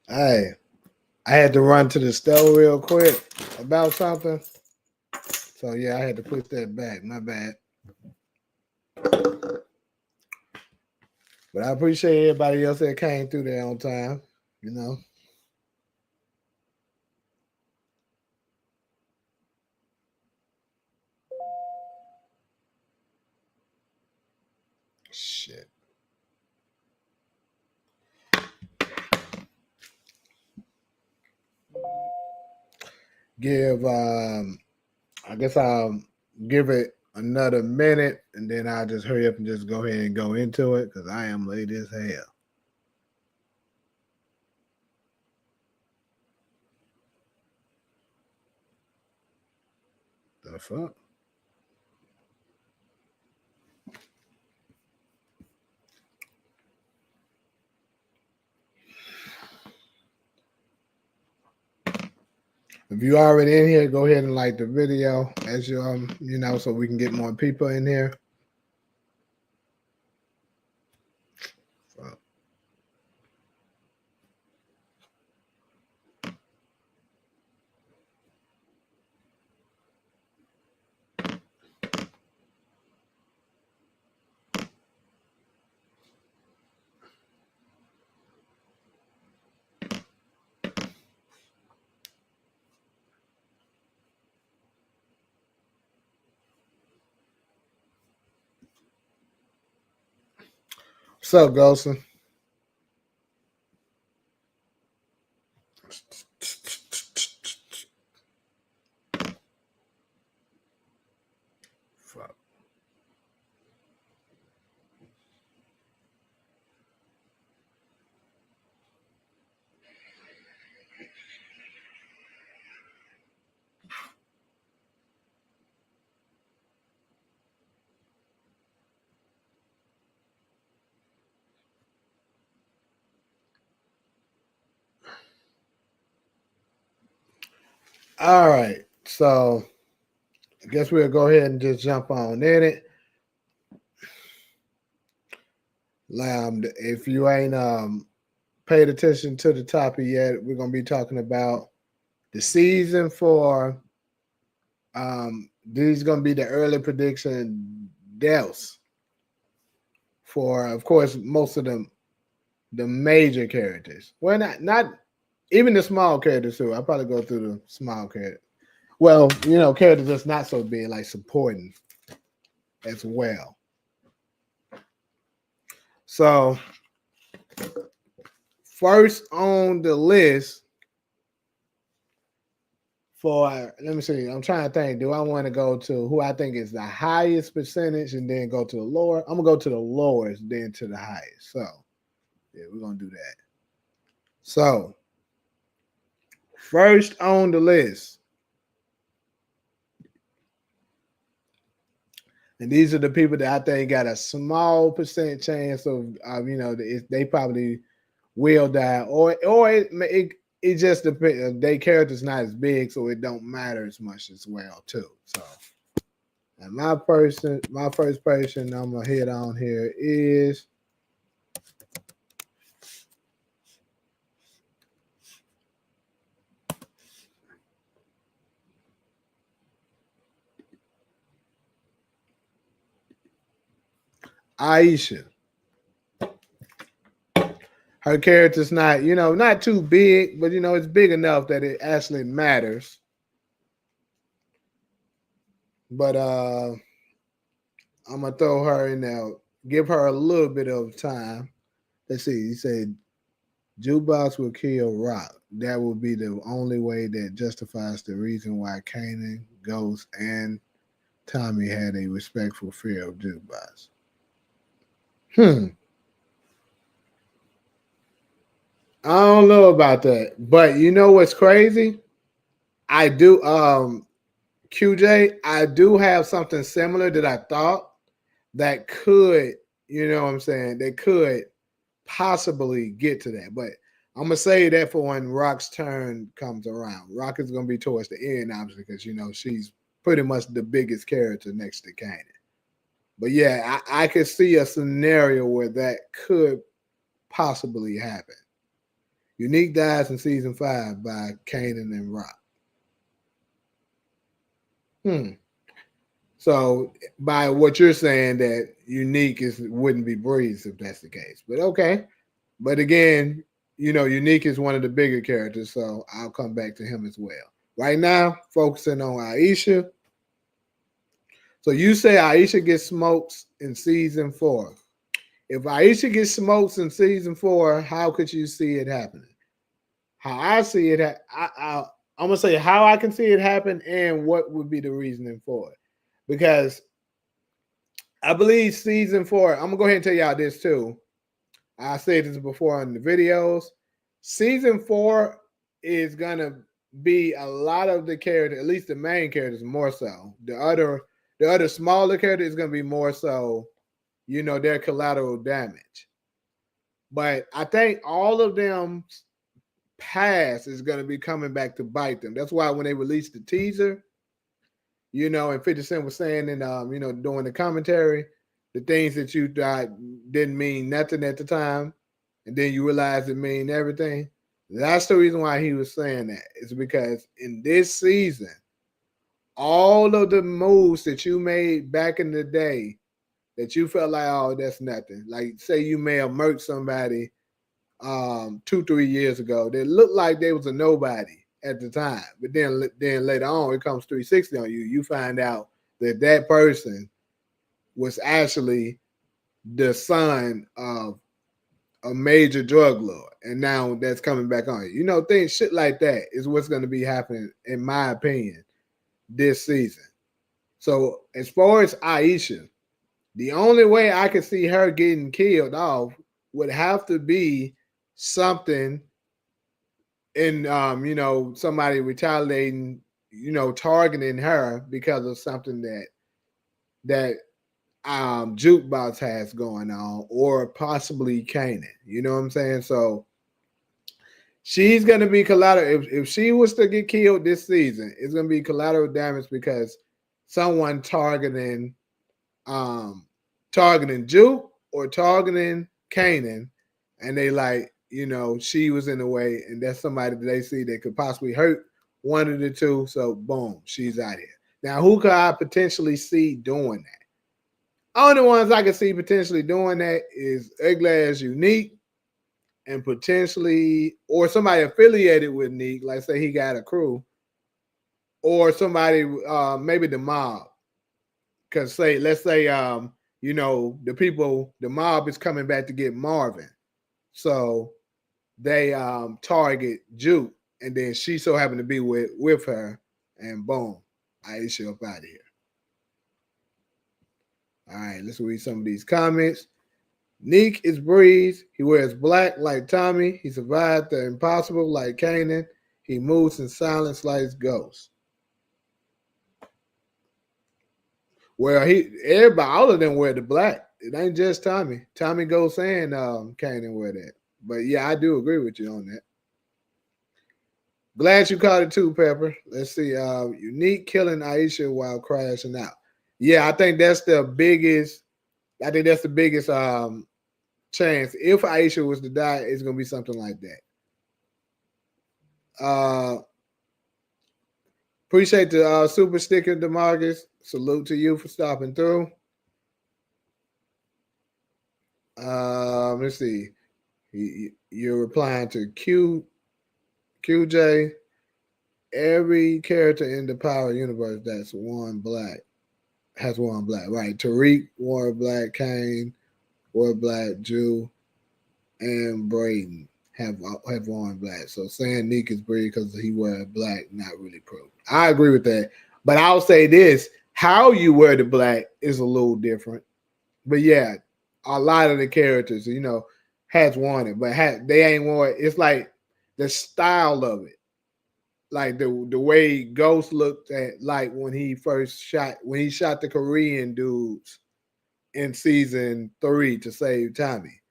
Hey, I had to run to the store real quick about something. So yeah, I had to push that back. My bad. But I appreciate everybody else that came through there on time. You know. Shit. Give I guess I'll give it another minute and then I'll just hurry up and just go ahead and go into it because I am late as hell. The fuck? If you already in here, go ahead and like the video as you so we can get more people in here. Fuck. What's up, Golson? Fuck. All right. So I guess we'll go ahead and just jump on in it. If you ain't paid attention to the topic yet, we're gonna be talking about the season for these gonna be the early prediction deaths for, of course, most of them the major characters. Well, not even the small characters too. I'll probably go through the small characters. Well, characters that's not so big, like supporting as well. So first on the list for, let me see, I'm trying to think, do I want to go to who I think is the highest percentage and then go to the lower? I'm gonna go to the lowest, then to the highest. So yeah, we're gonna do that. So first on the list, and these are the people that I think got a small percent chance of they probably will die, or it just depends. Their character's not as big, so it don't matter as much as well too. So, and my first person I'm gonna hit on here is Aisha. Her character's not too big, but it's big enough that it actually matters. But I'm gonna throw her in there, give her a little bit of time. Let's see. He said Jukebox will kill Rock. That would be the only way that justifies the reason why Kanan, Ghost, and Tommy had a respectful fear of Jukebox. I don't know about that. But you know what's crazy? I do QJ, I do have something similar that I thought that could, what I'm saying, that could possibly get to that. But I'm gonna say that for when Rock's turn comes around. Rock is gonna be towards the end, obviously, because she's pretty much the biggest character next to Kanan. But yeah, I could see a scenario where that could possibly happen. Unique dies in season 5 by Kanan and Rock. Hmm. So by what you're saying, that Unique wouldn't be Breeze if that's the case. But okay. But again, Unique is one of the bigger characters, so I'll come back to him as well. Right now, focusing on Aisha. So you say Aisha gets smokes in season 4. If Aisha gets smokes in season 4, how could you see it happening? How I see it, I'm gonna say how I can see it happen and what would be the reasoning for it. Because I believe season 4. I'm gonna go ahead and tell y'all this too. I said this before in the videos. Season 4 is gonna be a lot of the characters, at least the main characters, more so. The other smaller characters is gonna be more so, their collateral damage. But I think all of them past is gonna be coming back to bite them. That's why when they released the teaser, and 50 Cent was saying in during the commentary, the things that you thought didn't mean nothing at the time, and then you realize it mean everything. That's the reason why he was saying that. It's because in this season, all of the moves that you made back in the day that you felt like, oh, that's nothing. Like say you may have murked somebody 2-3 years ago that looked like they was a nobody at the time, but then later on it comes 360 on you. You find out that person was actually the son of a major drug lord, and now that's coming back on you. Things shit like that is what's going to be happening, in my opinion, this season. So as far as Aisha, the only way I could see her getting killed off would have to be something in somebody retaliating, targeting her because of something that Jukebox has going on, or possibly Kanan. You know what I'm saying? So she's gonna be collateral. If she was to get killed this season, it's gonna be collateral damage because someone targeting Juke or targeting Kanan, and they like, she was in the way, and that's somebody that they see that could possibly hurt one of the two. So boom, she's out here. Now, who could I potentially see doing that? Only ones I can see potentially doing that is Ugly as Unique, and potentially, or somebody affiliated with Neek, like say he got a crew, or somebody, maybe the mob. Because let's say, the mob is coming back to get Marvin, so they target Juke, and then she so happened to be with her, and boom, Aisha up out of here. All right, let's read some of these comments. Neek is Breeze. He wears black like Tommy. He survived the impossible like Kanan. He moves in silence like his ghost. Well, everybody, all of them wear the black. It ain't just Tommy. Tommy goes saying Kanan wear that. But yeah, I do agree with you on that. Glad you caught it too, Pepper. Let's see. Unique killing Aisha while crashing out. Yeah, I think that's the biggest. I think that's the biggest chance. If Aisha was to die, it's gonna be something like that. Appreciate the super sticker, DeMarcus. Salute to you for stopping through. Let's see. You're replying to QJ. Every character in the Power universe that's worn black has worn black, right? Tariq wore black, Kane wore black, Jew, and Braden have worn black. So saying Nick is Brady because he wear black, not really proof. I agree with that, but I'll say this: how you wear the black is a little different. But yeah, a lot of the characters, has worn it, but they ain't worn it. It's like the style of it. Like the way Ghost looked at, like when he shot the Korean dudes in season 3 to save Tommy,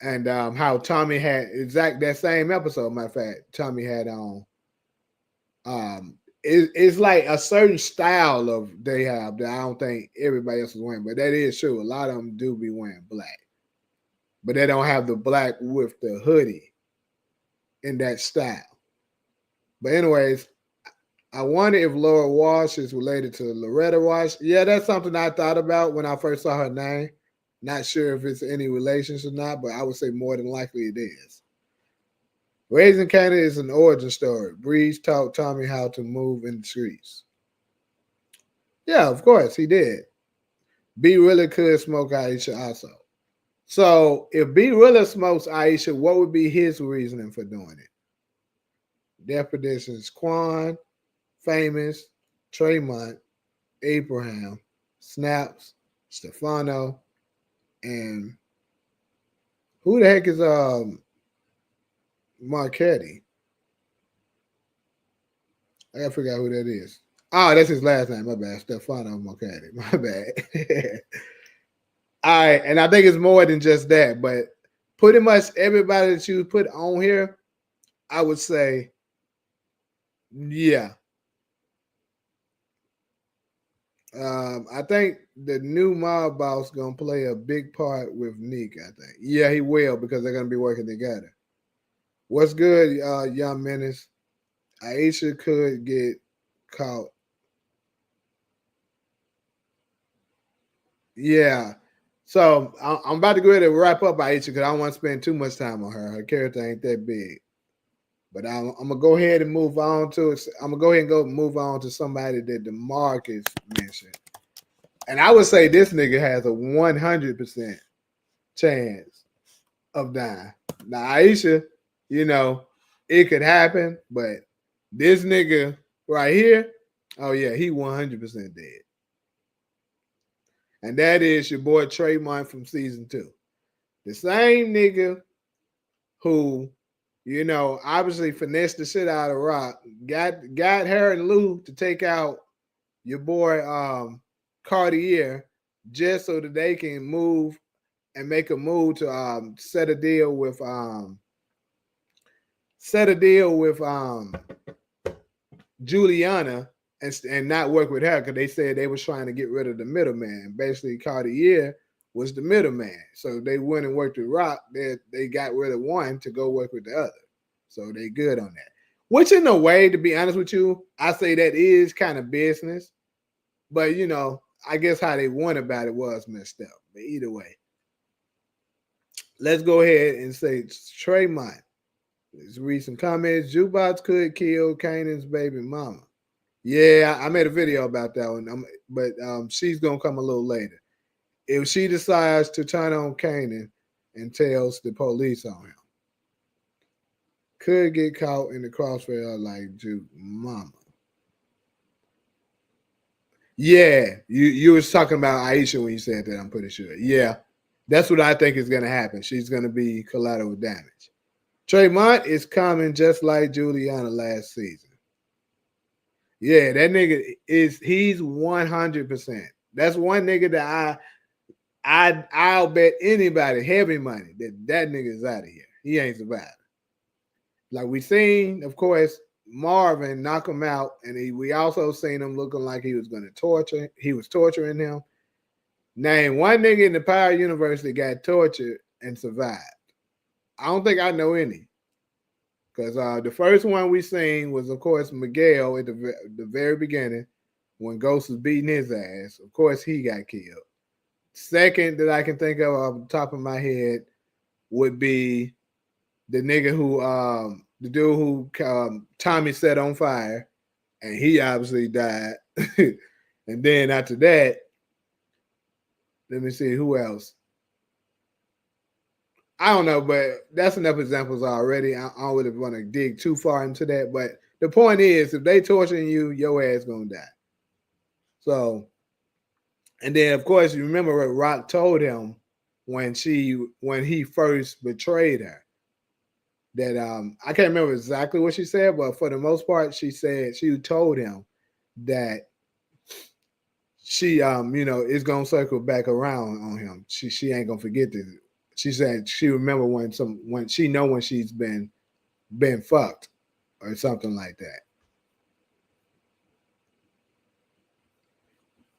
and how Tommy had that same episode. Matter of fact, Tommy had on. It's like a certain style of they have that I don't think everybody else is wearing, but that is true. A lot of them do be wearing black. but they don't have the black with the hoodie in that style. But anyways, I wonder if Laura Walsh is related to Loretta Walsh. Yeah, that's something I thought about when I first saw her name. Not sure if it's any relations or not, but I would say more than likely it is. Raising Kanan is an origin story. Breeze taught Tommy how to move in the streets. Yeah, of course, he did. B really could smoke Aisha also. So if B really smokes Aisha, what would be his reasoning for doing it? Their predictions: Quan, Famous, Tremont, Abraham, Snaps, Stefano, and who the heck is Marchetti? I gotta figure out who that is. Oh, that's his last name. My bad. Stefano Marchetti. My bad. All right, and I think it's more than just that, but pretty much everybody that you put on here, I would say, yeah. I think the new mob boss gonna play a big part with Neek. I think, yeah, he will because they're gonna be working together. What's good, young menace? Aisha could get caught. Yeah. So I'm about to go ahead and wrap up Aisha because I don't want to spend too much time on her. Her character ain't that big. But I'm gonna go ahead and move on to it. I'm gonna go ahead and move on to somebody that the Marcus mentioned. And I would say this nigga has a 100% chance of dying. Now Aisha, you know, it could happen, but this nigga right here, oh yeah, he 100% dead. And that is your boy Tremont from season 2. The same nigga who, obviously finessed the shit out of Rock, got her and Lou to take out your boy Cartier just so that they can move and make a move to set a deal with Juliana and not work with her because they said they was trying to get rid of the middleman. Basically, Cartier was the middleman, so they went and worked with Rock. They got rid of one to go work with the other, so they good on that. Which, in a way, to be honest with you, I say that is kind of business, but I guess how they went about it was messed up. But either way, let's go ahead and say Tremont. Let's read some comments. Jukebox could kill Kanan's baby mama. Yeah, I made a video about that one, but she's gonna come a little later. If she decides to turn on Kanan and tells the police on him, could get caught in the crossfire like Juke mama. Yeah, you was talking about Aisha when you said that. I'm pretty sure. Yeah, that's what I think is gonna happen. She's gonna be collateral damage. Tremont is coming just like Juliana last season. Yeah, that nigga he's 100%. That's one nigga that I'll bet anybody heavy money that nigga is out of here. He ain't surviving. Like we seen, of course, Marvin knock him out, and we also seen him looking like he was going to torture. He was torturing him. Name one nigga in the Power Universe that got tortured and survived. I don't think I know any. Because the first one we seen was, of course, Miguel at the very beginning when Ghost was beating his ass. Of course, he got killed. Second that I can think of off the top of my head would be the nigga who, the dude who Tommy set on fire, and he obviously died. And then after that, let me see who else. I don't know, but that's enough examples already. I don't really want to dig too far into that. But the point is, if they torturing you, your ass gonna die. So, and then of course you remember what Rock told him when he first betrayed her. That I can't remember exactly what she said, but for the most part, she told him that she is gonna circle back around on him. She ain't gonna forget this. She said she remember when she's been fucked or something like that.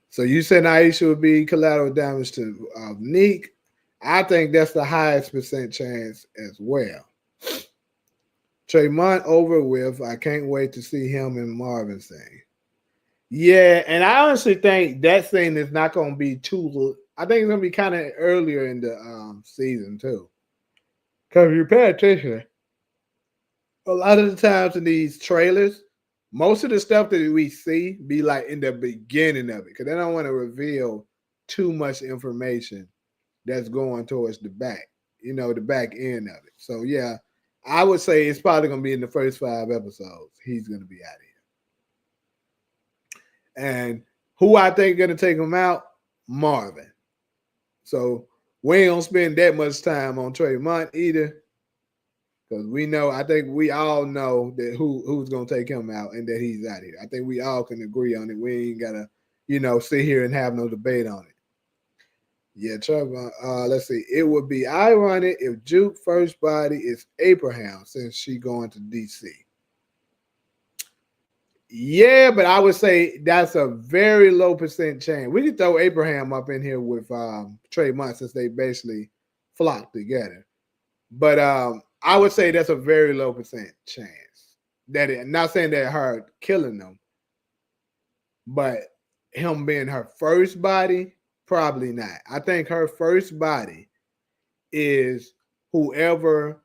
So you said Aisha would be collateral damage to Neek. I think that's the highest percent chance as well. Tremont over with. I can't wait to see him and Marvin sing. Yeah, and I honestly think that scene is not going to be too. I think it's going to be kind of earlier in the season too. Because if you pay attention, a lot of the times in these trailers, most of the stuff that we see be like in the beginning of it, because they don't want to reveal too much information that's going towards the back, the back end of it. So yeah, I would say it's probably going to be in the first 5 episodes. He's going to be out of here. And who I think going to take him out? Marvin. So we ain't gonna spend that much time on Tremont either, because we know. I think we all know that who's gonna take him out and that he's out here. I think we all can agree on it. We ain't gotta, sit here and have no debate on it. Yeah, Trevor. Let's see. It would be ironic if Juke first body is Abraham since she going to DC. Yeah, but I would say that's a very low percent chance. We could throw Abraham up in here with Tremont since they basically flocked together. But I would say that's a very low percent chance. That it, not saying that her killing them, but him being her first body, probably not. I think her first body is whoever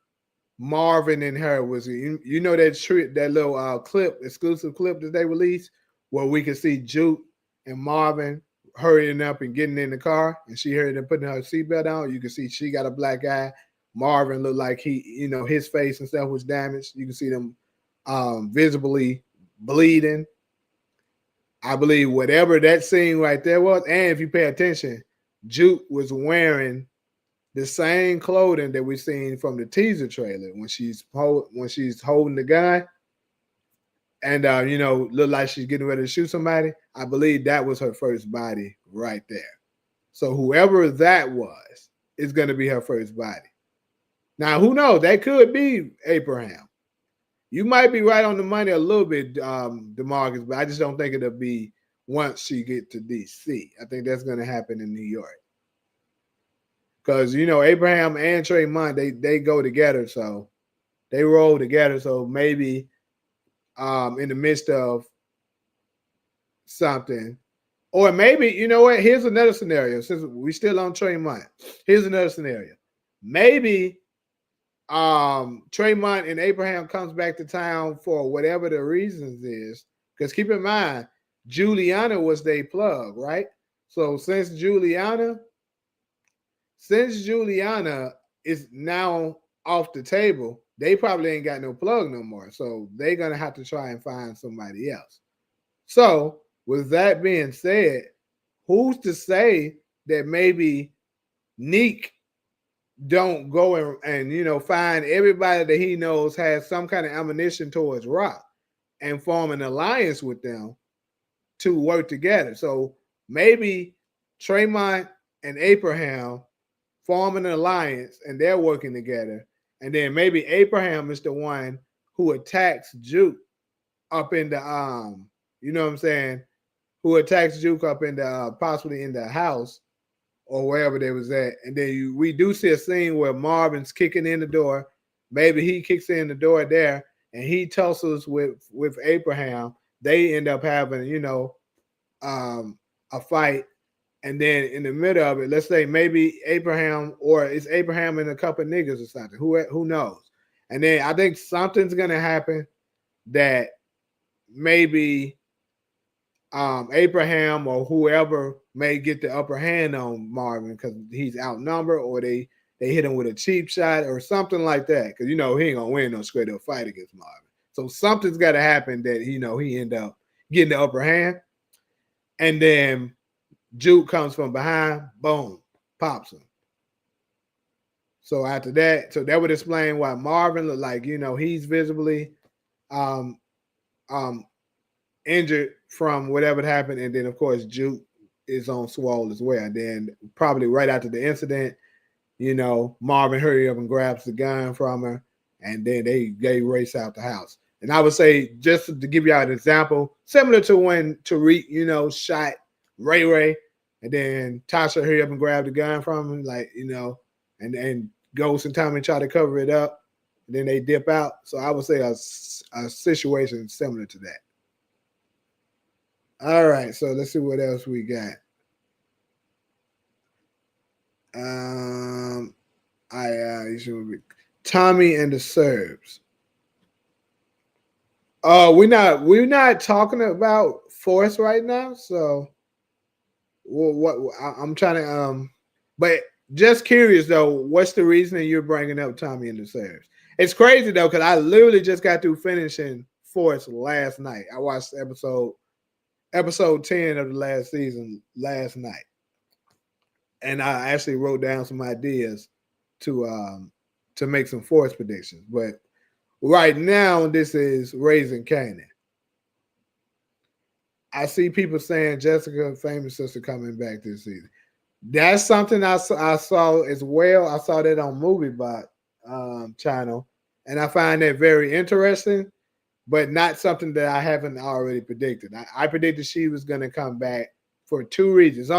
Marvin and her was. You know that little exclusive clip that they released, where we can see Juke and Marvin hurrying up and getting in the car, and she hurried and putting her seatbelt on. You can see she got a black eye. Marvin looked like his face and stuff was damaged. You can see them visibly bleeding. I believe whatever that scene right there was, and if you pay attention, Juke was wearing the same clothing that we seen from the teaser trailer when she's holding the gun, and look like she's getting ready to shoot somebody. I believe that was her first body right there. So whoever that was is going to be her first body. Now, who knows? That could be Abraham. You might be right on the money a little bit, DeMarcus, but I just don't think it'll be once she get to DC. I think that's going to happen in New York. Because, Abraham and Tremont, they go together, so they roll together. So maybe in the midst of something, or maybe, you know what? Here's another scenario. Since we still on Tremont, here's another scenario. Maybe Tremont and Abraham comes back to town for whatever the reasons is. Because keep in mind, Juliana was their plug, right? So since Juliana is now off the table, they probably ain't got no plug no more. So they're going to have to try and find somebody else. So with that being said, who's to say that maybe Neek don't go and find everybody that he knows has some kind of ammunition towards Rock and form an alliance with them to work together. So maybe Tremont and Abraham form an alliance and they're working together. And then maybe Abraham is the one who attacks Juke up in the who attacks Juke up in the possibly in the house or wherever they was at. And then we do see a scene where Marvin's kicking in the door. Maybe he kicks in the door there and he tussles with Abraham. They end up having, a fight. And then in the middle of it, let's say maybe Abraham, or it's Abraham and a couple of niggas or something. Who knows? And then I think something's going to happen that maybe Abraham or whoever may get the upper hand on Marvin because he's outnumbered, or they hit him with a cheap shot or something like that. Because he ain't gonna win no straight up fight against Marvin. So something's got to happen that he end up getting the upper hand, and then Juke comes from behind, boom, pops him. So after that, that would explain why Marvin looked like he's visibly injured from whatever happened, and then of course Juke is on swole as well. And then probably right after the incident, Marvin hurry up and grabs the gun from her, and then they race out the house. And I would say, just to give you an example, similar to when Tariq, shot Ray, and then Tasha hurry up and grabbed the gun from him, and Ghost and Tommy try to cover it up, and then they dip out. So I would say a situation similar to that. All right, so let's see what else we got. Um, you should be Tommy and the Serbs. We're not talking about Force right now. So I'm trying to but just curious though, what's the reason you're bringing up Tommy and the Serbs? It's crazy though because I literally just got through finishing Force last night. I watched episode 10 of the last season last night, and I actually wrote down some ideas to make some Force predictions. But right now, this is Raising Kanan. I see people saying Jessica, famous sister, coming back this season. That's something I saw as well. I saw that on MovieBot channel, and I find that very interesting, but not something that I haven't already predicted. I predicted she was going to come back for two reasons.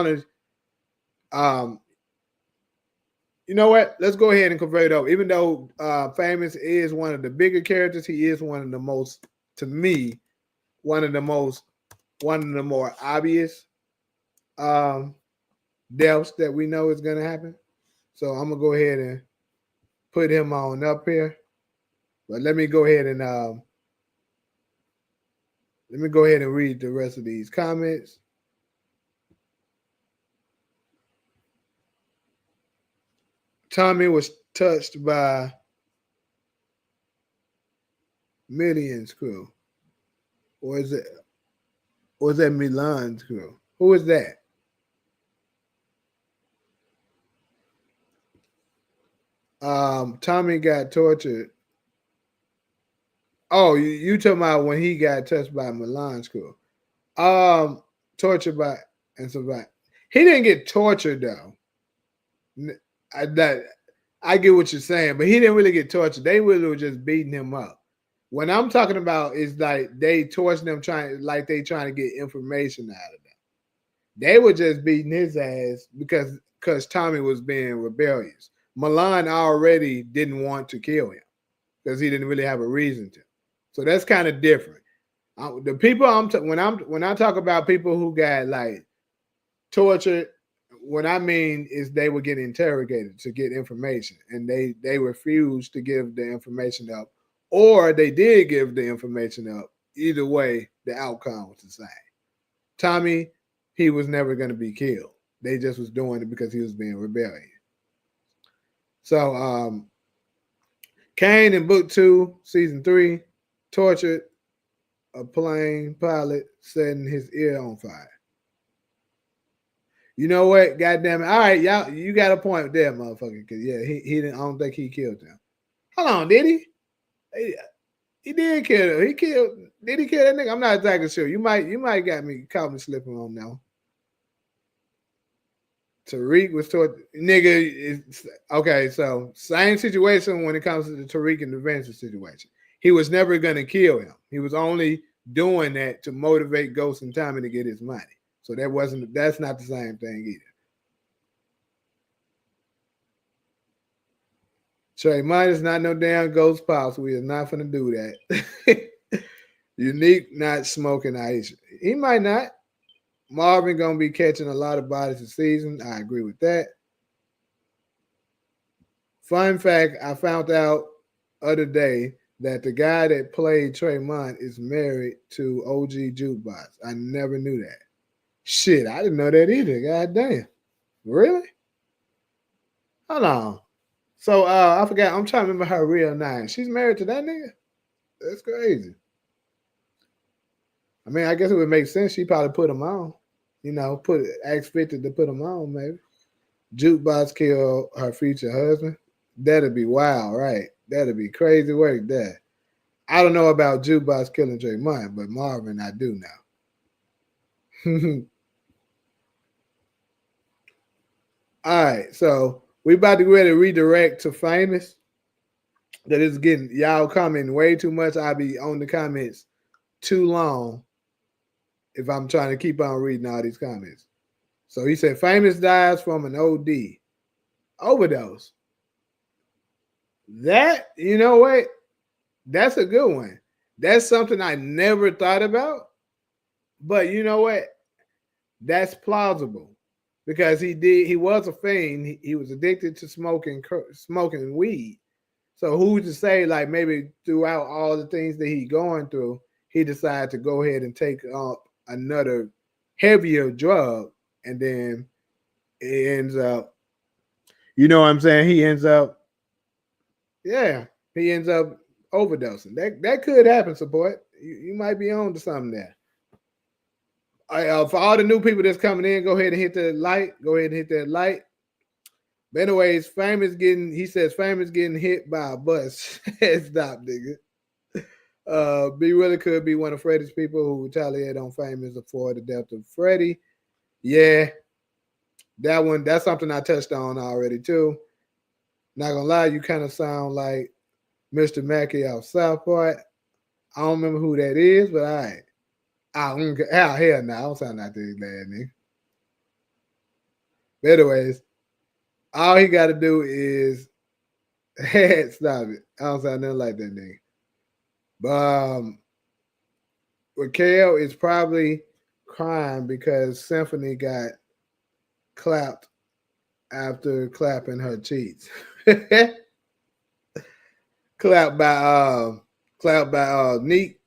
Um, you know what? Let's go ahead and convert it over. Even though Famous is one of the bigger characters, he is one of the most, to me, one of the more obvious deaths that we know is going to happen. So I'm gonna go ahead and put him on up here. But let me go ahead and read the rest of these comments. Tommy was touched by Millions crew. Or is that Milan's crew? Who is that? Tommy got tortured. Oh, you talking about when he got touched by Milan's crew. Tortured by and survived. He didn't get tortured though. I get what you're saying, but he didn't really get tortured. They really were just beating him up. What I'm talking about is like they tortured them trying to get information out of them. They were just beating his ass because Tommy was being rebellious. Milan already didn't want to kill him because he didn't really have a reason to. So that's kind of different. The people when I talk about people who got like tortured, what I mean is they were getting interrogated to get information, and they refused to give the information up, or they did give the information up. Either way, the outcome was the same. Tommy, he was never going to be killed. They just was doing it because he was being rebellious. So, Kane in book 2, season 3, tortured a plane pilot, setting his ear on fire. You know what? Goddamn it! All right, y'all, you got a point there, motherfucker. Cause yeah, he didn't. I don't think he killed him. Hold on, did he? He did kill him. Did he kill that nigga? I'm not exactly sure. You might got me caught me slipping on now. Tariq was tortured. Nigga, okay. So same situation when it comes to the Tariq and the Vincent situation. He was never gonna kill him. He was only doing that to motivate Ghost and Tommy to get his money. So that's not the same thing either. Trey, mine is not no damn ghost pops. We are not gonna do that. Unique not smoking Aisha. He might not. Marvin gonna be catching a lot of bodies this season. I agree with that. Fun fact, I found out other day that the guy that played Tremont is married to OG Jukebox. I never knew that. Shit, I didn't know that either. God damn. Really? Hold on. So I forgot. I'm trying to remember her real name. She's married to that nigga? That's crazy. I mean, I guess it would make sense. She probably put him on. You know, ask 50 to put him on, maybe. Jukebox killed her future husband. That'd be wild, right? That'd be crazy work there. I don't know about Jukebox killing Draymond, but Marvin, I do now. All right, so we about to go ahead and redirect to Famous. That is getting y'all commenting way too much. I'll be on the comments too long if I'm trying to keep on reading all these comments. So he said Famous dies from an OD overdose. That, you know what? That's a good one. That's something I never thought about. But you know what? That's plausible because he was a fiend. He was addicted to smoking weed. So who's to say, like, maybe throughout all the things that he going through, he decided to go ahead and take up another heavier drug, and then it ends up, you know what I'm saying? He ends up, yeah, he ends up overdosing. That could happen. Support. You might be on to something there. For all the new people that's coming in, go ahead and hit that light. Go ahead and hit that light. But anyways, he says Famous getting hit by a bus. Stop, nigga. B really could be one of Freddie's people who retaliated on Famous for the death of Freddie. Yeah, that's something I touched on already too. Not gonna lie, you kind of sound like Mr. Mackey out South Park. I don't remember who that is, but all right. Hell no, I don't sound like this lad nigga. But anyways, all he got to do is stop it. I don't sound nothing like that nigga. But Raquel is probably crying because Symphony got clapped after clapping her cheeks. clapped by Neek.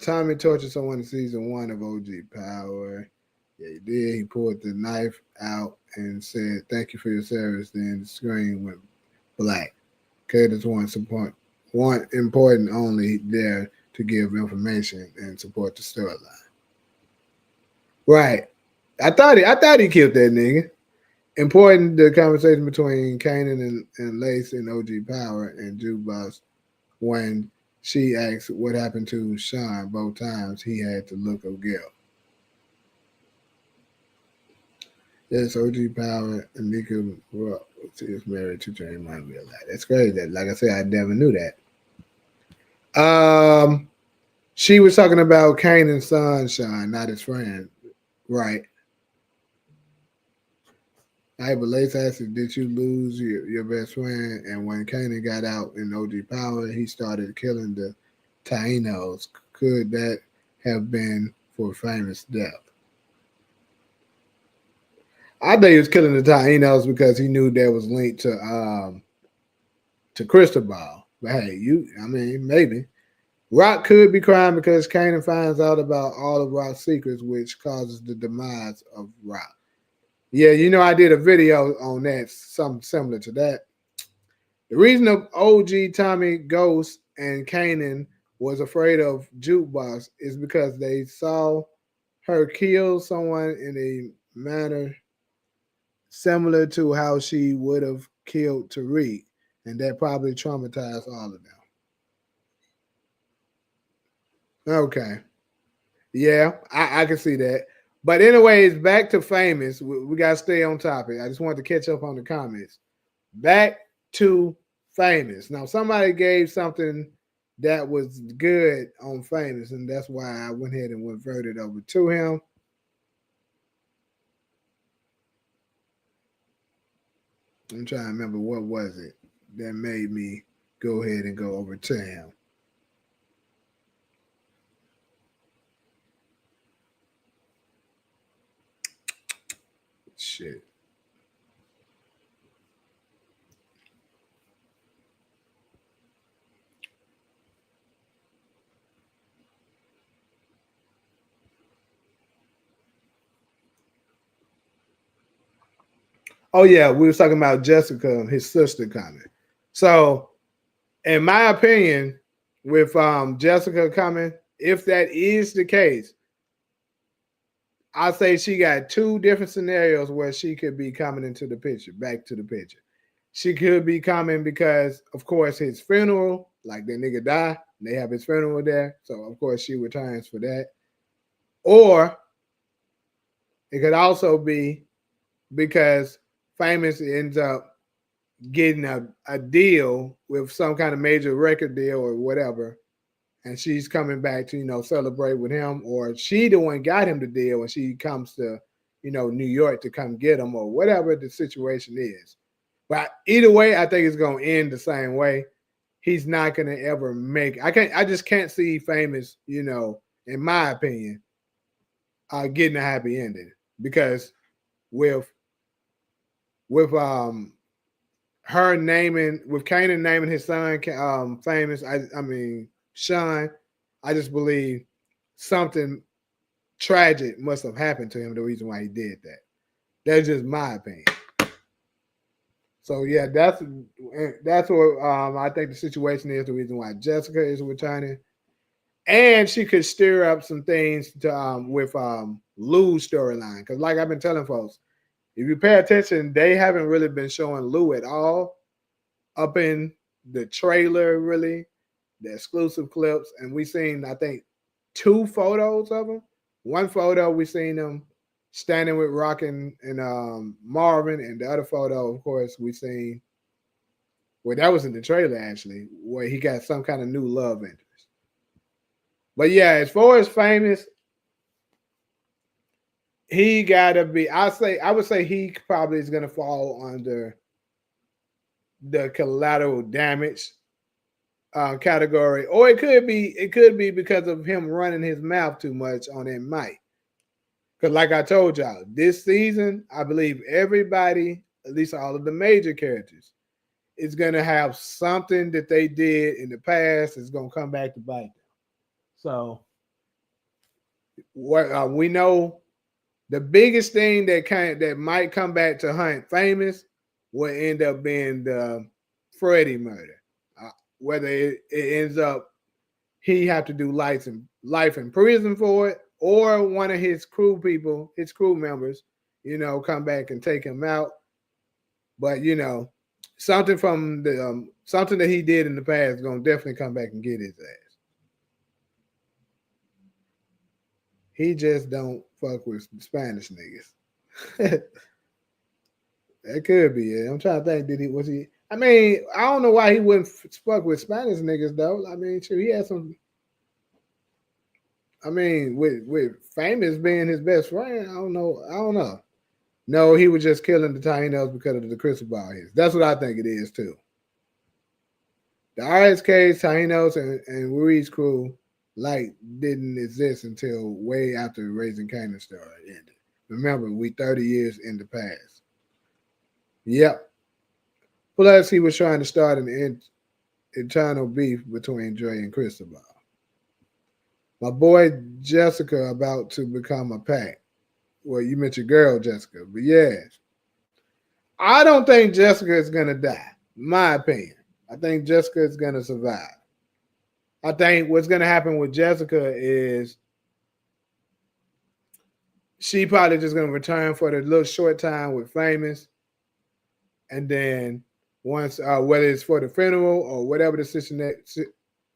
Tommy tortured someone in season 1 of OG Power. Yeah, he did. He pulled the knife out and said, "Thank you for your service." Then the screen went black. Characters want important only there to give information and support the storyline. Right. I thought he killed that nigga. Important the conversation between Kanan and Lace and OG Power and Jukebox when she asked what happened to Sean both times he had to look of guilt. Yes, OG Power and Nika is married to James might be a lot. That's crazy. That, like I said, I never knew that. She was talking about Kanan's son, Sean, not his friend. Right. Hey, but Lace asked, did you lose your best friend? And when Kanan got out in OG Power, he started killing the Tainos. Could that have been for Famous death? I think he was killing the Tainos because he knew that was linked to Cristobal. But hey, maybe. Rock could be crying because Kanan finds out about all of Rock's secrets, which causes the demise of Rock. Yeah, I did a video on that, something similar to that. The reason of OG Tommy Ghost and Kanan was afraid of Jukebox is because they saw her kill someone in a manner similar to how she would have killed Tariq, and that probably traumatized all of them. Okay. Yeah, I can see that. But anyways, back to Famous. We got to stay on topic. I just wanted to catch up on the comments. Back to Famous. Now, somebody gave something that was good on Famous, and that's why I went ahead and reverted over to him. I'm trying to remember what was it that made me go ahead and go over to him. Shit. Oh yeah, we was talking about Jessica, his sister coming. So, in my opinion, with Jessica coming, if that is the case, I say she got two different scenarios where she could be coming into the picture, back to the picture. She could be coming because, of course, his funeral, like that nigga die, they have his funeral there, so of course she returns for that. Or it could also be because Famous ends up getting a deal with some kind of major record deal or whatever, and she's coming back to celebrate with him, or she the one got him the deal and she comes to New York to come get him or whatever the situation is. But either way, I think it's gonna end the same way. He's not gonna ever make. I just can't see Famous. In my opinion, getting a happy ending because with with her naming with Kanan naming his son Famous. I mean Sean. I just believe something tragic must have happened to him. The reason why he did that. That's just my opinion. So yeah, that's what I think the situation is. The reason why Jessica is returning, and she could stir up some things to with Lou's storyline. Because like I've been telling folks, if you pay attention, they haven't really been showing Lou at all up in the trailer, really, the exclusive clips, and we seen I think 2 photos of him. One photo we seen him standing with Rock and Marvin, and the other photo, of course, we seen. Well, that was in the trailer actually, where he got some kind of new love interest. But yeah, as far as Famous, he gotta be. I would say he probably is gonna fall under the collateral damage category, or it could be because of him running his mouth too much on that mic. Because like I told y'all, this season, I believe everybody, at least all of the major characters, is gonna have something that they did in the past is gonna come back to bite them. So what we know, the biggest thing that might come back to hunt Famous will end up being the Freddie murder. Whether it ends up he have to do life in prison for it, or one of his crew members, come back and take him out. But something from the something that he did in the past is gonna definitely come back and get his ass. He just don't fuck with Spanish niggas. That could be it. I'm trying to think. Was he? I mean, I don't know why he wouldn't fuck with Spanish niggas though. I mean, sure, he had some. I mean, with Famous being his best friend, I don't know. I don't know. No, he was just killing the Tainos because of the crystal ball hits. That's what I think it is too. The RSK, Tainos, and Ruiz crew didn't exist until way after Raising Kanan started ended. Remember, we 30 years in the past. Yep. Plus, he was trying to start an internal beef between Dre and Cristobal. My boy Jessica about to become a pack. Well, you mentioned girl Jessica, but yeah, I don't think Jessica is gonna die. My opinion. I think Jessica is gonna survive. I think what's gonna happen with Jessica is she probably just gonna return for the little short time with Famous, and then once whether it's for the funeral or whatever the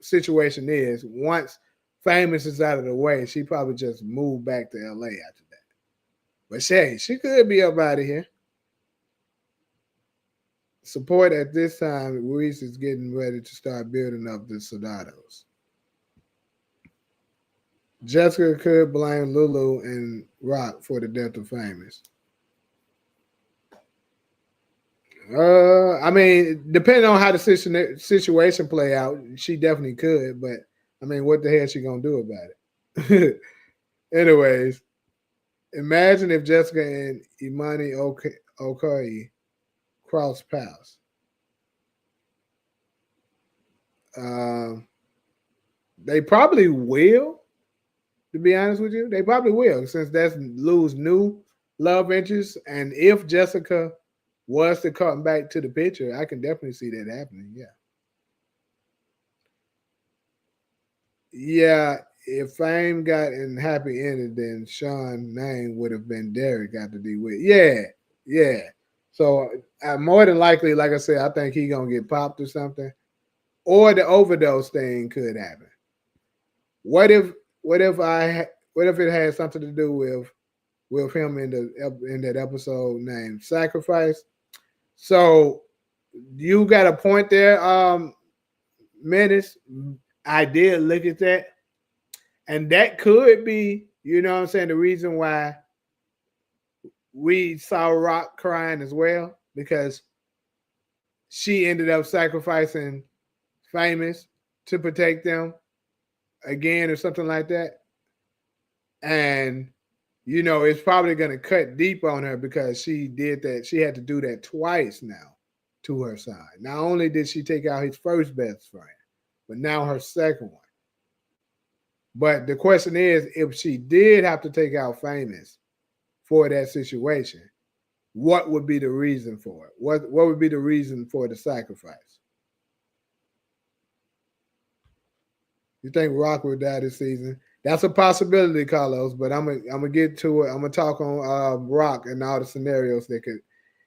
situation is, once Famous is out of the way, she probably just moved back to LA after that. But she could be up out of here. Support at this time, Ruiz is getting ready to start building up the Soldados. Jessica could blame Lulu and Rock for the death of Famous. I mean, depending on how the situation play out, she definitely could. But I mean, what the hell is she gonna do about it? Anyways, imagine if Jessica and Imani Okoye cross paths. They probably will. To be honest with you, they probably will, since that's Lou's new love interest. And if Jessica was to come back to the picture, I can definitely see that happening. Yeah. Yeah, if Fame got in happy ended, then Sean's name would have been Derek after D with. Yeah, yeah. So more than likely, like I said, I think he gonna get popped or something, or the overdose thing could happen. What if what if it had something to do with him in that episode named Sacrifice? So you got a point there, Menace. I did look at that. And that could be, you know what I'm saying, the reason why we saw Rock crying as well because she ended up sacrificing Famous to protect them again or something like that. And it's probably going to cut deep on her because she did that. She had to do that twice now to her side. Not only did she take out his first best friend, but now her second one. But the question is, if she did have to take out Famous for that situation, what would be the reason for it? What would be the reason for the sacrifice? You think Rock would die this season? That's a possibility, Carlos. But I'm gonna get to it. I'm gonna talk on Rock and all the scenarios that could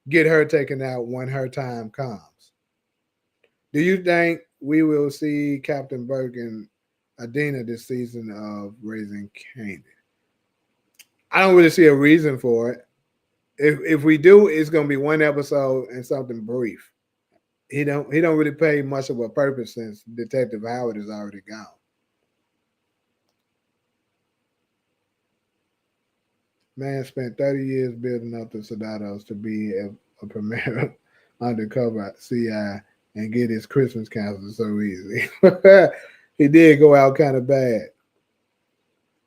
get her taken out when her time comes. Do you think we will see Captain Burke and Adina this season of Raising Kanan? I don't really see a reason for it. If we do, it's gonna be one episode and something brief. He don't really pay much of a purpose since Detective Howard is already gone. Man spent 30 years building up the Soldados to be a premier undercover CI and get his Christmas canceled so easy. He did go out kind of bad.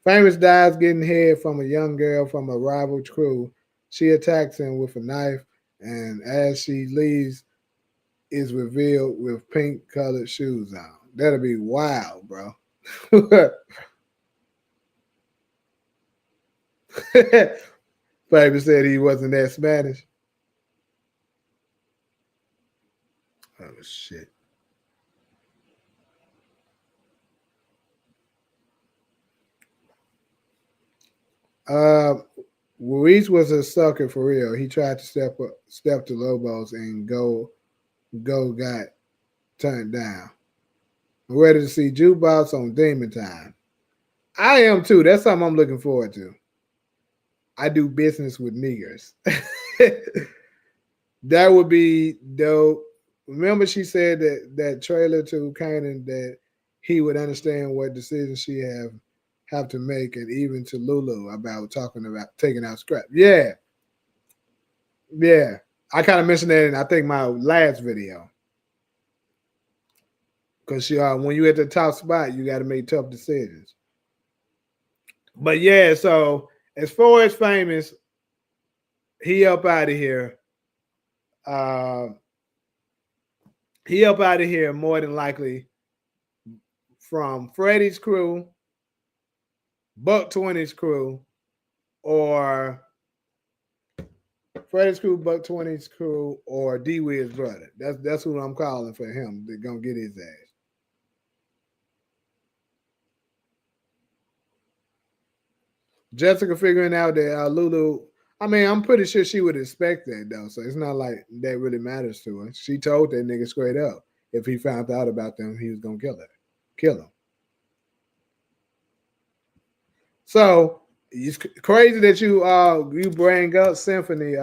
Famous dies getting head from a young girl from a rival crew. She attacks him with a knife, and as she leaves, is revealed with pink colored shoes on. That'll be wild, bro. Famous said he wasn't that Spanish. Oh shit. Uh, Ruiz was a sucker for real. He tried to step to Lobos and go got turned down. I'm ready to see Jukebox on Demon Time. I am too. That's something I'm looking forward to. I do business with niggers. That would be dope. Remember, she said that trailer to Kanan that he would understand what decisions she have to make, and even to Lulu about talking about taking out scrap. Yeah, yeah. I kind of mentioned that in I think my last video because when you at the top spot, you got to make tough decisions. But yeah, so as far as Famous, he up out of here. Uh, he up out of here more than likely from Freddie's crew, Buck 20's crew, or Freddie's crew, Buck 20's crew, or D Wiz's brother. That's who I'm calling for him. They're gonna get his ass. Jessica figuring out that Lulu. I mean, I'm pretty sure she would expect that though, so it's not like that really matters to her. She told that nigga straight up if he found out about them, he was gonna kill him. So it's crazy that you bring up Symphony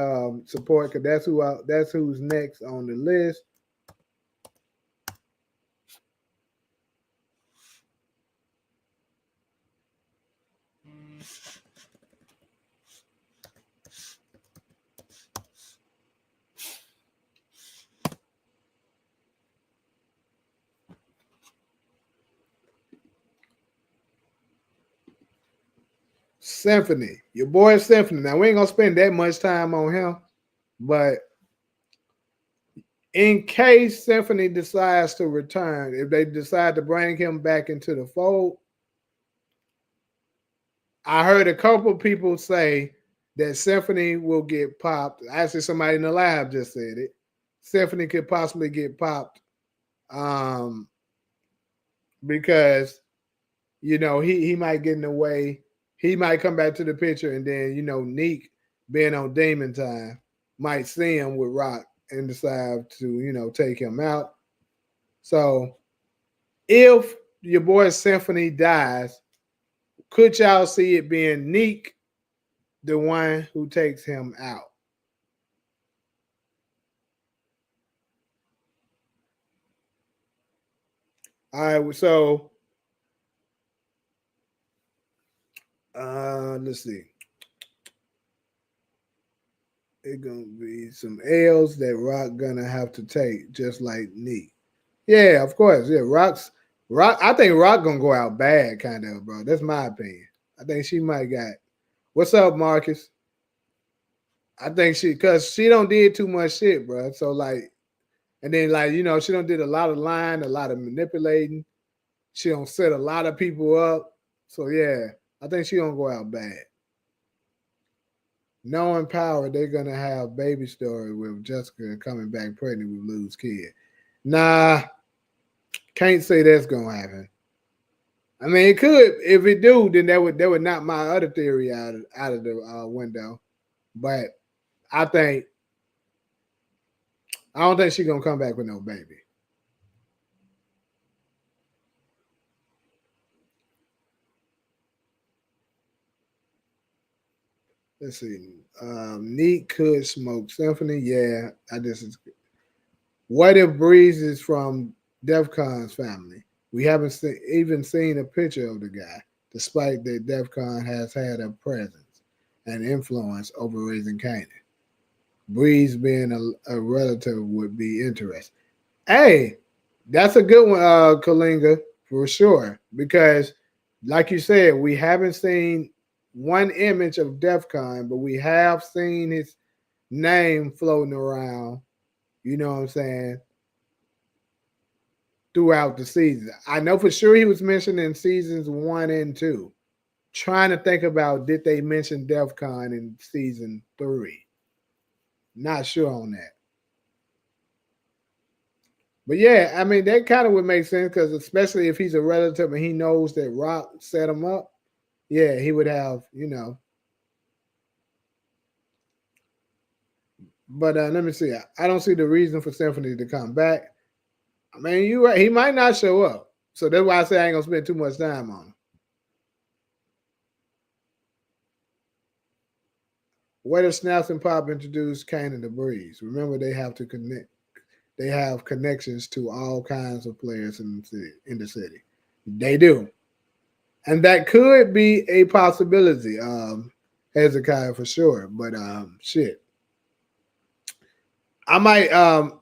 support because that's who's next on the list. Symphony, your boy Symphony. Now we ain't gonna spend that much time on him, but in case Symphony decides to return, if they decide to bring him back into the fold, I heard a couple people say that Symphony will get popped. Actually, somebody in the lab just said it. Symphony could possibly get popped um, because he might get in the way. He might come back to the picture, and then Neek being on Demon Time might see him with Rock and decide to take him out. So if your boy Symphony dies, could y'all see it being Neek, the one who takes him out? All right, so let's see. It's gonna be some L's that Rock gonna have to take, just like Neek. Yeah, of course. Yeah, Rock. I think Rock gonna go out bad, kind of, bro. That's my opinion. I think she might got. What's up, Marcus? I think cause she don't did too much shit, bro. So like, and then like she don't did a lot of lying, a lot of manipulating. She don't set a lot of people up. So yeah, I think she gonna go out bad. Knowing power, they're gonna have baby story with Jessica coming back pregnant with Lou's kid. Nah, can't say that's gonna happen. I mean, it could. If it do, then that would knock my other theory out of the window. But I think I don't think she's gonna come back with no baby. Let's see. Neat could smoke symphony. Yeah, I just. What if Breeze is from DEFCON's family? We haven't even seen a picture of the guy, despite that DEFCON has had a presence and influence over raising Kanan. Breeze being a relative would be interesting. Hey, that's a good one, Kalinga, for sure. Because, like you said, we haven't seen one image of DEFCON, but we have seen his name floating around. You know what I'm saying? Throughout the season. I know for sure he was mentioned in seasons 1 and 2. Trying to think about did they mention DEFCON in season 3? Not sure on that. But yeah, I mean that kind of would make sense because especially if he's a relative and he knows that Rock set him up, yeah, he would have. But let me see. I don't see the reason for Symphony to come back. I mean, you right. He might not show up, so that's why I say I ain't gonna spend too much time on him. Where does Snaps and Pop introduce Kane and the Breeze? Remember, they have to connect. They have connections to all kinds of players in the city. They do, and that could be a possibility. Hezekiah for sure, but shit, I might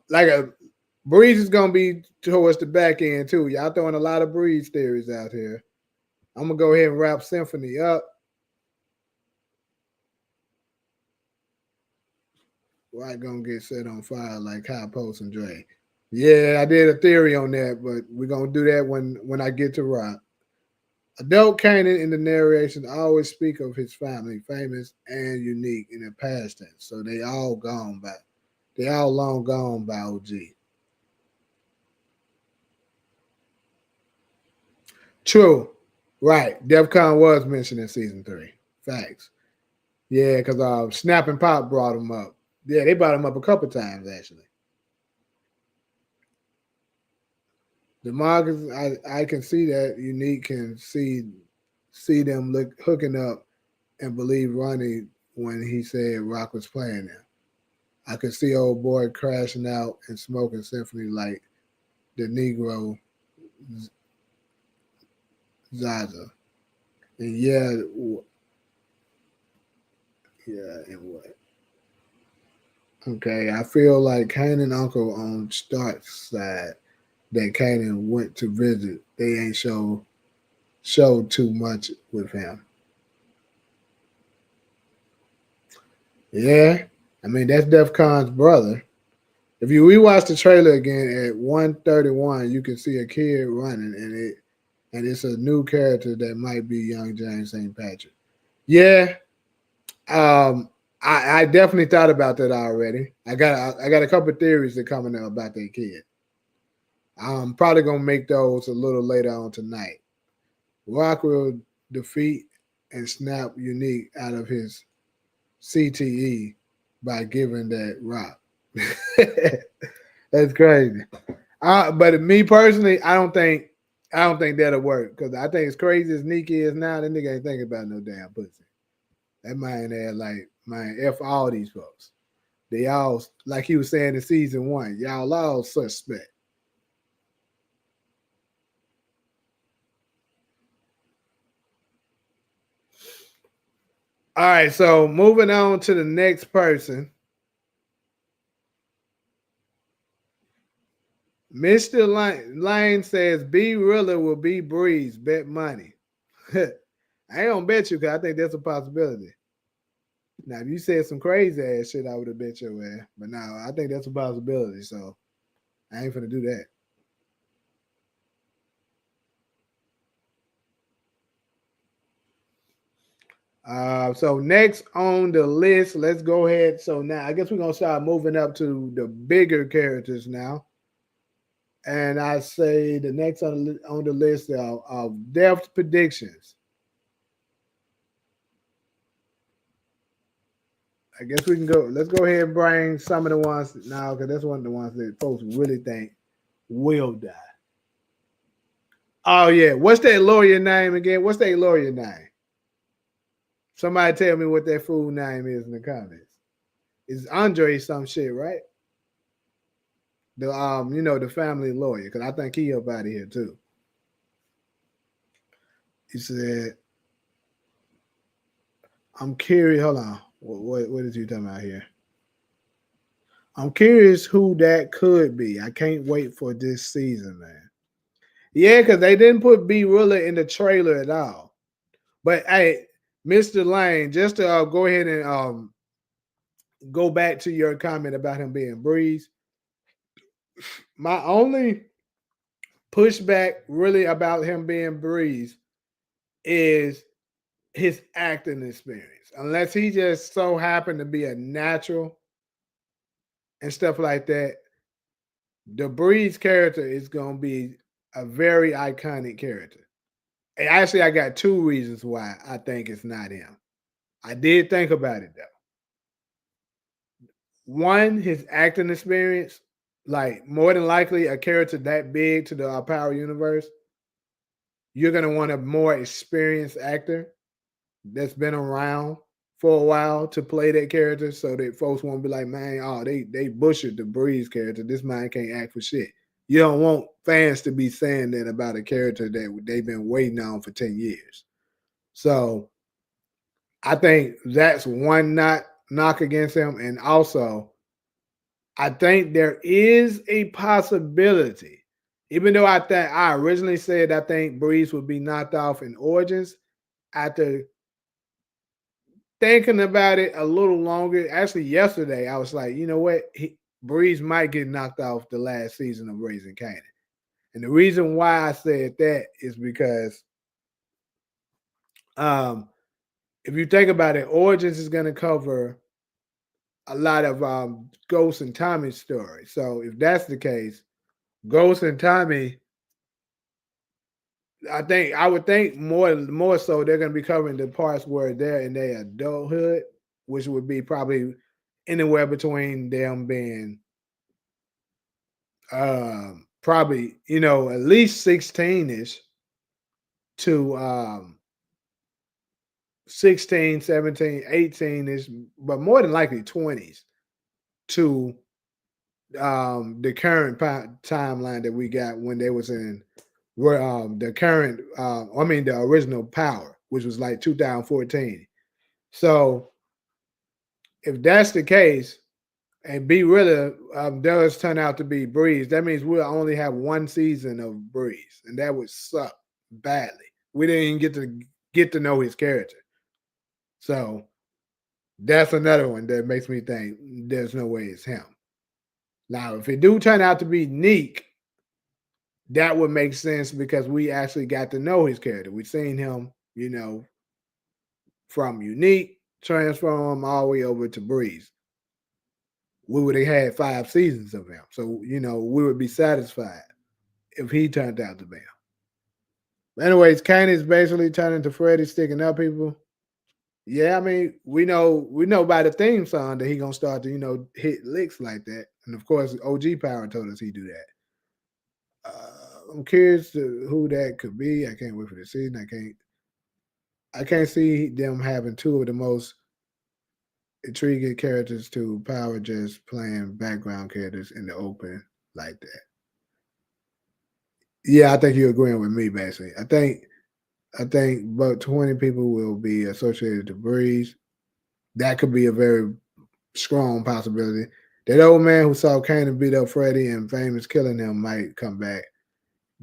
like a Breeze is gonna be towards the back end too. Y'all throwing a lot of Breeze theories out here. I'm gonna go ahead and wrap Symphony up. White gonna get set on fire like High Post and Dre. Yeah, I did a theory on that, but we're gonna do that when I get to Rock. Adult Kanan in the narration always speak of his family, famous and unique in the past tense. So they all gone by. They all long gone by OG. True. Right. DEFCON was mentioned in season 3. Facts. Yeah, because Snap and Pop brought him up. Yeah, they brought him up a couple times actually. DeMarcus, I can see that Unique can see them hooking up and believe Ronnie when he said Rock was playing them. I could see old boy crashing out and smoking symphony like the Negro Zaza. And yeah, and what? Okay, I feel like Kanan uncle on Stark's side that Kanan went to visit. They ain't showed too much with him. Yeah, I mean that's Def Con's brother. If you rewatch the trailer again at 131, you can see a kid running, and it's a new character that might be young James St. Patrick. Yeah, I definitely thought about that already. I got a couple of theories that coming up about that kid. I'm probably gonna make those a little later on tonight. Rock will defeat and snap Unique out of his CTE by giving that rock. That's crazy. But me personally, I don't think that'll work because I think as crazy as Nick is now, that nigga ain't thinking about no damn pussy. That man there, like, man, F all these folks. They all, like he was saying in season 1, y'all all suspect. All right, so moving on to the next person. Mr. Lane says B Rilla will be Breeze. Bet money. I ain't gonna bet you because I think that's a possibility. Now, if you said some crazy ass shit, I would have bet your ass. But now I think that's a possibility. So I ain't finna do that. So next on the list, let's go ahead. So now I guess we're gonna start moving up to the bigger characters now. And I say the next on the list of depth predictions. I guess we can go. Let's go ahead and bring some of the ones now because that's one of the ones that folks really think will die. Oh yeah, what's that lawyer name again? What's that lawyer name? Somebody tell me what that fool name is in the comments. It's Andre some shit, right? The family lawyer, because I think he up out of here too. He said, "I'm curious." Hold on, what is you talking about here? I'm curious who that could be. I can't wait for this season, man. Yeah, because they didn't put B Ruler in the trailer at all. But hey, Mr. Lane, just to go ahead and go back to your comment about him being Breeze. My only pushback really about him being Breeze is his acting experience. Unless he just so happened to be a natural and stuff like that, the Breeze character is going to be a very iconic character. And actually, I got two reasons why I think it's not him. I did think about it though. One, his acting experience, like more than likely a character that big to the Power Universe, you're gonna want a more experienced actor that's been around for a while to play that character, so that folks won't be like, man, oh, they butchered the Breeze character. This man can't act for shit. You don't want fans to be saying that about a character that they've been waiting on for 10 years. So I think that's one knock against him, and also I think there is a possibility, even though I originally said I think Breeze would be knocked off in Origins. After thinking about it a little longer, actually yesterday, I was like, you know what, Breeze might get knocked off the last season of Raising Kanan. And the reason why I said that is because um, if you think about it, Origins is going to cover a lot of Ghost and Tommy's story. So if that's the case, Ghost and Tommy, I would think more so they're going to be covering the parts where they're in their adulthood, which would be probably anywhere between them being probably at least 16ish to 16, 17, 18ish, but more than likely 20s to the current timeline that we got when they was in where the current the original Power, which was like 2014. So if that's the case and B Rilla does turn out to be Breeze, that means we'll only have one season of Breeze, and that would suck badly. We didn't even get to know his character. So that's another one that makes me think there's no way it's him. Now, if it do turn out to be Neek, that would make sense because we actually got to know his character. We've seen him, from Unique, transform all the way over to Breeze. We would have had 5 seasons of him. So, we would be satisfied if he turned out to be him. Anyways, Kane is basically turning to Freddy, sticking up people. Yeah, I mean, we know by the theme song that he gonna start to, hit licks like that. And of course, OG Power told us he do that. I'm curious to who that could be. I can't wait for the season. I can't see them having two of the most intriguing characters to Power just playing background characters in the open like that. Yeah, I think you're agreeing with me basically. I think about 20 people will be associated to Breeze. That could be a very strong possibility. That old man who saw Kanan beat up Freddie and famous killing him might come back.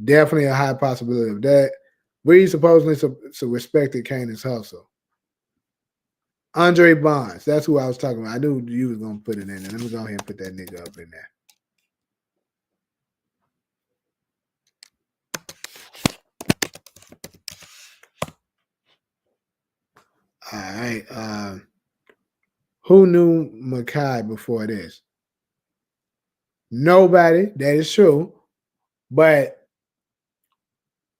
Definitely a high possibility of that. Breeze supposedly respected Kanan's hustle. Andre Bonds, that's who I was talking about. I knew you was gonna put it in there. Let me go ahead and put that nigga up in there. All right. Who knew Makai before this? Nobody. That is true. But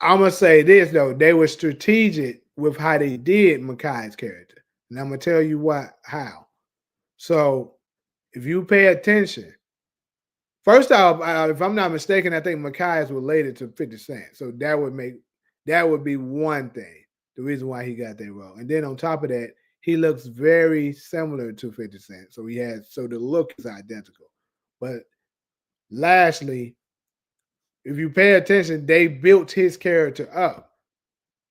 I'm gonna say this though: they were strategic with how they did Makai's character, and I'm gonna tell you how. So, if you pay attention, first off, if I'm not mistaken, I think Makai is related to 50 Cent, so that would be one thing, the reason why he got that role. And then on top of that, he looks very similar to 50 Cent, so the look is identical. But lastly, if you pay attention, they built his character up.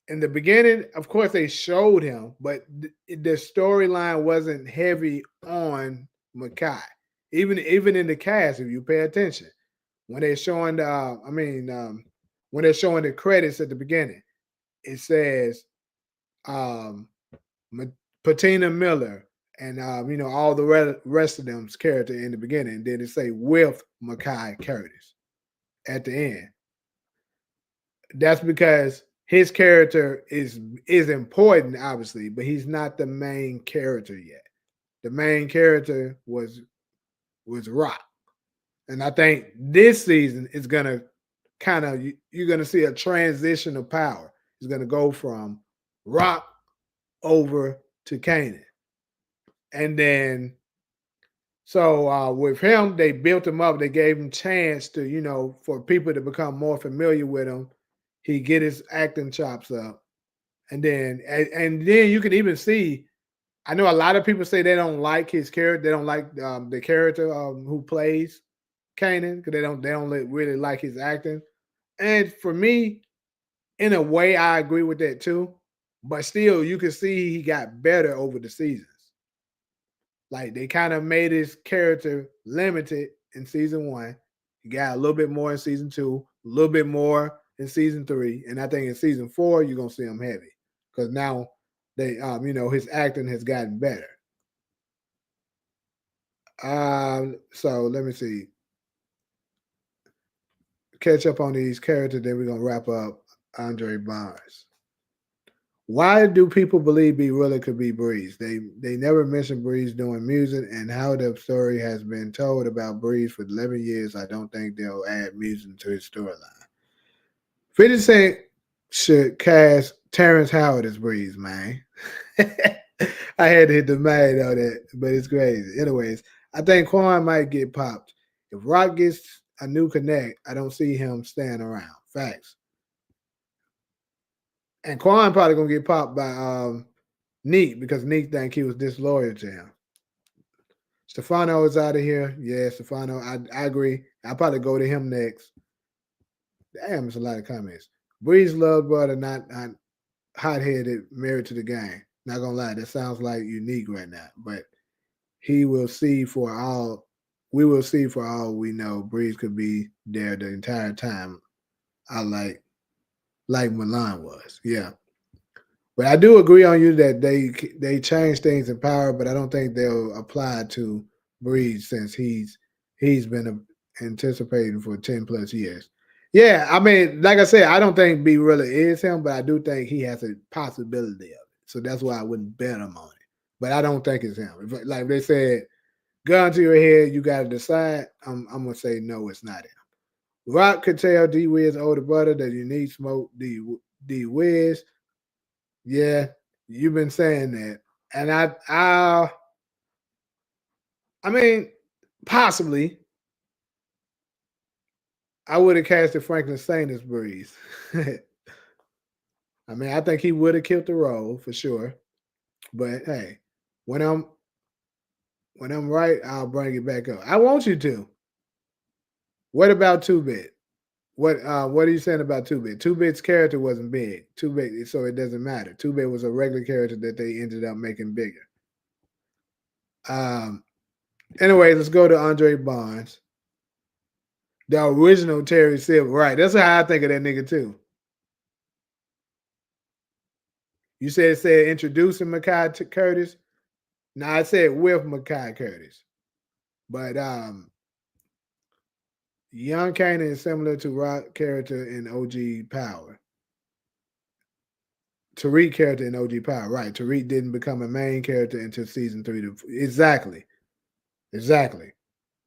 In the beginning, of course, they showed him, but the storyline wasn't heavy on Makai. Even in the cast, if you pay attention, when they're showing when they're showing the credits at the beginning, it says um, Patina Miller and all the rest of them's character in the beginning. And then it say with Makai Curtis at the end. That's because his character is important, obviously, but he's not the main character yet. The main character was Rock, and I think this season is gonna you're gonna see a transition of power. It's gonna go from Rock over to Kanan, and then with him, they built him up. They gave him chance to for people to become more familiar with him. He get his acting chops up. And then you can even see. I know a lot of people say they don't like his character. They don't like the character who plays Kanan because they don't really like his acting. And for me, in a way, I agree with that too. But still, you can see he got better over the seasons. Like they kind of made his character limited in season one. He got a little bit more in season two, a little bit more in season three, and I think in season four you're gonna see him heavy because now his acting has gotten better. So let me see. Catch up on these characters, then we're gonna wrap up Andre Bonds. Why do people believe B really could be Breeze? They never mention Breeze doing music and how the story has been told about Breeze for 11 years. I don't think they'll add music to his storyline. 50 Cent should cast Terrence Howard as Breeze, man. I had to hit the man on that, but it's crazy. Anyways, I think Quan might get popped. If Rock gets a new connect, I don't see him staying around. Facts. And Quan probably gonna get popped by Neek because Neek think he was disloyal to him. Stefano is out of here. Yeah, Stefano. I agree. I'll probably go to him next. Damn, it's a lot of comments. Breeze love brother, not hot headed, married to the gang. Not gonna lie, that sounds like unique right now. But he will see for all we will see for all we know. Breeze could be there the entire time. I like Milan was. Yeah. But I do agree on you that they change things in power, but I don't think they'll apply to Breeze since he's been anticipating for 10 plus years. Yeah, I mean, like I said, I don't think B really is him, but I do think he has a possibility of it. So that's why I wouldn't bet him on it. But I don't think it's him. Like they said, gun to your head, you got to decide. I'm gonna say no, it's not him. Rock could tell D Wiz older brother that you need smoke D Wiz. Yeah, you've been saying that, and I mean, possibly I would have casted Franklin Saint as Breeze. I mean, I think he would have killed the role for sure. But hey, when I'm right, I'll bring it back up. I want you to. What about Two Bit? What are you saying about Two Bit? Two Bit's character wasn't big. Two Bit, so it doesn't matter. Two Bit was a regular character that they ended up making bigger. Um, Anyway, let's go to Andre Barnes, the original Terry Silver. Right, that's how I think of that nigga too. You said it said introducing Makai Curtis. No, I said with Makai Curtis. But young Kanan is similar to Rock character in OG Power. Tariq character in OG Power, right? Tariq didn't become a main character until season 3. Exactly, exactly.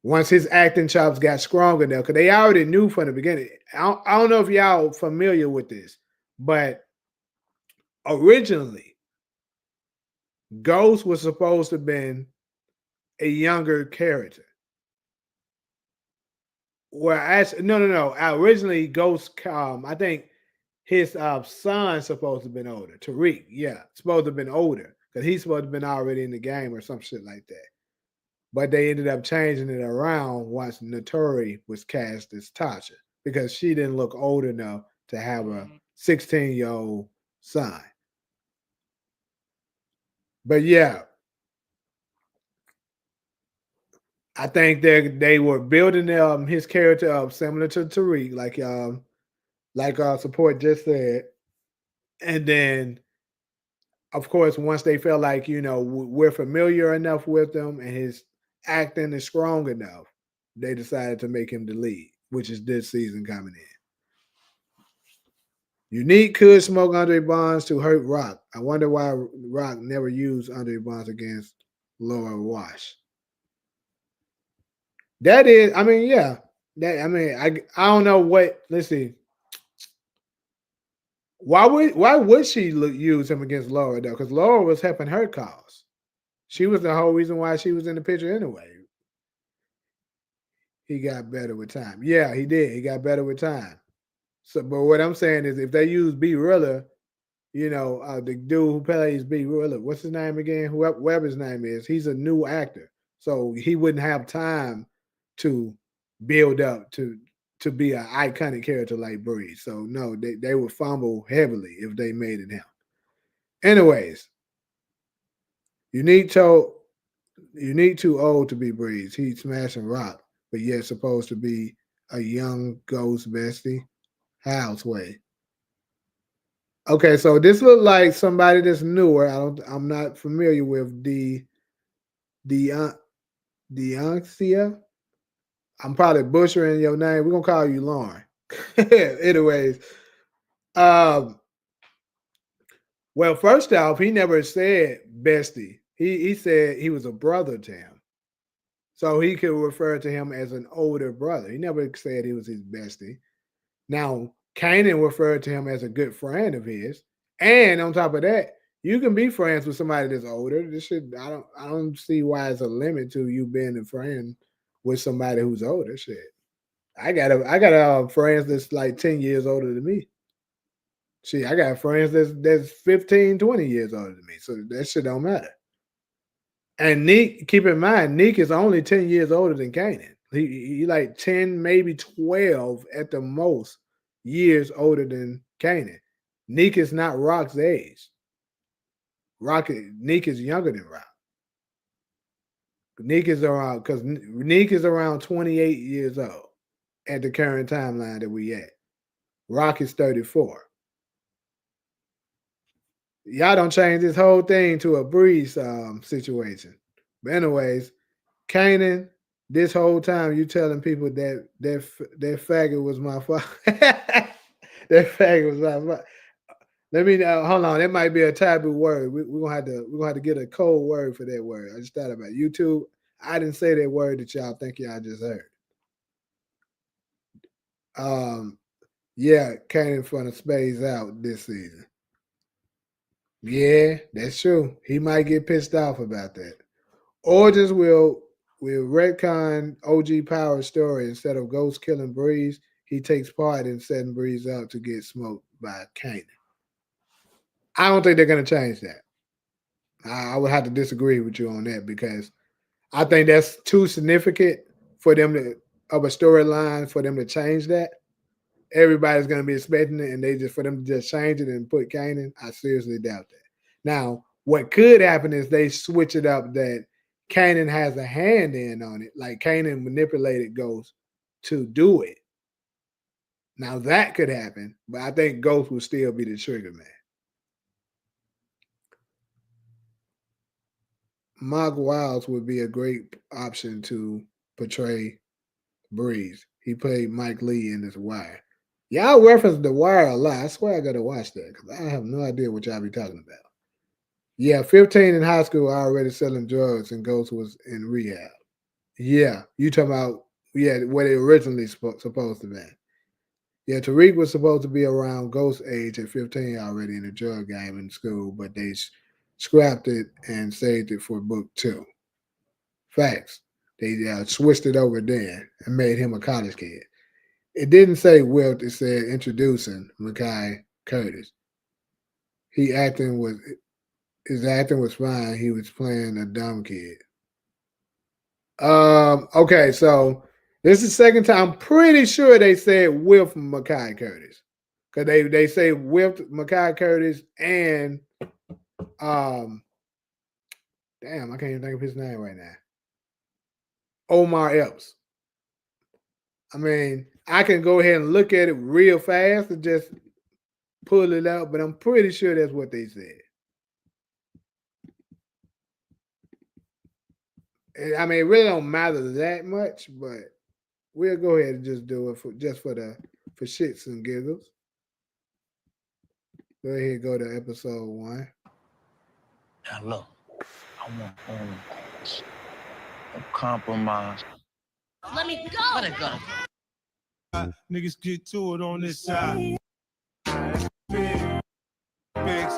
Once his acting chops got stronger now, because they already knew from the beginning. I don't know if y'all familiar with this, but originally, Ghost was supposed to have been a younger character. Well, actually, no. Originally, Ghost, I think his son's supposed to have been older. Tariq, yeah, supposed to have been older because he's supposed to have been already in the game or some shit like that. But they ended up changing it around once Notori was cast as Tasha because she didn't look old enough to have a 16-year-old son. But yeah, I think they were building his character up similar to Tariq, like support just said, and then of course once they felt like we're familiar enough with him and his acting is strong enough, they decided to make him the lead, which is this season coming in. Unique could smoke Andre Bonds to hurt Rock. I wonder why Rock never used Andre Bonds against Laura Wash. That is, I mean, yeah. I don't know what. Let's see. Why would she use him against Laura though? Because Laura was helping her cause. She was the whole reason why she was in the picture anyway. He got better with time. Yeah, he did. He got better with time. So, but what I'm saying is, if they use B Rilla, the dude who plays B Rilla, what's his name again? Whoever his name is, he's a new actor, so he wouldn't have time to build up to be an iconic character like Breeze. So no, they would fumble heavily if they made it him. Anyways, Unique told Unique too old to be Breeze. He's smashing rock, but yet supposed to be a young ghost bestie. How's way? Okay, so this looked like somebody that's newer. I'm not familiar with the Deoncia. I'm probably butchering your name. We're gonna call you Lauren. Anyways, um, well, first off, he never said bestie. He said he was a brother to him, so he could refer to him as an older brother. He never said he was his bestie. Now, Kanan referred to him as a good friend of his, and on top of that, you can be friends with somebody that's older. This should I don't see why it's a limit to you being a friend with somebody who's older. Shit, I got friends that's like 10 years older than me. See, I got friends that's 15, 20 years older than me. So that shit don't matter. And Nick, keep in mind, Nick is only 10 years older than Kanan. He like 10, maybe 12 at the most years older than Kanan. Nick is not Rock's age. Nick is younger than Rock. Nick is around because Nick is around 28 years old at the current timeline that we at. Rock is 34. Y'all don't change this whole thing to a Breeze situation. But anyways, Kanan, this whole time you telling people that faggot was my father. That faggot was my father. Let me hold on. That might be a taboo word. We're gonna have to get a code word for that word. I just thought about it. YouTube. I didn't say that word that y'all think y'all just heard. Um, yeah, Kanan from the Spades out this season. Yeah, that's true. He might get pissed off about that. Or just will retcon OG Power's story. Instead of Ghost killing Breeze, he takes part in setting Breeze out to get smoked by Kanan. I don't think they're gonna change that. I would have to disagree with you on that because I think that's too significant for them to of a storyline for them to change that. Everybody's gonna be expecting it, and they just for them to just change it and put Kanan. I seriously doubt that. Now, what could happen is they switch it up that Kanan has a hand in on it. Like Kanan manipulated Ghost to do it. Now that could happen, but I think Ghost will still be the trigger man. Mark Wiles would be a great option to portray Breeze. He played Mike Lee in this Wire. Y'all reference The Wire a lot. I swear I gotta watch that because I have no idea what y'all be talking about. Yeah, 15 in high school already selling drugs and Ghost was in rehab. Yeah, you talking about what it originally supposed to be. Yeah, Tariq was supposed to be around Ghost age at 15 already in the drug game in school, but they scrapped it and saved it for book 2. Facts. They switched it over then and made him a college kid. It didn't say Wilt, it said introducing Makai Curtis. He acting was his acting was fine. He was playing a dumb kid. Okay, so this is the second time. I'm pretty sure they said with Makai Curtis. Cause they say with Makai Curtis and damn, I can't even think of his name right now. Omar Epps. I mean, I can go ahead and look at it real fast and just pull it out, but I'm pretty sure that's what they said. And, I mean, it really don't matter that much, but we'll go ahead and just do it for shits and giggles. Go ahead and go to episode 1. Now look, I want no compromise. Let me go. Let it go. Niggas get to it on this side. Bags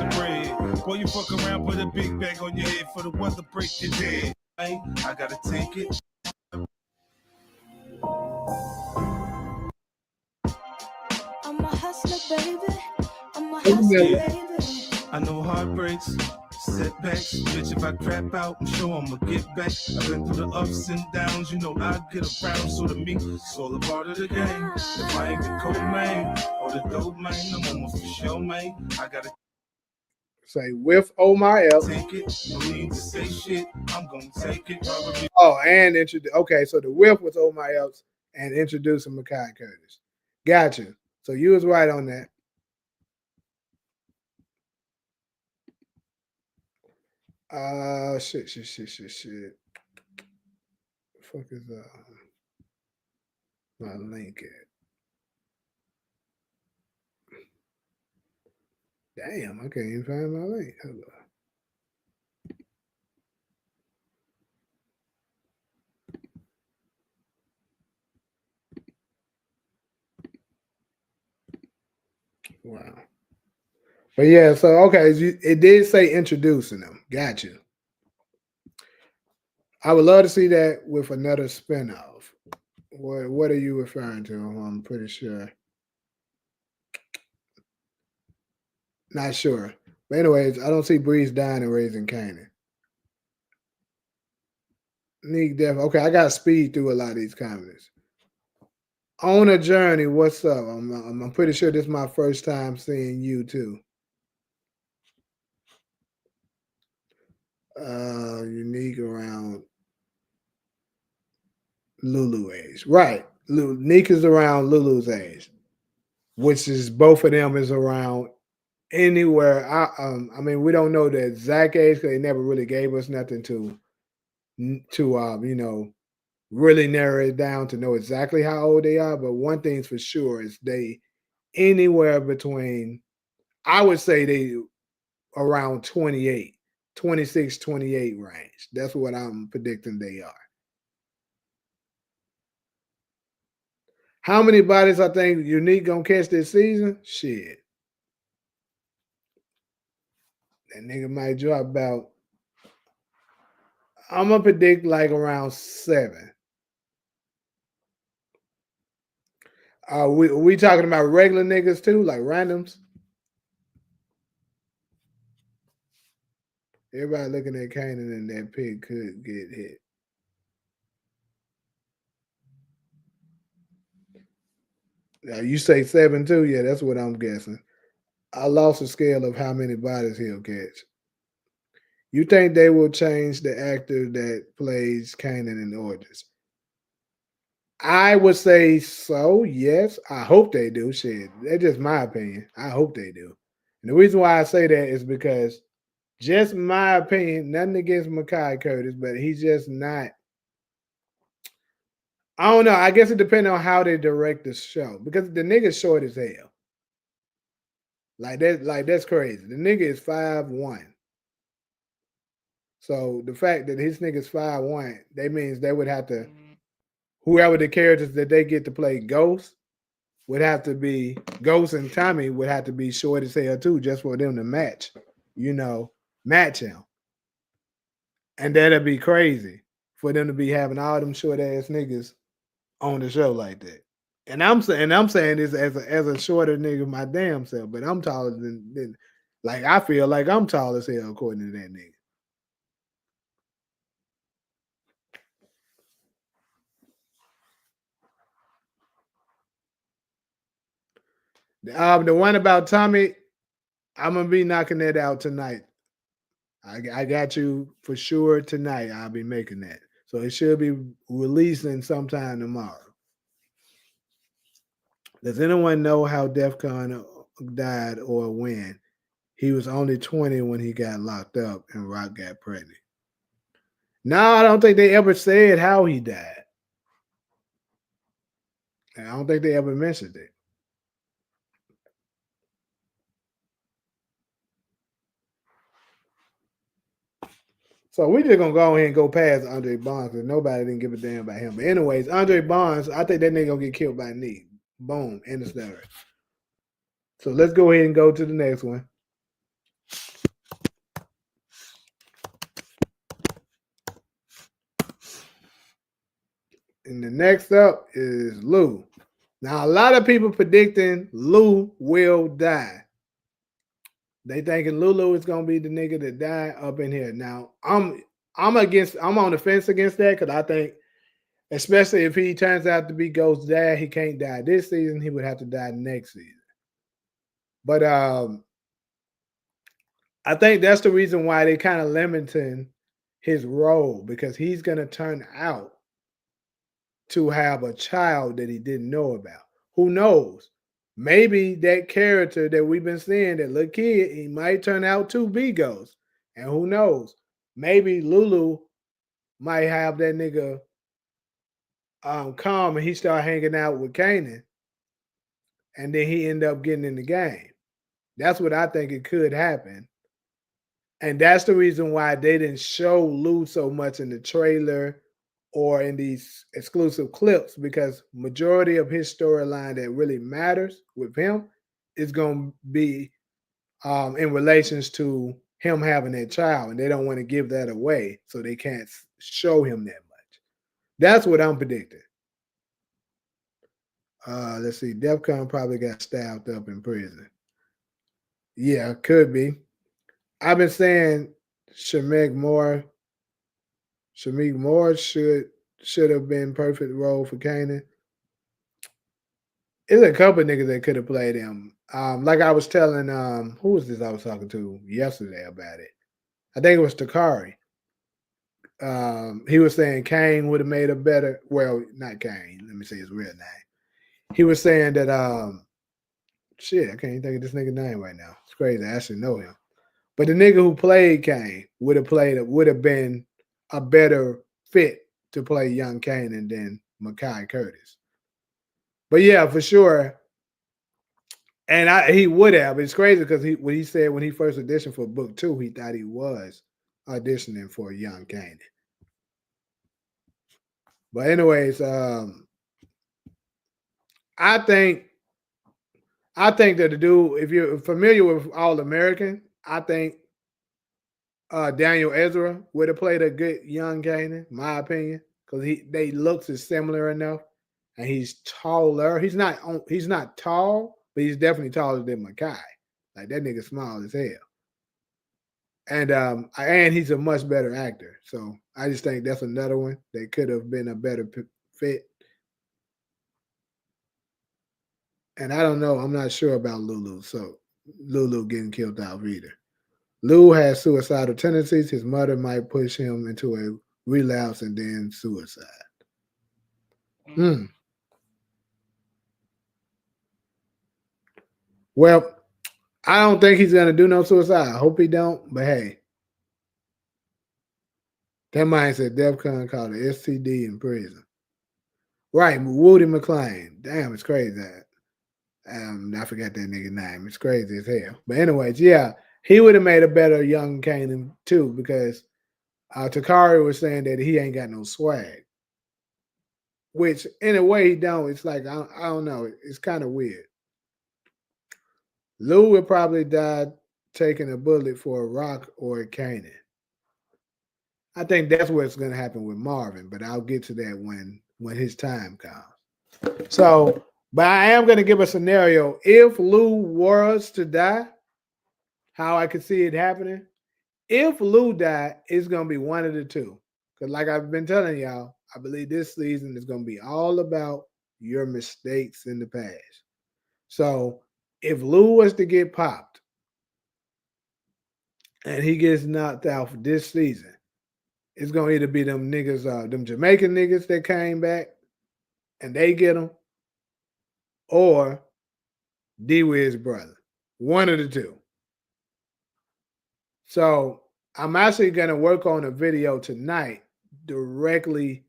of bread. Boy, you fuck around, put a big bag on your head for the weather break your dead. I gotta take it. I'm a hustler, baby. I'm a hustler, baby. I know heartbreaks, setbacks. Bitch, if I crap out, I'm sure I'ma get back. I've been through the ups and downs, you know I get around. So to me, it's all a part of the game. If I ain't the cold man or the dope man, I'm almost for sure, man. I gotta say with Omar Epps. Take it. No need to say shit. I'm gonna take it. Probably. Oh, and introduce. Okay, so the whip was Omar Epps and introducing Makai Curtis. Gotcha. So you was right on that. Shit. The fuck is my link at? Damn, I can't even find my link. Hold on. Wow. But yeah, so okay, it did say introducing them. Got you. I would love to see that with another spinoff. What are you referring to? I'm pretty sure. Not sure. But anyways, I don't see Breeze dying and raising Kanan. Nick Def. Okay, I got to speed through a lot of these comments. On a journey, what's up? I'm pretty sure this is my first time seeing you too. Unique around Lulu age, right? Nick is around Lulu's age, which is both of them is around anywhere. I mean, we don't know the exact age because they never really gave us nothing to really narrow it down to know exactly how old they are. But one thing's for sure is they anywhere between, I would say they around 28, 26, 28 range. That's what I'm predicting they are. How many bodies I think Unique gonna catch this season? Shit. That nigga might drop about, I'm gonna predict like around 7. We talking about regular niggas too, like randoms? Everybody looking at Kanan and that pig could get hit. Now you say 7 too? Yeah, that's what I'm guessing. I lost a scale of how many bodies he'll catch. You think they will change the actor that plays Kanan in Origins? I would say so. Yes, I hope they do. Shit, that's just my opinion. I hope they do. And the reason why I say that is because just my opinion. Nothing against Makai Curtis, but he's just not. I don't know. I guess it depends on how they direct the show because the nigga's short as hell. Like that. Like that's crazy. The nigga is 5'1". So the fact that his nigga's 5'1", that means they would have to whoever the characters that they get to play Ghost would have to be Ghost and Tommy would have to be short as hell too, just for them to match, you know, match him. And that'd be crazy for them to be having all them short ass niggas on the show like that. And I'm saying this as a shorter nigga my damn self, but I'm taller than like I feel like I'm tall as hell according to that nigga. The one about Tommy, I'm gonna be knocking that out tonight. I got you for sure tonight. I'll be making that. So it should be releasing sometime tomorrow. Does anyone know how DEFCON died or when? He was only 20 when he got locked up and Rock got pregnant. No, I don't think they ever said how he died. I don't think they ever mentioned it. So we just gonna go ahead and go past Andre Bonds because nobody didn't give a damn about him. But anyways, Andre Bonds, I think that nigga gonna get killed by knee. Boom, in the story. So let's go ahead and go to the next one. And the next up is Lou. Now a lot of people predicting Lou will die. They thinking Lulu is gonna be the nigga that die up in here. Now I'm on the fence against that because I think, especially if he turns out to be Ghost's dad, he can't die this season. He would have to die next season. But I think that's the reason why they kind of limiting his role because he's gonna turn out to have a child that he didn't know about. Who knows? Maybe that character that we've been seeing, that little kid, he might turn out to be Ghost. And who knows? Maybe Lulu might have that nigga calm and he start hanging out with Kanan and then he end up getting in the game. That's what I think it could happen. And that's the reason why they didn't show Lou so much in the trailer or in these exclusive clips because majority of his storyline that really matters with him is going to be in relations to him having that child, and they don't want to give that away, so they can't show him that much. That's what I'm predicting. Let's see. DEFCON probably got stabbed up in prison. Yeah, could be. I've been saying Shameik Moore. Shameik Moore should have been perfect role for Kanan. There's a couple niggas that could have played him. Like I was telling who was this I was talking to yesterday about it? I think it was Takari. He was saying Kane would have made a better. Well, not Kane. Let me say his real name. He was saying that shit. I can't even think of this nigga name right now. It's crazy. I actually know him. But the nigga who played Kane would have been a better fit to play young Kane than Makai Curtis. But yeah, for sure. And he would have. It's crazy because what he said when he first auditioned for book 2, he thought he was auditioning for young Kane. But anyways, I think that the dude, if you're familiar with All American, I think Daniel Ezra would have played a good young Kanan, my opinion, because they looks is similar enough, and he's taller. He's not tall, but he's definitely taller than Makai. Like that nigga small as hell, and he's a much better actor. So I just think that's another one that could have been a better fit. And I don't know. I'm not sure about Lulu. So Lulu getting killed out either. Lou has suicidal tendencies. His mother might push him into a relapse and then suicide. Hmm. Well, I don't think he's gonna do no suicide. I hope he don't. But hey, that man said DEFCON called it STD in prison. Right, Woody McClain. Damn, it's crazy. I forgot that nigga name. It's crazy as hell. But anyways, yeah, he would have made a better young Kanan too because Takari was saying that he ain't got no swag, which in a way he don't. It's like I don't know. It's kind of weird. Lou would probably die taking a bullet for a rock or a Kanan. I think that's what's going to happen with Marvin, but I'll get to that when his time comes. So, but I am going to give a scenario. If Lou was to die, how I could see it happening. If Lou died, it's going to be one of the two. Because, like I've been telling y'all, I believe this season is going to be all about your mistakes in the past. So, if Lou was to get popped and he gets knocked out for this season, it's going to either be them niggas, them Jamaican niggas that came back and they get him, or D Wiz's brother. One of the two. So I'm actually going to work on a video tonight directly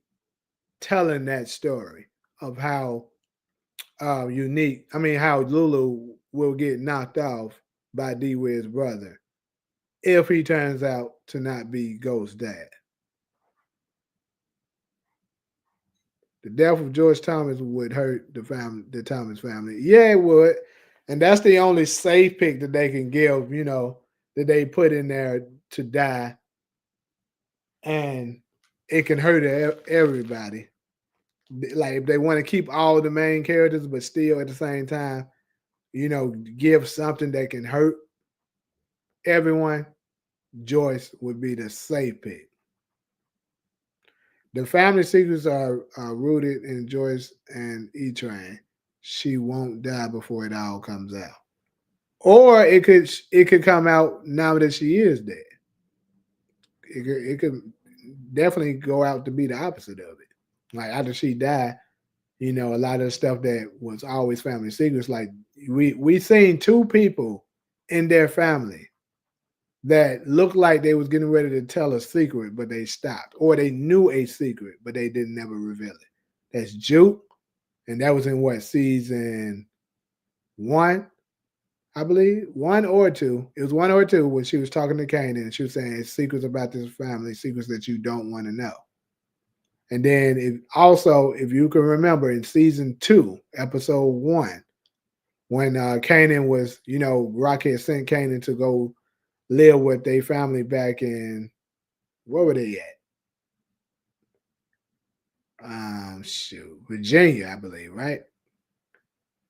telling that story of how how Lulu will get knocked off by D Wiz's brother if he turns out to not be Ghost's dad. The death of George Thomas would hurt the Thomas family. Yeah, it would. And that's the only safe pick that they can give, that they put in there to die. And it can hurt everybody. Like if they want to keep all the main characters, but still at the same time, give something that can hurt everyone, Joyce would be the safe pick. The family secrets are rooted in Joyce and E-Train. She won't die before it all comes out. Or it could come out now that she is dead. It could definitely go out to be the opposite of it. Like after she died, a lot of the stuff that was always family secrets. Like we seen two people in their family that looked like they was getting ready to tell a secret, but they stopped, or they knew a secret, but they didn't never reveal it. That's Juke, and that was in what season 1, I believe, 1 or 2. It was 1 or 2 when she was talking to Kanan, and she was saying secrets about this family, secrets that you don't want to know. And then if you can remember in season 2, episode 1, when Kanan was, Rock had sent Kanan to go live with their family back in, where were they at? Virginia, I believe, right?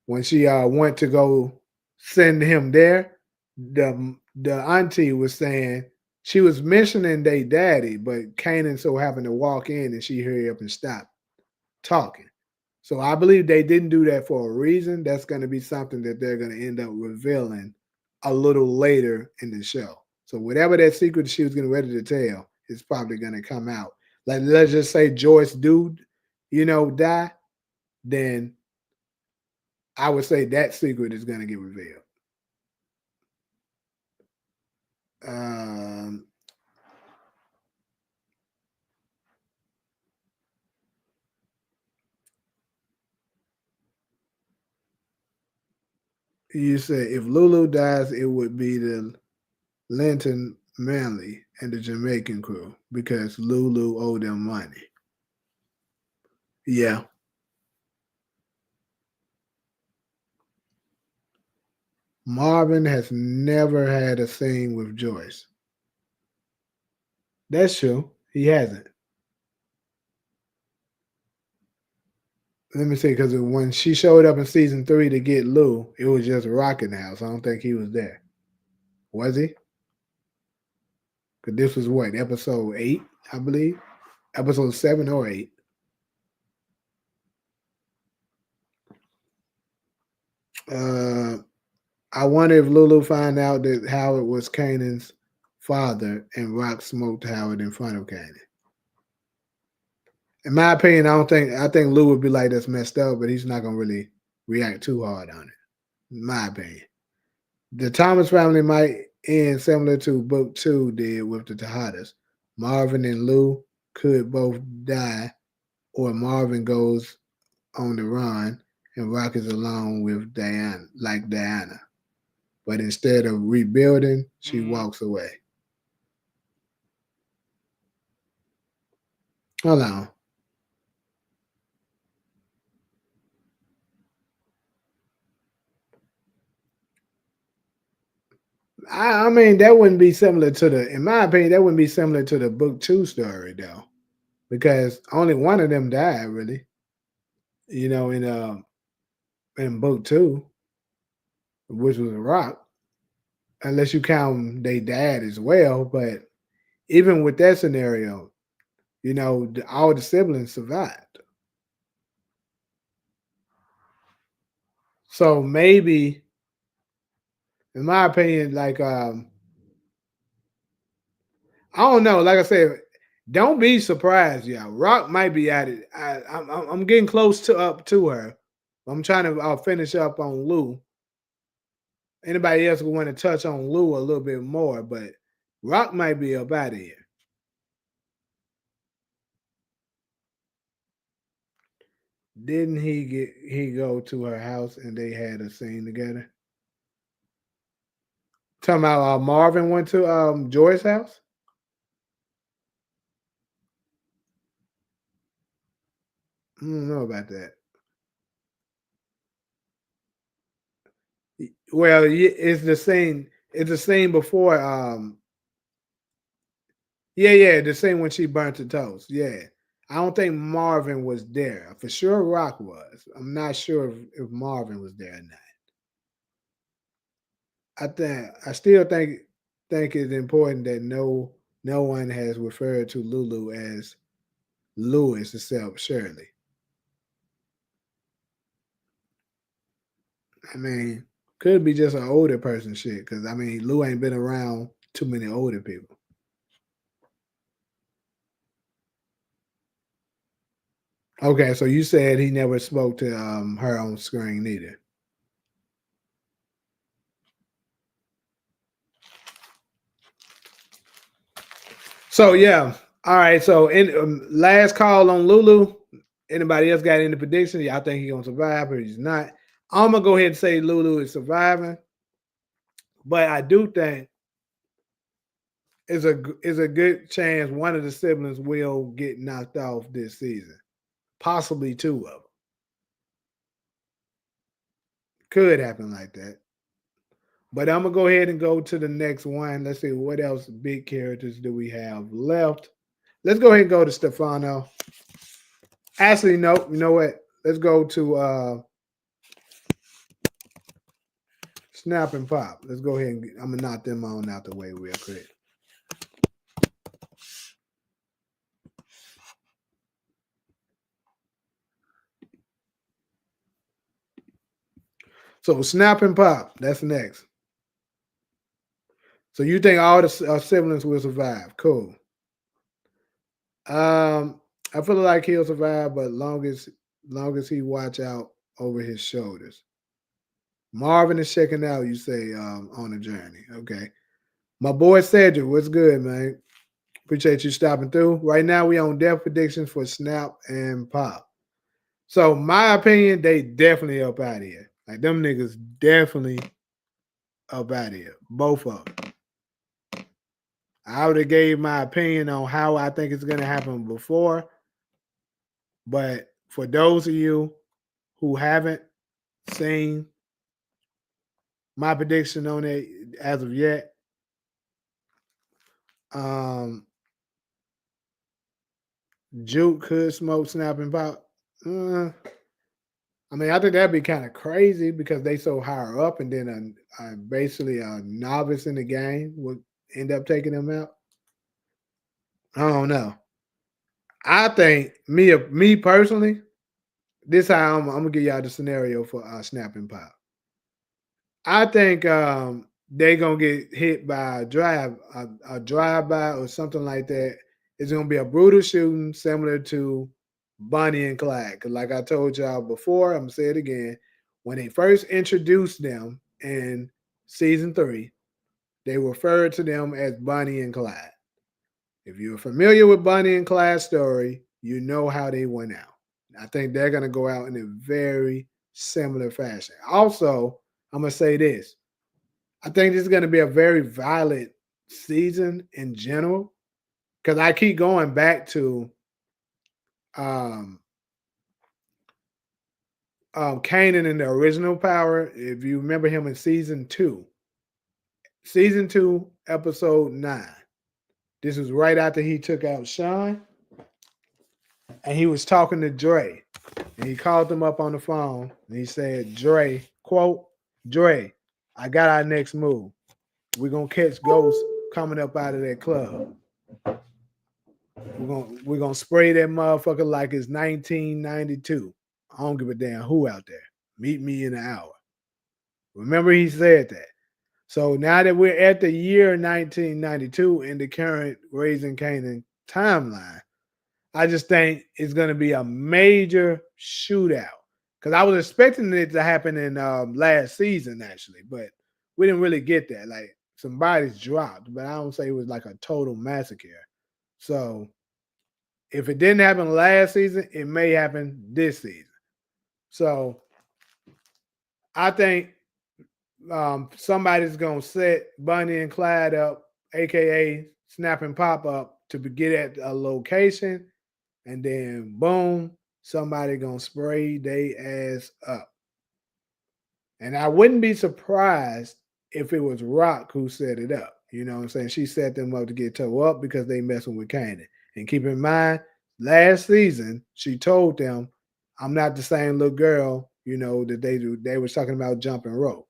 When she went to go send him there, the auntie was saying she was mentioning their daddy, but Kanan so happened to walk in and she hurried up and stopped talking. So I believe they didn't do that for a reason. That's going to be something that they're going to end up revealing a little later in the show. So whatever that secret she was getting ready to tell is probably going to come out. Like let's just say Joyce do, die, then I would say that secret is going to get revealed. Um, you said if Lulu dies, it would be the Linton Manley and the Jamaican crew because Lulu owed them money. Yeah. Marvin has never had a scene with Joyce. That's true. He hasn't. Let me see, because when she showed up in season 3 to get Lou, it was just Rock in the house. I don't think he was there. Was he? Because this was what, episode 8, I believe? Episode 7 or 8. I wonder if Lulu find out that Howard was Kanan's father and Rock smoked Howard in front of Kanan. In my opinion, I think Lou would be like that's messed up, but he's not gonna really react too hard on it. In my opinion. The Thomas family might end similar to Book Two did with the Tejadas. Marvin and Lou could both die, or Marvin goes on the run and Rock is alone with Diana, like Diana. But instead of rebuilding, she walks away. Hold on. I mean, that wouldn't be similar to in my opinion, that wouldn't be similar to the Book Two story though, because only one of them died really. You know, in Book Two, which was a Rock, unless you count they dad as well. But even with that scenario, all the siblings survived. So maybe, in my opinion, like I don't know. Like I said, don't be surprised, y'all. Rock might be at it. I'm getting close to up to her. I'm trying to finish up on Lou. Anybody else would want to touch on Lou a little bit more, but Rock might be up out of here. Didn't he go to her house and they had a scene together? Talking about Marvin went to Joy's house. I don't know about that. Well, it's the same. It's the same before. Yeah, the same when she burnt the toast. Yeah, I don't think Marvin was there for sure. Rock was. I'm not sure if Marvin was there or not. I still think it's important that no one has referred to Lulu as Lewis except Shirley. I mean, could be just an older person shit because I mean Lou ain't been around too many older people. Okay, so you said he never spoke to her on screen either. So yeah, all right. So in last call on Lulu. Anybody else got any predictions? Y'all think he's gonna survive or he's not? I'm gonna go ahead and say Lulu is surviving, but I do think is a good chance one of the siblings will get knocked off this season, possibly two of them. Could happen like that. But I'm gonna go ahead and go to the next one. Let's see what else big characters do we have left. Let's go ahead and go to Stefano. Actually, no. You know what? Let's go to Snap and Pop. Let's go ahead and I'm gonna knock them on out the way real quick. So Snap and Pop. That's next. So you think all the siblings will survive? Cool. I feel like he'll survive, but long as he watch out over his shoulders. Marvin is checking out. You say on the journey. Okay. My boy Cedric, what's good, man? Appreciate you stopping through. Right now, we on death predictions for Snap and Pop. So my opinion, they definitely up out of here. Like them niggas definitely up out of here. Both of them. I would have gave my opinion on how I think it's gonna happen before. But for those of you who haven't seen my prediction on it as of yet, Juke could smoke, snap, and pop. I mean, I think that'd be kind of crazy because they so higher up, and then basically a novice in the game would end up taking them out. I don't know. I think me personally, this how I'm gonna give y'all the scenario for snap and pop. I think they gonna get hit by a drive by or something like that. It's gonna be a brutal shooting similar to Bonnie and Clyde. Cause like I told y'all before, I'm gonna say it again. When they first introduced them in season 3, they referred to them as Bonnie and Clyde. If you're familiar with Bonnie and Clyde's story, you know how they went out. I think they're gonna go out in a very similar fashion. Also, I'm gonna say this. I think this is going to be a very violent season in general because I keep going back to um, Kanan in the original Power. If you remember him in season two, episode 9. This was right after he took out Sean, and he was talking to Dre, and he called him up on the phone, and he said, "Dre, quote, Dre, I got our next move. We're gonna catch ghosts coming up out of that club. We're gonna spray that motherfucker like it's 1992. I don't give a damn who out there. Meet me in an hour." Remember he said that. So now that we're at the year 1992 in the current Raising Canaan timeline, I just think it's gonna be a major shootout. Cause I was expecting it to happen in last season actually, but we didn't really get that. Like some bodies dropped, but I don't say it was like a total massacre. So if it didn't happen last season, it may happen this season. So I think somebody's gonna set Bunny and Clyde up, aka Snap and Pop up, to get at a location, and then boom, somebody gonna spray they ass up. And I wouldn't be surprised if it was Rock who set it up. You know what I'm saying? She set them up to get toe up because they messing with Kanan. And keep in mind, last season she told them, "I'm not the same little girl, that they do." They was talking about jumping rope,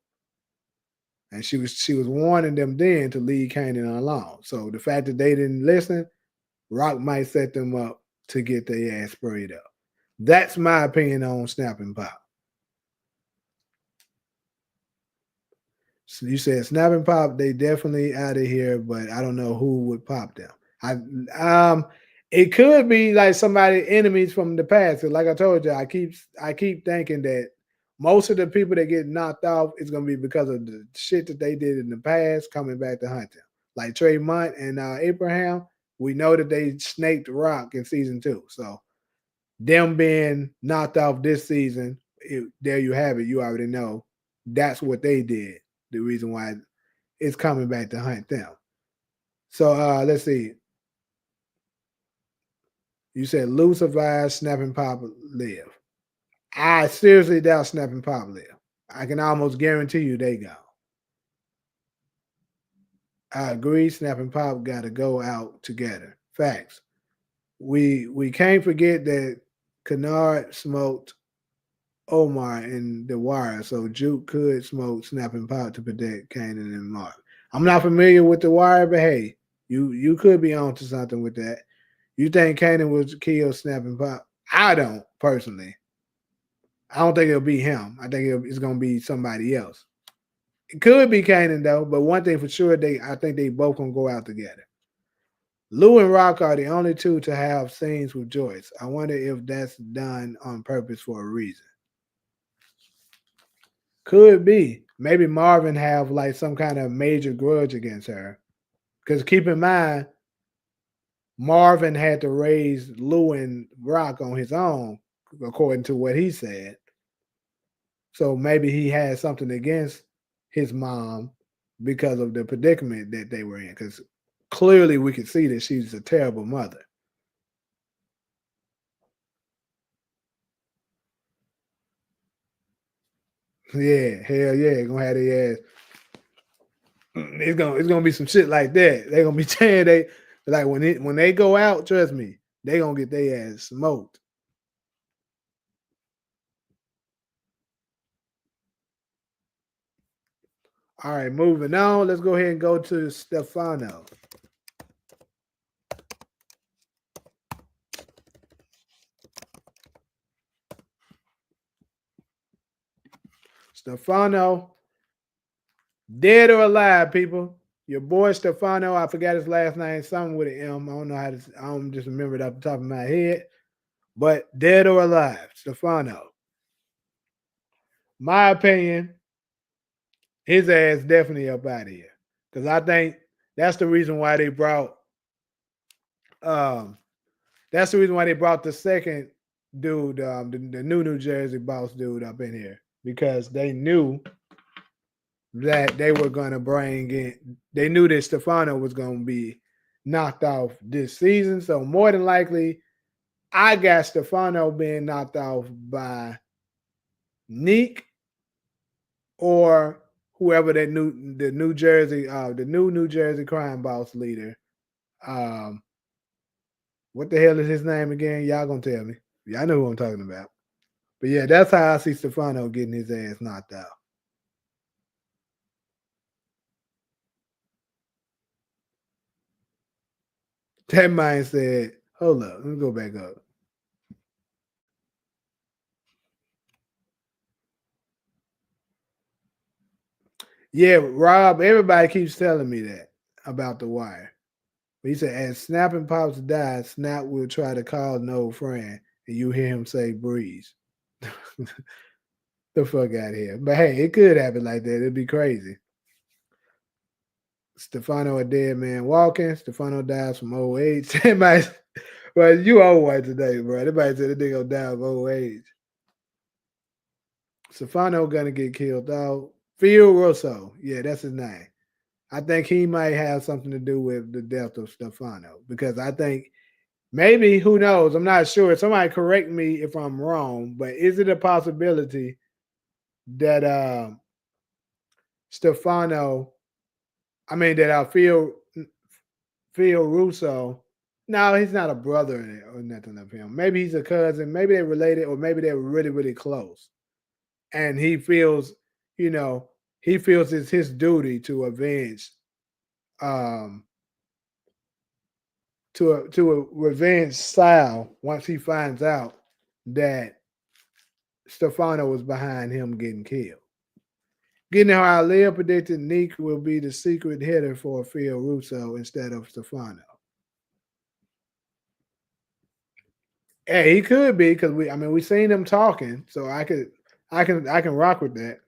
and she was warning them then to leave Kanan alone. So the fact that they didn't listen, Rock might set them up to get their ass sprayed up. That's my opinion on Snap and Pop. So you said Snap and Pop, they definitely out of here, but I don't know who would pop them. It could be like somebody enemies from the past. 'Cause like I told you, I keep thinking that most of the people that get knocked off is gonna be because of the shit that they did in the past coming back to hunt them. Like Trey Mont and Abraham, we know that they snaked Rock in season 2. So them being knocked off this season, there you have it. You already know that's what they did. The reason why it's coming back to hunt them. So let's see. You said Lou survived, Snap and Pop live. I seriously doubt Snap and Pop live. I can almost guarantee you they go. I agree. Snap and Pop got to go out together. Facts. We can't forget that Kennard smoked Omar in The Wire, so Juke could smoke Snap and Pop to protect Kanan and Mark. I'm not familiar with The Wire, but hey, you could be onto something with that. You think Kanan was kill Snap and Pop? I don't personally. I don't think it'll be him. I think it's gonna be somebody else. It could be Kanan though, but one thing for sure, I think they both gonna go out together. Lou and Rock are the only two to have scenes with Joyce. I wonder if that's done on purpose for a reason. Could be. Maybe Marvin have like some kind of major grudge against her. Because keep in mind, Marvin had to raise Lou and Rock on his own, according to what he said. So maybe he had something against his mom because of the predicament that they were in. Because clearly we could see that she's a terrible mother. Yeah, hell yeah, gonna have their ass. It's gonna be some shit like that. They're gonna be saying they like when they go out. Trust me, they gonna get their ass smoked. All right, moving on. Let's go ahead and go to Stefano. Stefano Dead or alive, people. Your boy Stefano, I forgot his last name, something with an M. I don't know how to, I don't just remember it off the top of my head. But dead or alive, Stefano. My opinion, his ass definitely up out of here. Because I think that's the reason why they brought um that's the reason why they brought the second dude, the New Jersey boss dude up in here. Because they knew that they were gonna bring in they knew that Stefano was gonna be knocked off this season. So more than likely, I got Stefano being knocked off by Neek or whoever that New Jersey the New Jersey crime boss leader. Um, what the hell is his name again? Y'all gonna tell me? Y'all know who I'm talking about. But yeah, that's how I see Stefano getting his ass knocked out. That man said, "Hold up, let me go back up." Yeah, Rob. Everybody keeps telling me that about the wire. But he said, as Snap and Pops died, Snap will try to call an old friend, and you hear him say, "Breeze." The fuck out of here. But hey, it could happen like that. It'd be crazy. Stefano a dead man walking. Stefano dies from old age. Well, you old one today, bro. Everybody said the nigga die of old age. Stefano gonna get killed out. Phil Russo. Yeah, that's his name. I think he might have something to do with the death of Stefano because I think maybe, who knows? I'm not sure. Somebody correct me if I'm wrong, but is it a possibility that Stefano, I mean, that Phil Russo, no, he's not a brother or nothing of him. Maybe he's a cousin. Maybe they're related, or maybe they're really, really close. And he feels, you know, he feels it's his duty to avenge, um, to revenge Sal once he finds out that Stefano was behind him getting killed. Getting how I live predicted Nick will be the secret hitter for Phil Russo instead of Stefano. Hey, he could be because I mean, we seen them talking, so I can rock with that.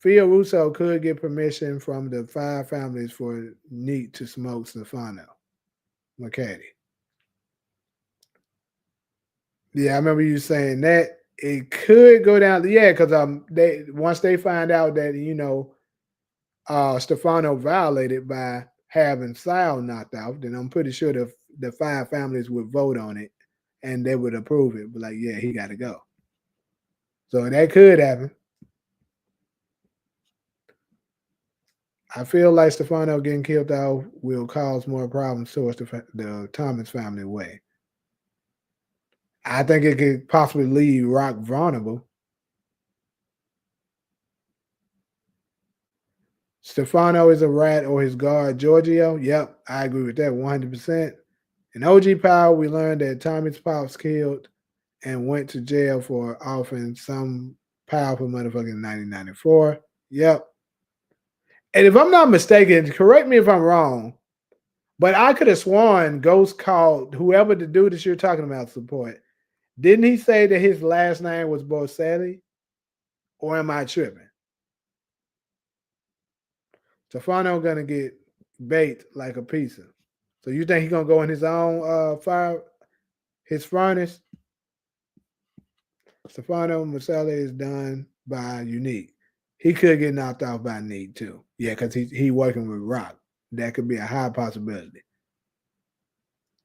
Phil Russo could get permission from the five families for Neat to smoke Stefano. McCaddy. Yeah, I remember you saying that it could go down. Yeah, because they once they find out that Stefano violated by having Sal knocked out, then I'm pretty sure the five families would vote on it and they would approve it. But like, yeah, he got to go. So that could happen. I feel like Stefano getting killed out will cause more problems towards the Thomas family way. I think it could possibly leave Rock vulnerable. Stefano is a rat or his guard, Giorgio. Yep, I agree with that 100%. In OG Power, we learned that Tommy's pops killed and went to jail for offering some powerful motherfucker in 1994. Yep. And if I'm not mistaken, correct me if I'm wrong, but I could have sworn Ghost called whoever the dude that you're talking about support. Didn't he say that his last name was Boselli? Or am I tripping? Stefano gonna get baked like a pizza. So you think he's gonna go in his own his furnace? Stefano Maselli is done by Unique. He could get knocked out by Neat too. Yeah, because he working with Rock. That could be a high possibility.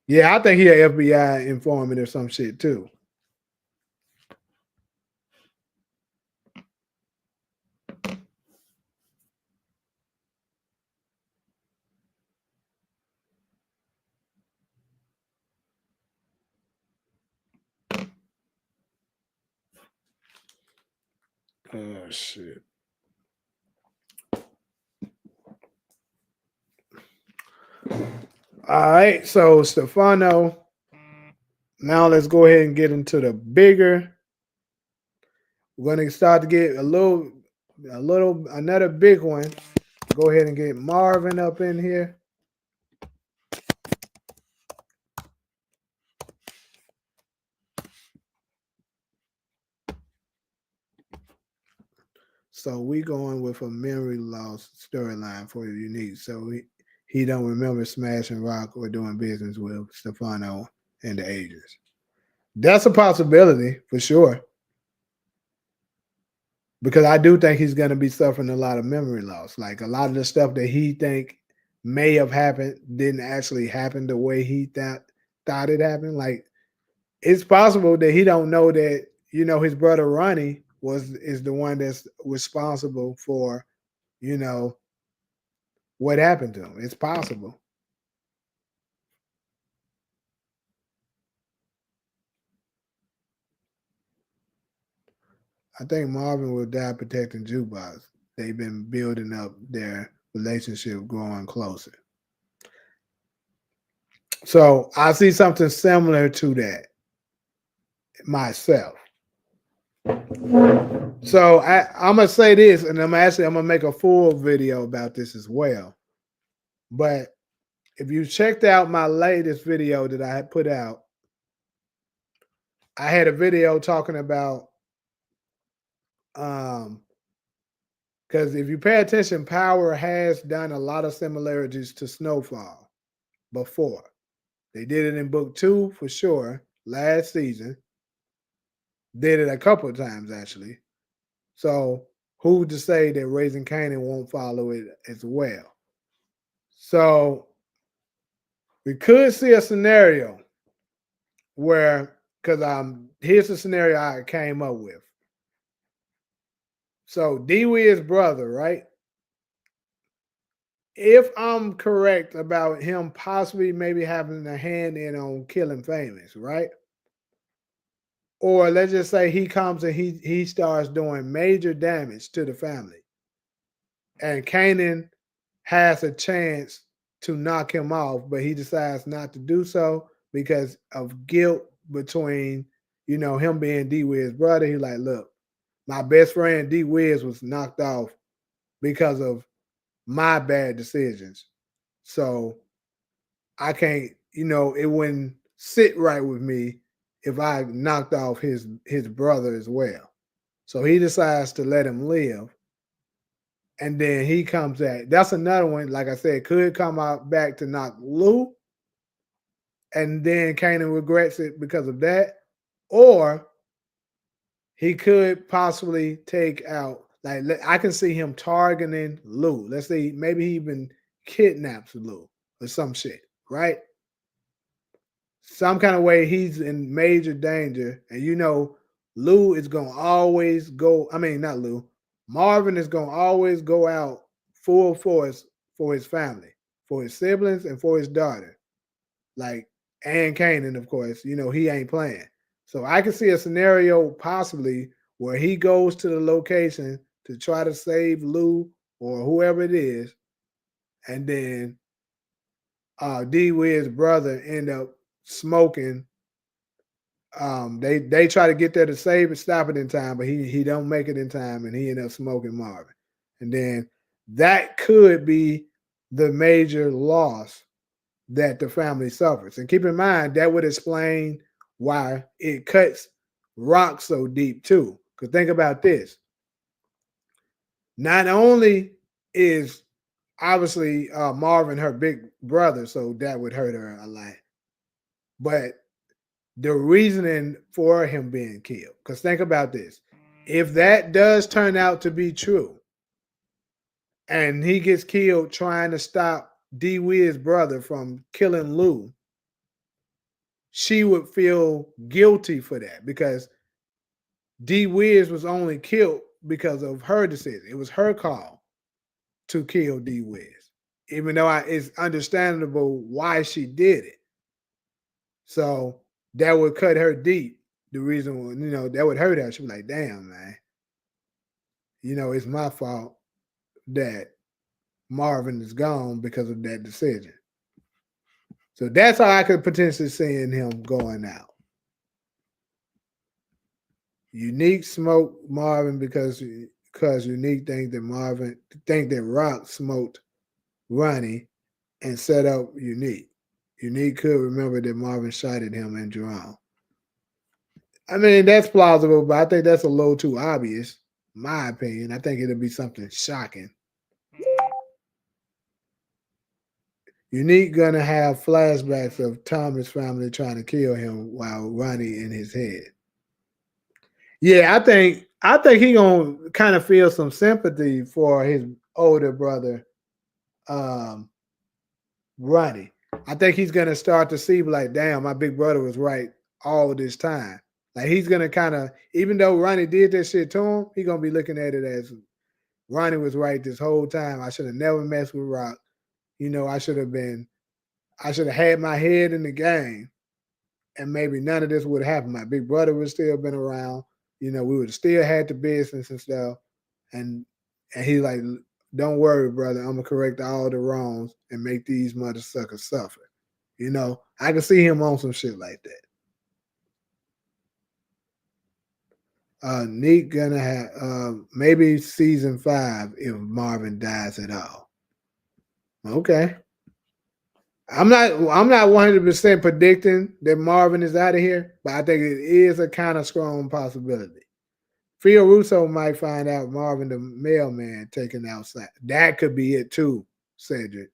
Yeah, I think he an FBI informant or some shit too. Oh shit. All right, so Stefano. Now let's go ahead and get into the bigger. We're gonna start to get a little another big one. Go ahead and get Marvin up in here. So we going with a memory loss storyline for Unique. So he don't remember smashing rock or doing business with Stefano and the agents. That's a possibility for sure. Because I do think he's gonna be suffering a lot of memory loss. Like a lot of the stuff that he think may have happened didn't actually happen the way he thought it happened. Like it's possible that he don't know that, his brother Ronnie is the one that's responsible for, you know, what happened to him. It's possible. I think Marvin will die protecting Jukebox. They've been building up their relationship growing closer. So I see something similar to that myself. So I'm gonna say this, and I'm gonna make a full video about this as well. But if you checked out my latest video that I had put out, I had a video talking about because if you pay attention, Power has done a lot of similarities to Snowfall before. They did it in book 2 for sure last season. Did it a couple of times actually. So who to say that Raising Kanan won't follow it as well? So we could see a scenario where, because here's the scenario I came up with. So Dee-Wiz's brother, right? If I'm correct about him possibly maybe having a hand in on killing Famous, right? Or let's just say he comes and he starts doing major damage to the family. And Kanan has a chance to knock him off, but he decides not to do so because of guilt between, him being D-Wiz's brother. He's like, look, my best friend D-Wiz was knocked off because of my bad decisions. So I can't, it wouldn't sit right with me if I knocked off his brother as well. So he decides to let him live. And then he comes at that's another one, like I said, could come out back to knock Lou. And then Kanan regrets it because of that. Or he could possibly take out, like I can see him targeting Lou. Let's say maybe he even kidnaps Lou or some shit, right? Some kind of way he's in major danger. And Lou is gonna always go. I mean, not Lou. Marvin is gonna always go out full force for his family, for his siblings, and for his daughter. Like and Kanan, of course. He ain't playing. So I can see a scenario possibly where he goes to the location to try to save Lou or whoever it is, and then D Wiz's brother end up smoking. They try to get there to save it, stop it in time, but he don't make it in time, and he end up smoking Marvin. And then that could be the major loss that the family suffers. And keep in mind that would explain why it cuts Rock so deep too. Because think about this: not only is obviously Marvin her big brother, so that would hurt her a lot, but the reasoning for him being killed. Because think about this. If that does turn out to be true, and he gets killed trying to stop D Wiz's brother from killing Lou, she would feel guilty for that because D Wiz was only killed because of her decision. It was her call to kill D Wiz. Even though it's understandable why she did it. So that would cut her deep. The reason, that would hurt her. She'd be like, damn, man. It's my fault that Marvin is gone because of that decision. So that's how I could potentially see him going out. Unique smoke Marvin because because Unique think that Rock smoked Ronnie and set up Unique. Unique could remember that Marvin shot at him and Jerome. I mean, that's plausible, but I think that's a little too obvious, my opinion. I think it'll be something shocking. Unique gonna have flashbacks of Thomas' family trying to kill him while Ronnie in his head. Yeah, I think he gonna kind of feel some sympathy for his older brother, um, Ronnie. I think he's gonna start to see like, damn, my big brother was right all this time. Like he's gonna kind of, even though Ronnie did that shit to him, he gonna be looking at it as Ronnie was right this whole time. I should have never messed with Rock. I should have had my head in the game, and maybe none of this would have happened. My big brother would still been around. We would have still had the business and stuff. And he's like, don't worry, brother. I'm gonna correct all the wrongs and make these mother suckers suffer. I can see him on some shit like that. Neat gonna have maybe season 5 if Marvin dies at all. Okay. I'm not 100% predicting that Marvin is out of here, but I think it is a kind of strong possibility. Phil Russo might find out Marvin the mailman taken outside. That could be it too, Cedric.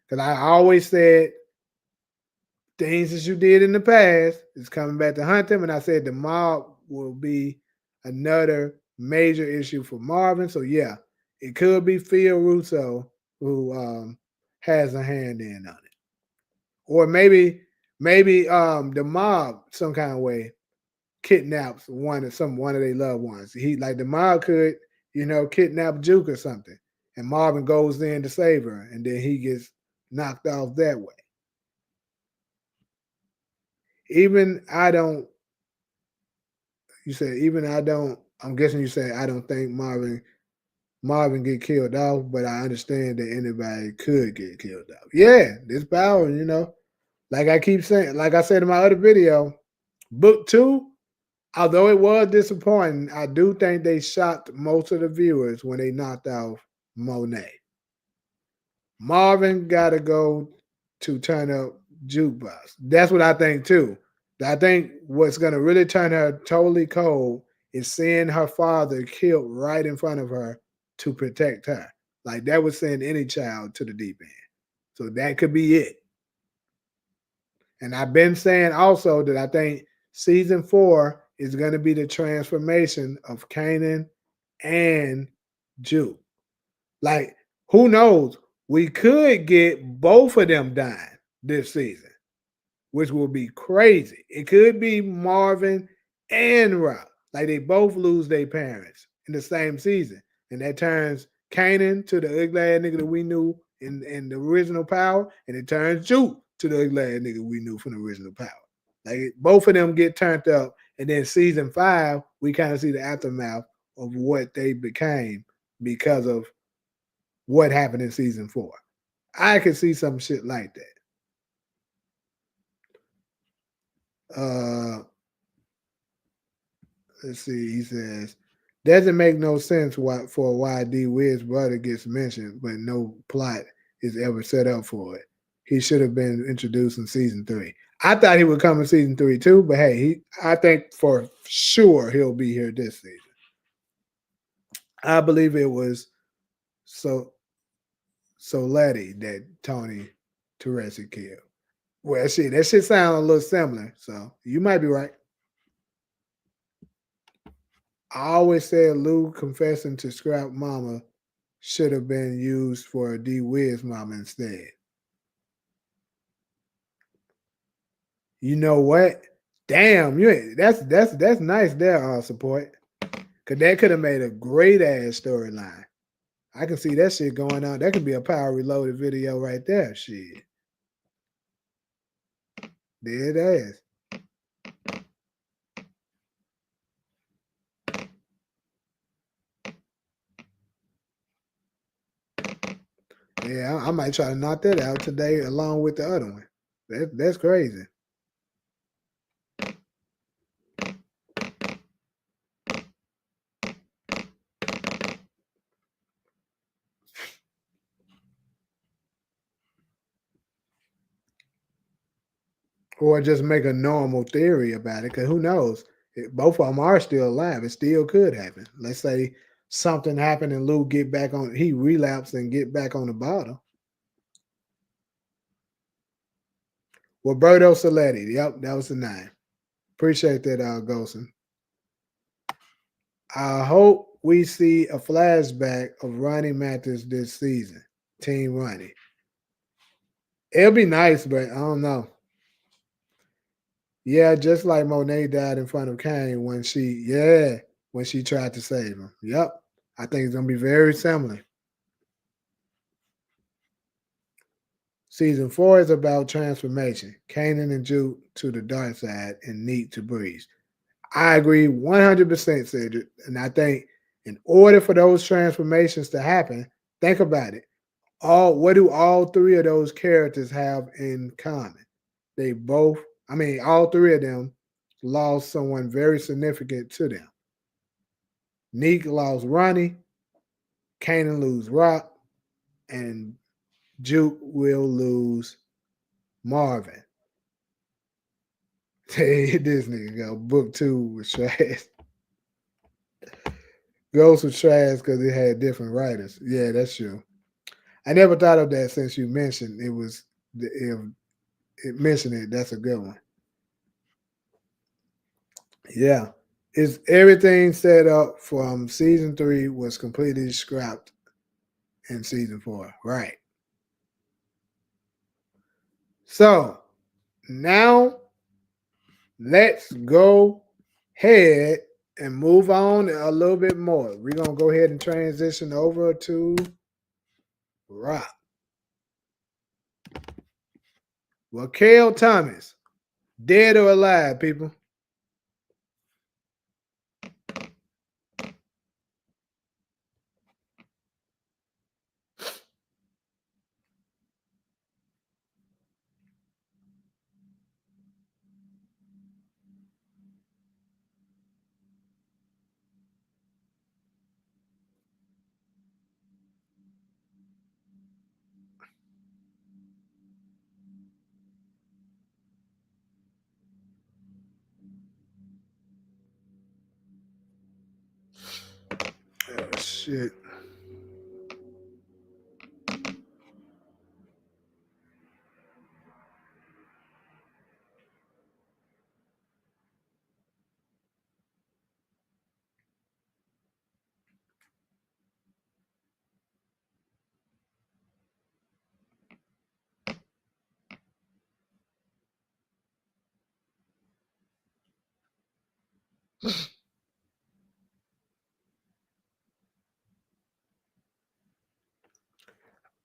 Because I always said things that you did in the past is coming back to hunt him, and I said the mob will be another major issue for Marvin. So yeah, it could be Phil Russo who has a hand in on it. Or maybe the mob some kind of way kidnaps one of their loved ones. He like the mob could, kidnap Juke or something. And Marvin goes in to save her, and then he gets knocked off that way. Even I don't you said even I don't I'm guessing you said I don't think Marvin get killed off, but I understand that anybody could get killed off. Yeah, this power, like I keep saying, like I said in my other video, book 2, although it was disappointing, I do think they shocked most of the viewers when they knocked off Monet. Marvin got to go to turn up Jukebox. That's what I think too. I think what's going to really turn her totally cold is seeing her father killed right in front of her to protect her. Like that would send any child to the deep end. So that could be it. And I've been saying also that I think season 4 is going to be the transformation of Kanan and Juke. Like, who knows? We could get both of them dying this season, which will be crazy. It could be Marvin and Rock. Like, they both lose their parents in the same season. And that turns Kanan to the ugly ass nigga that we knew in the original Power, and it turns Juke to the ugly ass nigga we knew from the original Power. Like, both of them get turned up, and then season 5, we kind of see the aftermath of what they became because of what happened in season 4. I could see some shit like that. Let's see. He says, doesn't make no sense for why D Wiz's brother gets mentioned, but no plot is ever set up for it. He should have been introduced in season 3. I thought he would come in season 3 too, but hey, I think for sure he'll be here this season. I believe it was Soletti that Tony Teresi killed. Well, that shit sounds a little similar, so you might be right. I always said Lou confessing to Scrap Mama should have been used for D Wiz Mama instead. You know what? Damn, that's nice there, support. Cause that could have made a great ass storyline. I can see that shit going on. That could be a Power Reloaded video right there. Shit. Dead ass. Yeah, I might try to knock that out today along with the other one. That's crazy. or just make a normal theory about it. Because who knows? Both of them are still alive. It still could happen. Let's say something happened and Lou get back on. He relapsed and get back on the bottle. Roberto Saletti. Yep, that was the name. Appreciate that, Golson. I hope we see a flashback of Ronnie Mathis this season. Team Ronnie. It'll be nice, but I don't know. Yeah, just like Monet died in front of Kane when she tried to save him. Yep. I think it's gonna be very similar. Season 4 is about transformation. Kanan and Jude to the dark side and Neat to Breeze. I agree 100%, Cedric. And I think in order for those transformations to happen, think about it. What do all three of those characters have in common? They both, all three of them lost someone very significant to them. Neek lost Ronnie, Kanan lose Rock, and Juke will lose Marvin. Hey, this nigga go. Book 2 was trash. Ghost was trash because it had different writers. Yeah, that's true. I never thought of that since you mentioned it was if it mentioned it. That's a good one. Yeah, is everything set up from season 3 was completely scrapped in season 4, right? So now let's go ahead and move on a little bit more. We're gonna go ahead and transition over to Rock. Well, Kale Thomas, dead or alive, people? Oh shit.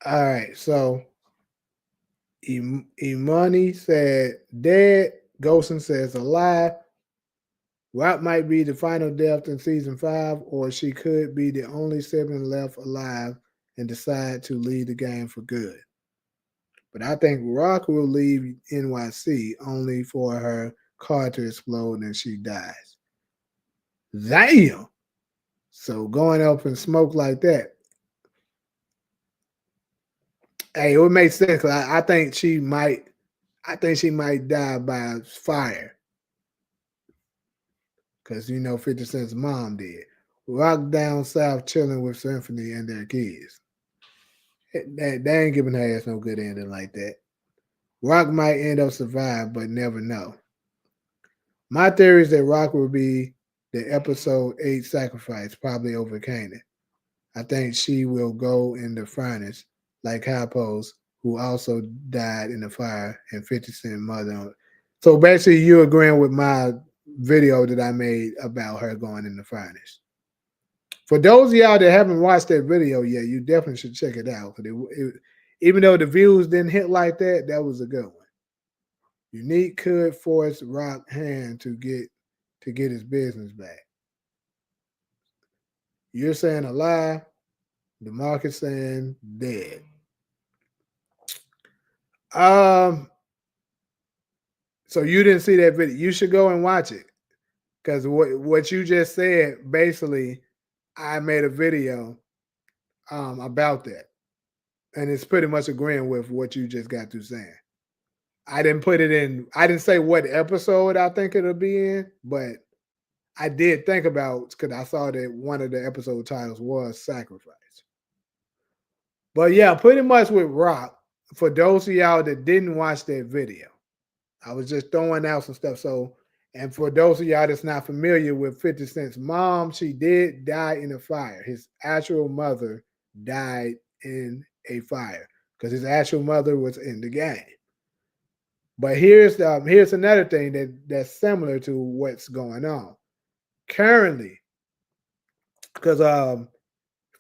All right, so Imani said dead. Golson says alive. Rock might be the final death in season 5, or she could be the only sibling left alive and decide to leave the game for good. But I think Rock will leave NYC only for her car to explode and she dies. Damn. So going up in smoke like that, hey, it would make sense. 'Cause I think she might. I think she might die by fire. Because 50 Cent's mom did. Rock down south chilling with Symphony and their kids. They ain't giving her ass no good ending like that. Rock might end up survive, but never know. My theory is that Rock will be the episode 8 sacrifice, probably over Kanan. I think she will go in the furnace like High Post, who also died in the fire, and 50 Cent mother. So basically, you agreeing with my video that I made about her going in the furnace. For those of y'all that haven't watched that video yet, you definitely should check it out. Even though the views didn't hit like that, that was a good one. Unique could force Rock hand to get his business back. You're saying alive. The market's saying dead. Um, so you didn't see that video. You should go and watch it. Because what you just said, basically, I made a video about that. And it's pretty much agreeing with what you just got through saying. I didn't put it in. I didn't say what episode I think it'll be in, but I did think about because I saw that one of the episode titles was Sacrifice. But yeah, pretty much with Rock, for those of y'all that didn't watch that video, I was just throwing out some stuff. So, and for those of y'all that's not familiar with 50 Cent's mom, she did die in a fire. His actual mother died in a fire because his actual mother was in the game. But here's another thing that's similar to what's going on currently, because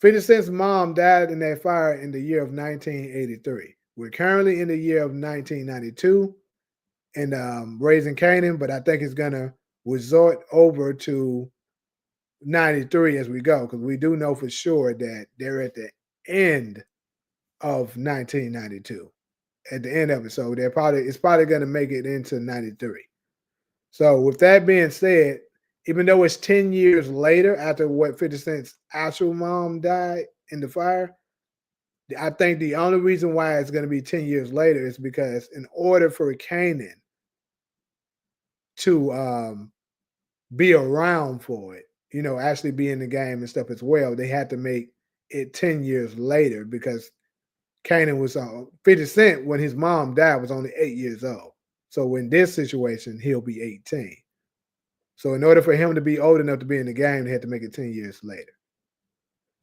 50 Cent's mom died in that fire in the year of 1983. We're currently in the year of 1992 and Raising Kanan, but I think it's gonna resort over to 93 as we go because we do know for sure that they're at the end of 1992. At the end of it, so it's probably gonna make it into 93. So with that being said, even though it's 10 years later after what 50 Cent's actual mom died in the fire, I think the only reason why it's going to be 10 years later is because in order for Kanan to be around for it, actually be in the game and stuff as well, they had to make it 10 years later because Kanan was 50 Cent when his mom died was only 8 years old. So in this situation, he'll be 18. So in order for him to be old enough to be in the game, they had to make it 10 years later.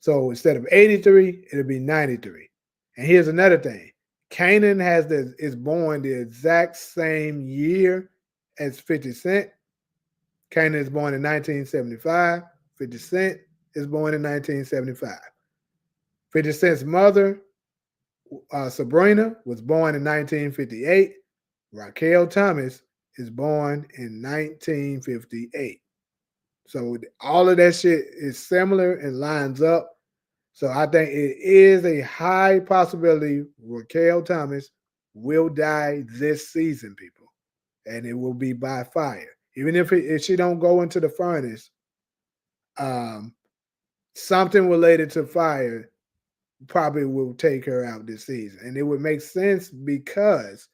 So instead of 83, it'll be 93. And here's another thing. Kanan is born the exact same year as 50 Cent. Kanan is born in 1975. 50 Cent is born in 1975. 50 Cent's mother, Sabrina, was born in 1958. Raquel Thomas is born in 1958. So all of that shit is similar and lines up. So I think it is a high possibility Raquel Thomas will die this season, people, and it will be by fire. Even if she don't go into the furnace, something related to fire probably will take her out this season, and it would make sense because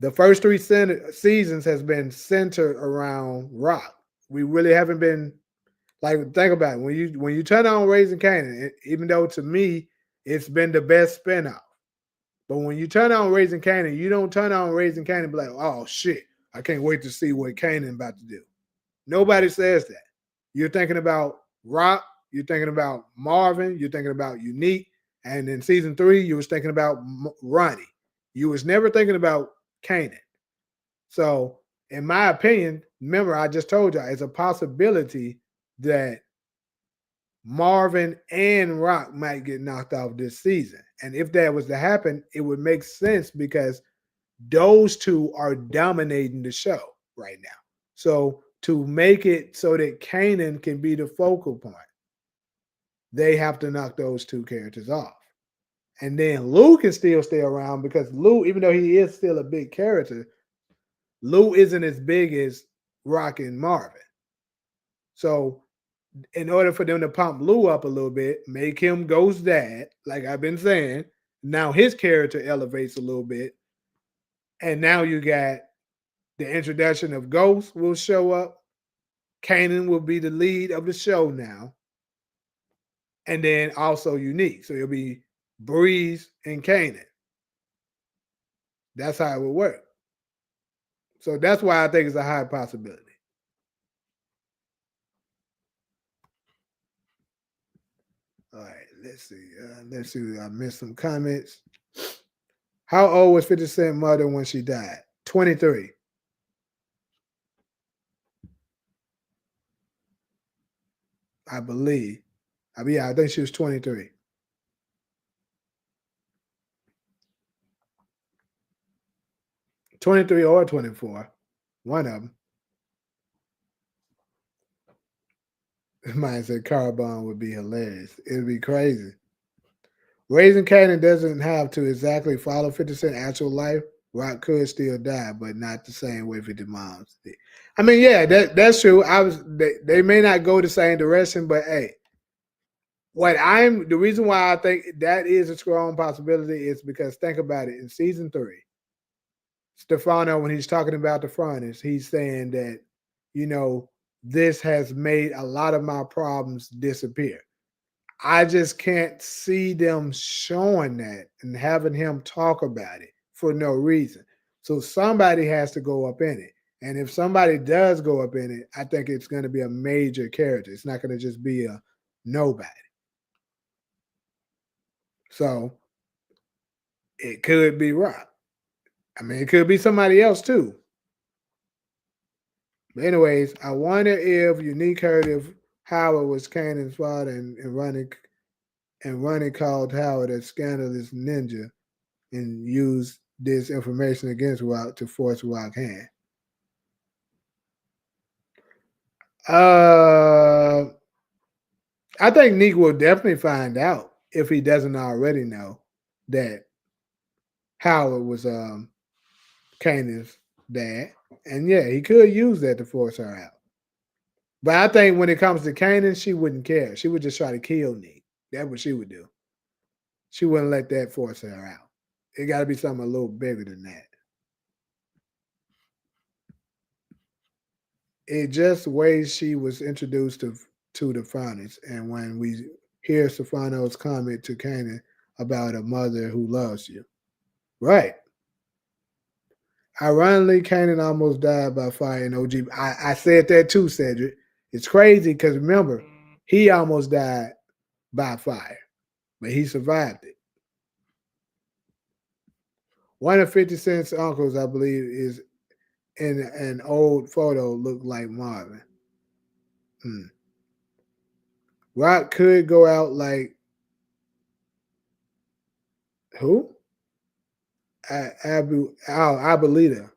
the first three seasons has been centered around Rock. We really haven't been like think about it. When you turn on Raising Kanan, even though to me it's been the best spinoff, but when you turn on Raising Kanan, you don't turn on Raising Kanan and be like, oh shit, I can't wait to see what Kanan about to do. Nobody says that. You're thinking about Rock, you're thinking about Marvin, you're thinking about Unique, and in season 3, you was thinking about Ronnie. You was never thinking about Kanan. So, in my opinion, remember I just told you it's a possibility that Marvin and Rock might get knocked off this season. And if that was to happen, it would make sense because those two are dominating the show right now. So to make it so that Kanan can be the focal point, they have to knock those two characters off. And then Lou can still stay around because Lou, even though he is still a big character, Lou isn't as big as Rock and Marvin. So in order for them to pump Lou up a little bit, make him Ghost Dad, like I've been saying, now his character elevates a little bit. And now you got the introduction of Ghost will show up. Kanan will be the lead of the show now. And then also Unique. So it'll be Breeze and Kanan. That's how it would work. So that's why I think it's a high possibility. All right, let's see. Let's see. I missed some comments. How old was 50 Cent mother when she died? 23. I believe. I think she was 23. or 24. One of them. Mine said Carbon would be hilarious. It would be crazy. Raising Kanan doesn't have to exactly follow 50 Cent actual life. Rock could still die, but not the same way 50 Moms did. I mean, yeah, that's true. They may not go the same direction, but hey, the reason why I think that is a strong possibility is because think about it. In season 3, Stefano, when he's talking about the furnace, he's saying that, you know, this has made a lot of my problems disappear. I just can't see them showing that and having him talk about it for no reason. So somebody has to go up in it. And if somebody does go up in it, I think it's going to be a major character. It's not going to just be a nobody. So it could be Rock. I mean, it could be somebody else too. But anyways, I wonder if Unique heard if Howard was Kanan's father and running called Howard a scandalous ninja and used this information against Rock to force Rock's hand. Uh, I think Neek will definitely find out if he doesn't already know that Howard was Kanan's dad, and yeah, he could use that to force her out. But I think when it comes to Kanan, she wouldn't care. She would just try to kill Neek. That's what she would do. She wouldn't let that force her out. It got to be something a little bigger than that. It just way she was introduced to the Furnace, and when we hear Stefano's comment to Kanan about a mother who loves you, right? Ironically, Kanan almost died by fire in OG. I said that too, Cedric. It's crazy because remember, he almost died by fire, but he survived it. One of 50 Cent's uncles, I believe, is in an old photo, looked like Marvin. Hmm. Rock could go out like who? Abuelita.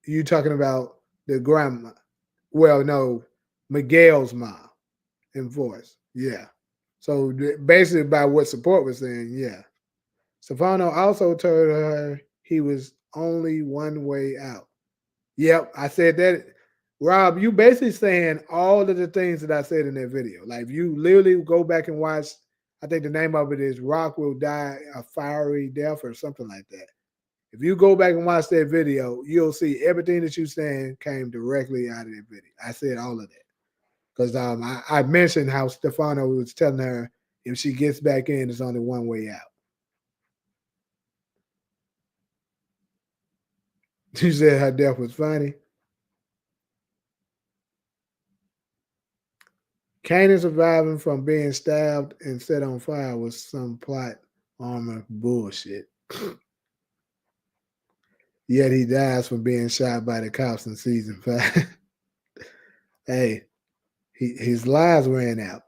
You talking about the grandma? Well, no, Miguel's mom in voice. Yeah. So basically, by what support was saying, yeah. Stefano also told her he was only one way out. Yep, I said that. Rob, you basically saying all of the things that I said in that video. Like, if you literally go back and watch, I think the name of it is Rock Will Die a Fiery Death or something like that. If you go back and watch that video, you'll see everything that you saying came directly out of that video. I said all of that. Because I mentioned how Stefano was telling her if she gets back in, it's only one way out. She said her death was funny. Kanan surviving from being stabbed and set on fire was some plot armor bullshit. Yet he dies from being shot by the cops in season 5. Hey, his lives ran out.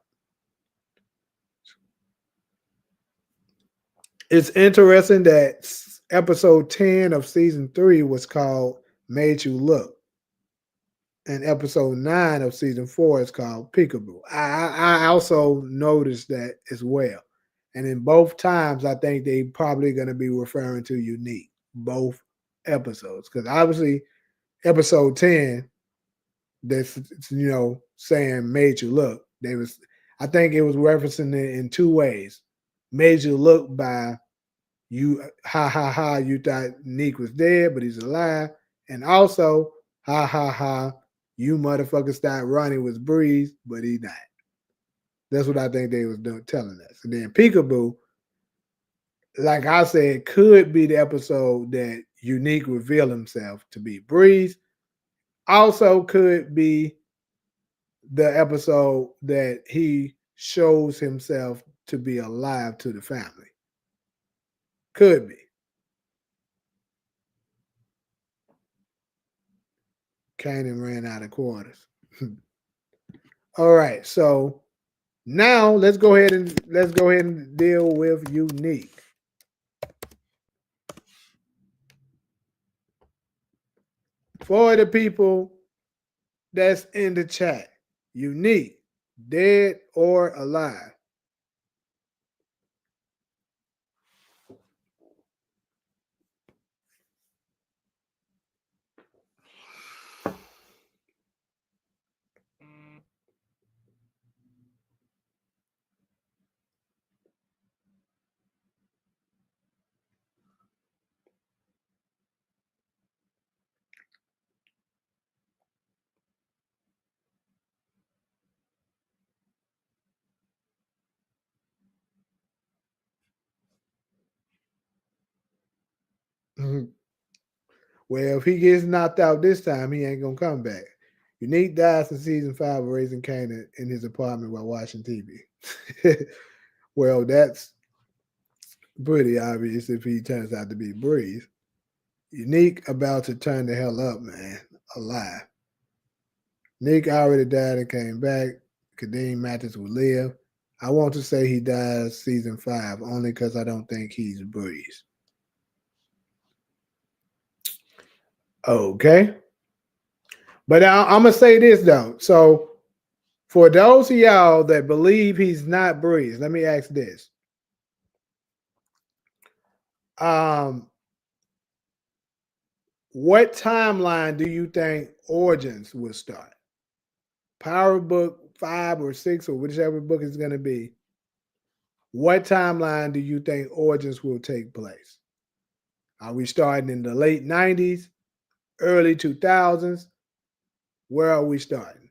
It's interesting that episode 10 of season 3 was called Made You Look. And episode 9 of season 4 is called Peekaboo. I also noticed that as well. And in both times, I think they probably going to be referring to Unique, both episodes. Because obviously, episode 10, that's, saying Made You Look. I think it was referencing it in two ways. Made You Look by you, ha ha ha, you thought Neek was dead, but he's alive. And also, ha ha ha, you motherfuckers started running with Breeze, but he not. That's what I think they was doing, telling us. And then Peekaboo, like I said, could be the episode that Unique reveal himself to be Breeze. Also could be the episode that he shows himself to be alive to the family. Could be. Kanan ran out of quarters. All right, so now let's go ahead and deal with Unique. For the people that's in the chat, Unique, dead or alive? Well, if he gets knocked out this time, he ain't gonna come back. Unique dies in season 5 of Raising Kanan in his apartment while watching TV. Well, that's pretty obvious if he turns out to be Breeze. Unique about to turn the hell up, man. Alive. Nick already died and came back. Kadeem Mathis will live. I want to say he dies season 5 only because I don't think he's Breeze. Okay. But I'm going to say this, though. So, for those of y'all that believe he's not Breeze, let me ask this. What timeline do you think Origins will start? Power Book 5 or 6 or whichever book it's going to be. What timeline do you think Origins will take place? Are we starting in the late 90s, early 2000s? Where are we starting?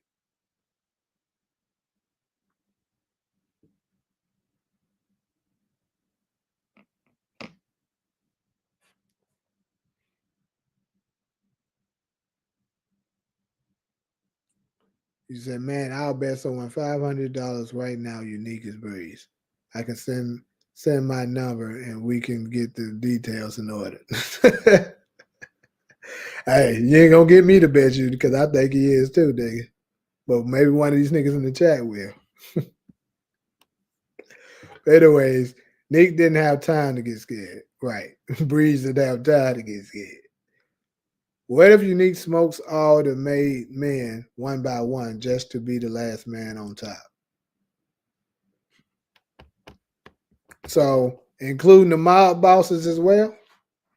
You said, man, I'll bet someone $500 right now. Unique as Breeze. I can send my number and we can get the details in order. Hey, you ain't gonna get me to bet you because I think he is too, nigga. But maybe one of these niggas in the chat will. Anyways, Nick didn't have time to get scared. Right. Breeze didn't have time to get scared. What if Unique smokes all the made men one by one just to be the last man on top? So, including the mob bosses as well?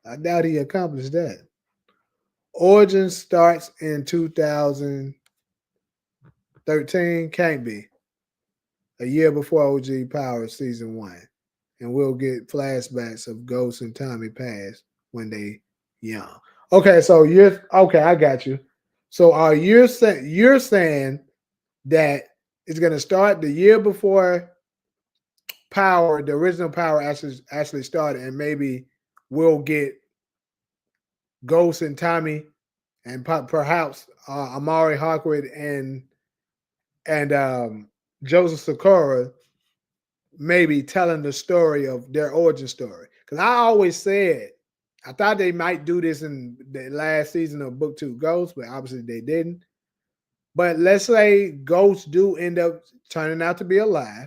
I doubt he accomplished that. Origin starts in 2013. Can't be. A year before OG Power Season 1. And we'll get flashbacks of Ghost and Tommy past when they young. Okay, so I got you. So are you're saying that it's gonna start the year before Power, the original Power actually started, and maybe we'll get Ghost and Tommy and perhaps Amari Hawkwood and Joseph Sakura maybe telling the story of their origin story. Because I always said I thought they might do this in the last season of Book 2 Ghost, but obviously they didn't. But let's say Ghosts do end up turning out to be alive.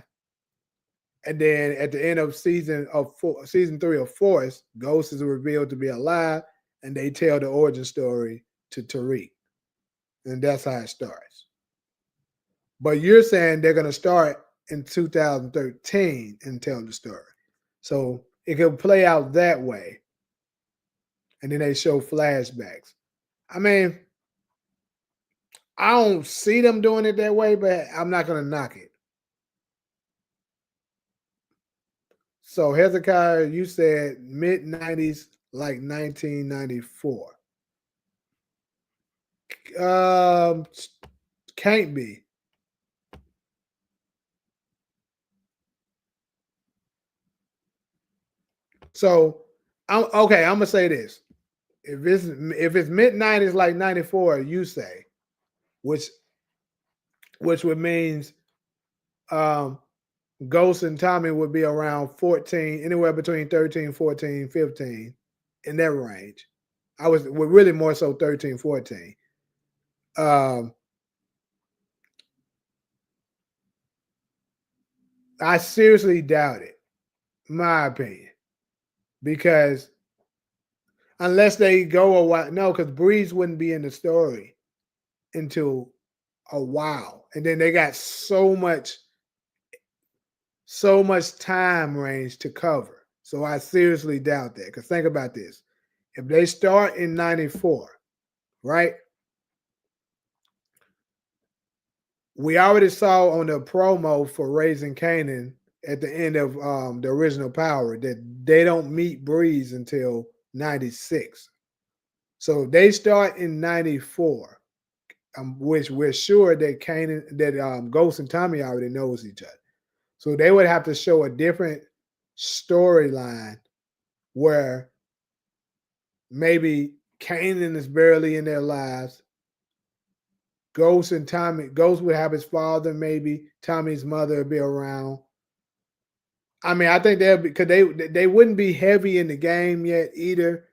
And then at the end of season 3 of Force, Ghost is revealed to be alive, and they tell the origin story to Tariq. And that's how it starts. But you're saying they're going to start in 2013 and tell the story. So it could play out that way. And then they show flashbacks. I mean, I don't see them doing it that way, but I'm not going to knock it. So Hezekiah, you said mid-90s, like 1994. Can't be. So I'm gonna say this. If it's mid-90s like 94, you say, which would means Ghost and Tommy would be around 14, anywhere between 13, 14, 15, in that range. We're really more so 13, 14. I seriously doubt it, my opinion, because unless they go a while, no, because Breeze wouldn't be in the story until a while, and then they got so much time range to cover. So I seriously doubt that. Because think about this: if they start in '94, right? We already saw on the promo for Raising Kanan at the end of the original Power that they don't meet Breeze until '96. So they start in '94, which we're sure that Ghost and Tommy already knows each other. So they would have to show a different storyline where maybe Kanan is barely in their lives. Ghost and Tommy, Ghost would have his father, maybe Tommy's mother would be around. I mean, I think they'll be because they wouldn't be heavy in the game yet either.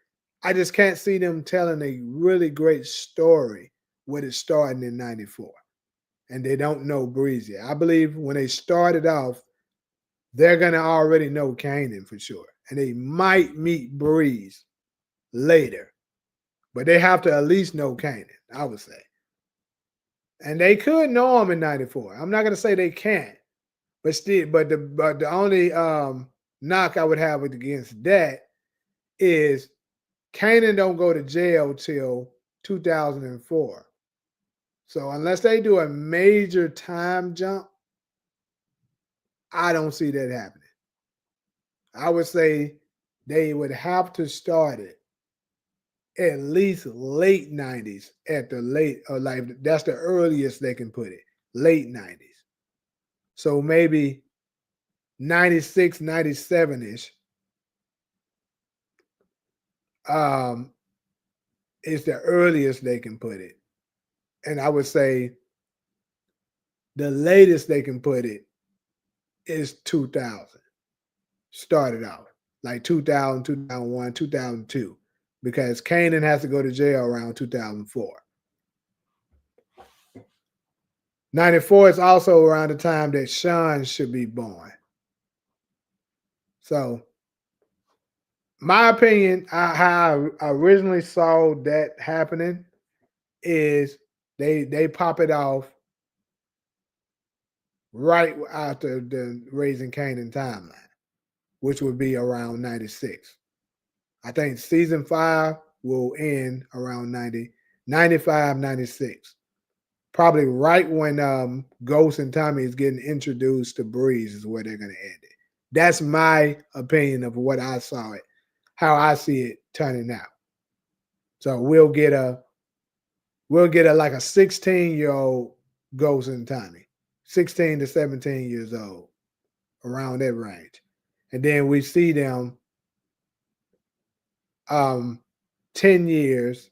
I just can't see them telling a really great story with it starting in '94, and they don't know Breeze yet. I believe when they started off, they're gonna already know Kanan for sure, and they might meet Breeze later, but they have to at least know Kanan. I would say, and they could know him in '94. I'm not gonna say they can't, but still, but the only knock I would have against that is Kanan don't go to jail till 2004. So unless they do a major time jump, I don't see that happening. I would say they would have to start it at least late '90s at the late or like that's the earliest they can put it. Late '90s. So maybe 96, 97-ish um, is the earliest they can put it. And I would say the latest they can put it is 2000. Started off like 2000, 2001, 2002, because Kanan has to go to jail around 2004. '94 is also around the time that Sean should be born. So, my opinion, how I originally saw that happening is they pop it off right after the Raising Kanan timeline, which would be around '96. I think season 5 will end around 90, 95, 96. Probably right when Ghost and Tommy is getting introduced to Breeze is where they're going to end it. That's my opinion of what I saw it, how I see it turning out. So we'll get a like a 16-year-old Ghost and Tommy, 16 to 17 years old, around that range, and then we see them um 10 years.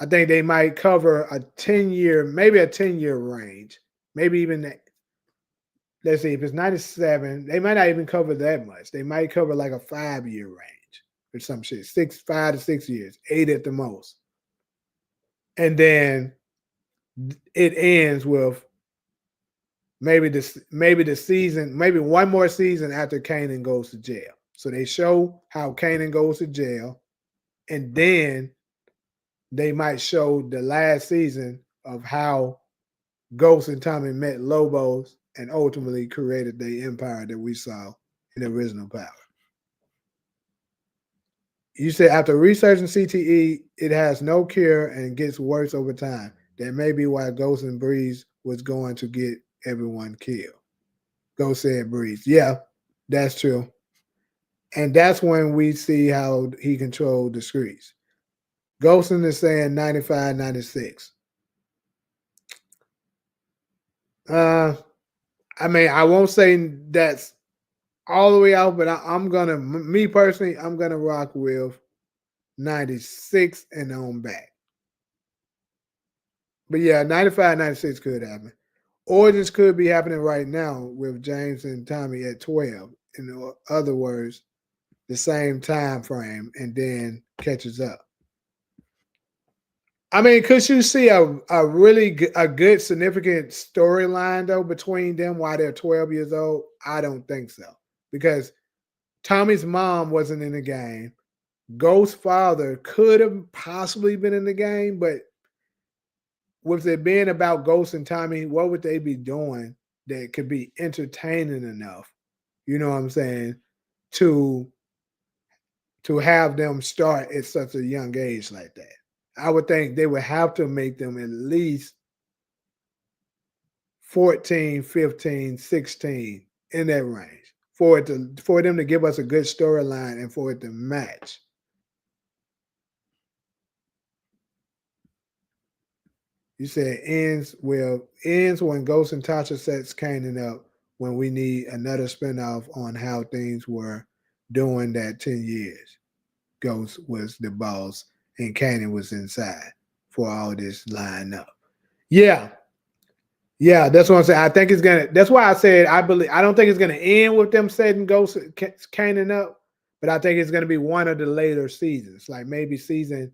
I think they might cover a 10-year, maybe a 10-year range. Maybe even that. Let's see, if it's '97, they might not even cover that much. They might cover like a 5-year range or some shit. 5 to 6 years, 8 at the most. And then it ends with maybe the season, maybe one more season after Kanan goes to jail. So they show how Kanan goes to jail, and then they might show the last season of how Ghost and Tommy met Lobos and ultimately created the empire that we saw in the original Power. You said after researching CTE, it has no cure and gets worse over time. That may be why Ghost and Breeze was going to get everyone killed. Ghost said Breeze. Yeah, that's true. And that's when we see how he controlled the streets. Ghostin is saying 95, 96. Uh, I mean, I won't say that's all the way out, but I'm gonna, me personally, I'm gonna rock with 96 and on back. But yeah, 95, 96 could happen. Origins could be happening right now with James and Tommy at 12. In other words, the same time frame, and then catches up. I mean, could you see a really a good significant storyline though between them while they're 12 years old? I don't think so, because Tommy's mom wasn't in the game. Ghost's father could have possibly been in the game, but with it being about Ghost and Tommy, what would they be doing that could be entertaining enough? You know what I'm saying? To to have them start at such a young age like that. I would think they would have to make them at least 14, 15, 16 in that range for them to give us a good storyline and for it to match. You said ends when Ghost and Tasha sets Kanan up when we need another spinoff on how things were during that 10 years. Ghost was the boss. and Kanan was inside for all this line up. Yeah, yeah, that's what I'm saying. I think it's gonna. That's why I said I believe. I don't think it's gonna end with them setting Ghost Kanan up, but I think it's gonna be one of the later seasons, like maybe season.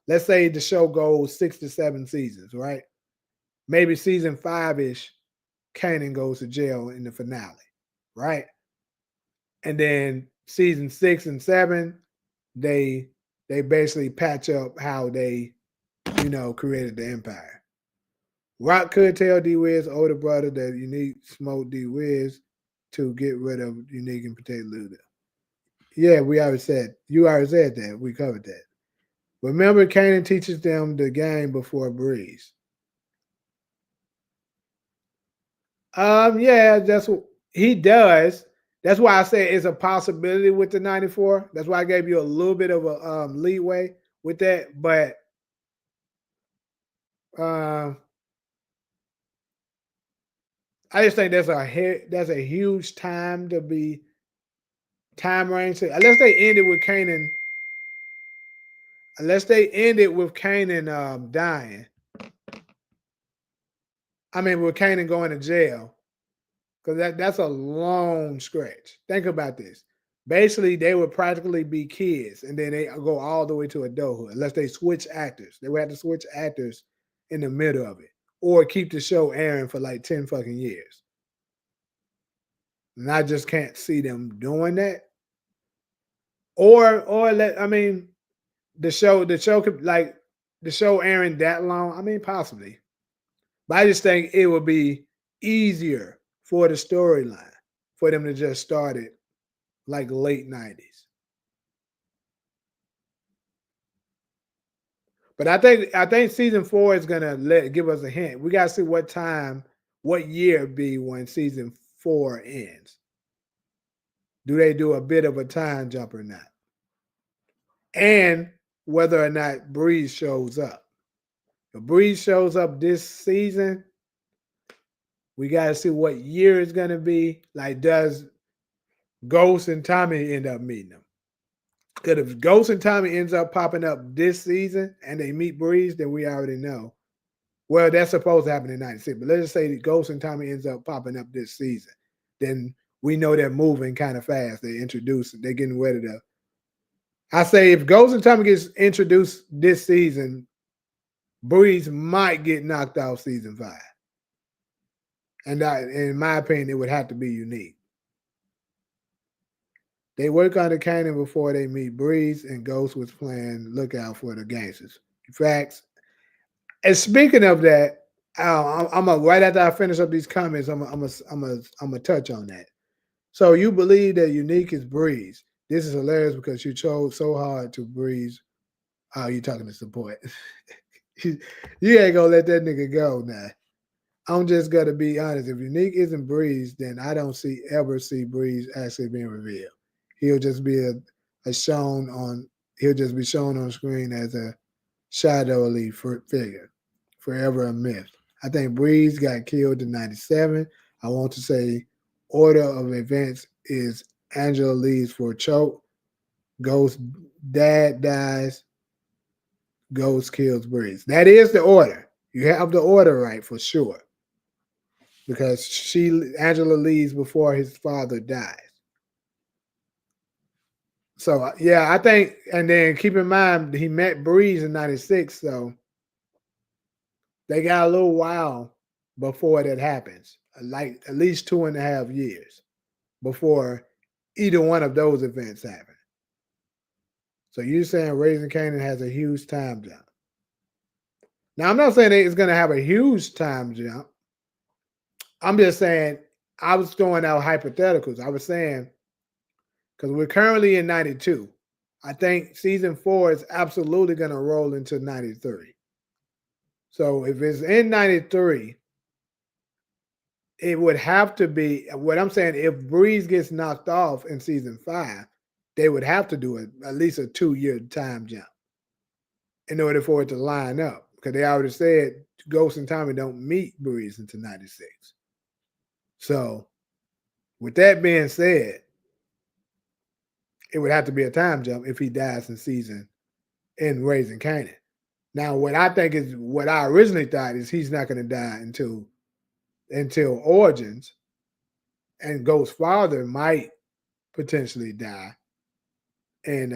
Let's say the show goes 6 to 7 seasons, right? Maybe season 5 ish, Kanan goes to jail in the finale, right? And then season 6 and 7, they they basically patch up how they, created the empire. Rock could tell D Wiz older brother that Unique smoked D Wiz to get rid of Unique and protect Luda. Yeah, we already said you already said that. We covered that. Remember, Kanan teaches them the game before Breeze. Yeah, that's what he does. That's why I say it's a possibility with the 94. That's why I gave you a little bit of a leeway with that. But um, I just think that's a huge time to be time range. Unless they end it with Kanan, dying. I mean, with Kanan going to jail, because that's a long stretch. Think about this. Basically, they would practically be kids, and then they go all the way to adulthood, unless they switch actors. They would have to switch actors in the middle of it, or keep the show airing for like 10 fucking years. And I just can't see them doing that. Or let I mean the show could like the show airing that long. I mean, possibly, but I just think it would be easier for the storyline for them to just start it like late 90s. But I think season 4 is gonna give us a hint. We gotta see what year it be when season 4 ends. Do they do a bit of a time jump or not? And whether or not Breeze shows up. If Breeze shows up this season, we gotta see what year it's gonna be. Like, does Ghost and Tommy end up meeting them? Because if Ghost and Tommy ends up popping up this season and they meet Breeze, then we already know. Well, that's supposed to happen in 96. But let's just say that Ghost and Tommy ends up popping up this season. Then we know they're moving kind of fast. They're getting ready to. I say if Ghost and Tommy gets introduced this season, Breeze might get knocked off season 5. And in my opinion, it would have to be Unique. They work on the Kanan before they meet Breeze, and Ghost was playing lookout for the gangsters. Facts. And speaking of that, I'm gonna right after I finish up these comments, I'm gonna touch on that. So you believe that Unique is Breeze? This is hilarious because you chose so hard to Breeze. Oh, you talking to support? You ain't gonna let that nigga go now. I'm just gonna be honest. If Unique isn't Breeze, then I don't ever see Breeze actually being revealed. He'll just be a shown on. He'll just be shown on screen as a shadowy figure, forever a myth. I think Breeze got killed in '97. I want to say order of events is Angela leaves for choke. Ghost dad dies. Ghost kills Breeze. That is the order. You have the order right for sure. Because Angela leaves before his father dies. So yeah, I think, and then keep in mind he met Breeze in '96, so they got a little while before that happens, like at least 2.5 years before either one of those events happen. So you're saying Raising Kanan has a huge time jump. Now I'm not saying it's going to have a huge time jump. I'm just saying I was throwing out hypotheticals. I was saying because we're currently in '92. I think season 4 is absolutely going to roll into '93. So if it's in '93, it would have to be what I'm saying. If Breeze gets knocked off in season 5, they would have to do at least a 2-year time jump in order for it to line up. Because they already said Ghost and Tommy don't meet Breeze until '96. So with that being said, it would have to be a time jump if he dies in season in Raising Kanan. Now, what I think is what I originally thought is he's not going to die until Origins, and Ghost's father might potentially die. And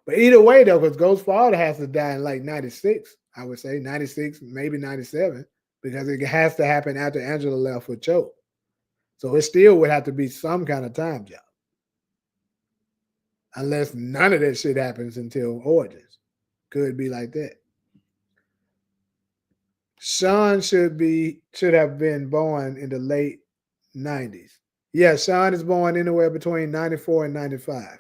but either way though, because Ghost's father has to die in like 96, I would say 96, maybe 97, because it has to happen after Angela left for Choke. So it still would have to be some kind of time jump. Unless none of that shit happens until Origins. Could be like that. Sean should have been born in the late 90s. Yeah, Sean is born anywhere between 94 and 95.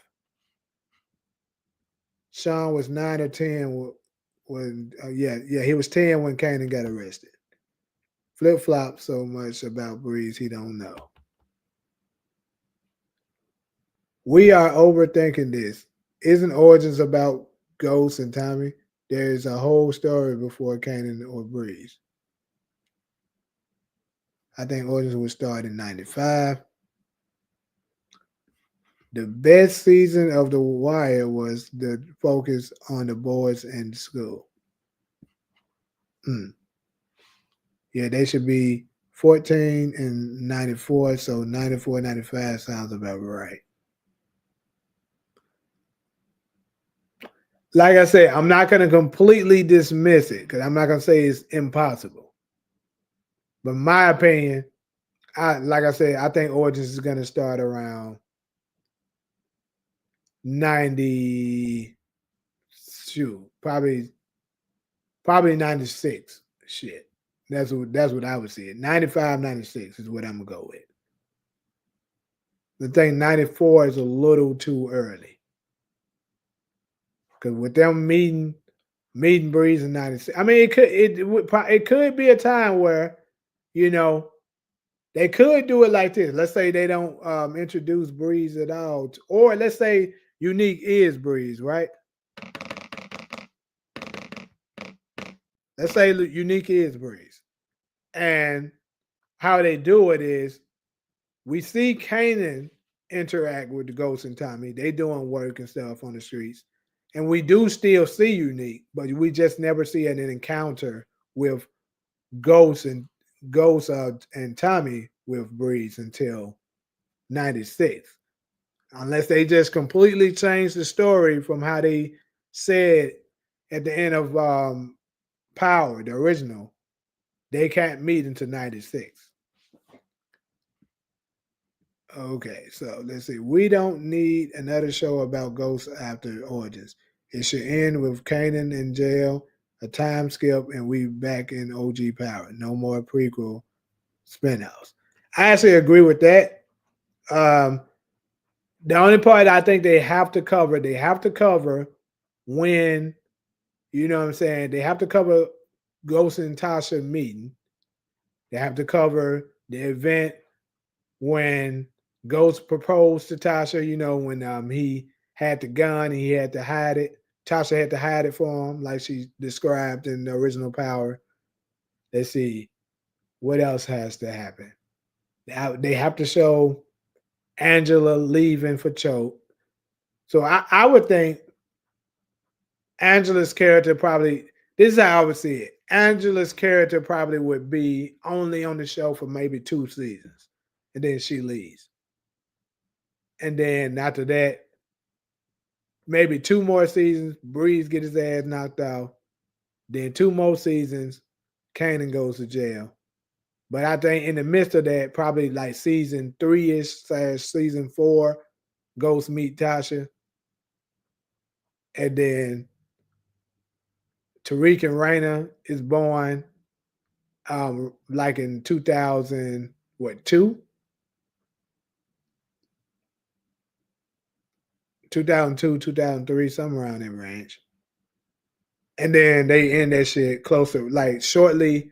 Sean was 9 or 10 when yeah, he was 10 when Kanan got arrested. Flip flop so much about Breeze he don't know. We are overthinking this. Isn't Origins about Ghost and Tommy? There's a whole story before Kanan or Breeze. I think Origins would start in 95. The best season of The Wire was the focus on the boys and school. Yeah, they should be 14 and 94, so 94, 95 sounds about right. Like I said, I'm not going to completely dismiss it because I'm not going to say it's impossible. But my opinion, like I said, I think Origins is going to start around 90, shoot, probably 96. Shit. That's what I would see it. 95, 96 is what I'm going to go with. The thing 94 is a little too early. Because with them meeting Breeze in 96, I mean, it could be a time where, they could do it like this. Let's say they don't introduce Breeze at all, or let's say Unique is Breeze, right? Let's say Unique is Breeze, and how they do it is we see Kanan interact with the Ghost and Tommy. They doing work and stuff on the streets. And we do still see Unique, but we just never see an encounter with Ghost and Tommy with Breeze until 96. Unless they just completely change the story from how they said at the end of Power, the original, they can't meet until 96. Okay, so let's see. We don't need another show about ghosts after Origins. It should end with Kanan in jail, a time skip, and we back in OG Power. No more prequel spinoffs. I actually agree with that. The only part I think they have to cover when, you know what I'm saying, they have to cover Ghost and Tasha meeting. They have to cover the event when Ghost proposed to Tasha, when he had the gun and he had to hide it. Tasha had to hide it for him, like she described in the original Power. Let's see, what else has to happen? They have to show Angela leaving for Choke. So I would think Angela's character probably, this is how I would see it. Angela's character probably would be only on the show for maybe 2 seasons. And then she leaves. And then after that, maybe 2 more seasons, Breeze get his ass knocked out. Then 2 more seasons, Kanan goes to jail. But I think in the midst of that, probably like season 3-ish / season 4, Ghost meet Tasha. And then Tariq and Raina is born like in 2000, what, 2002, 2003, somewhere around that range. And then they end that shit closer, like shortly.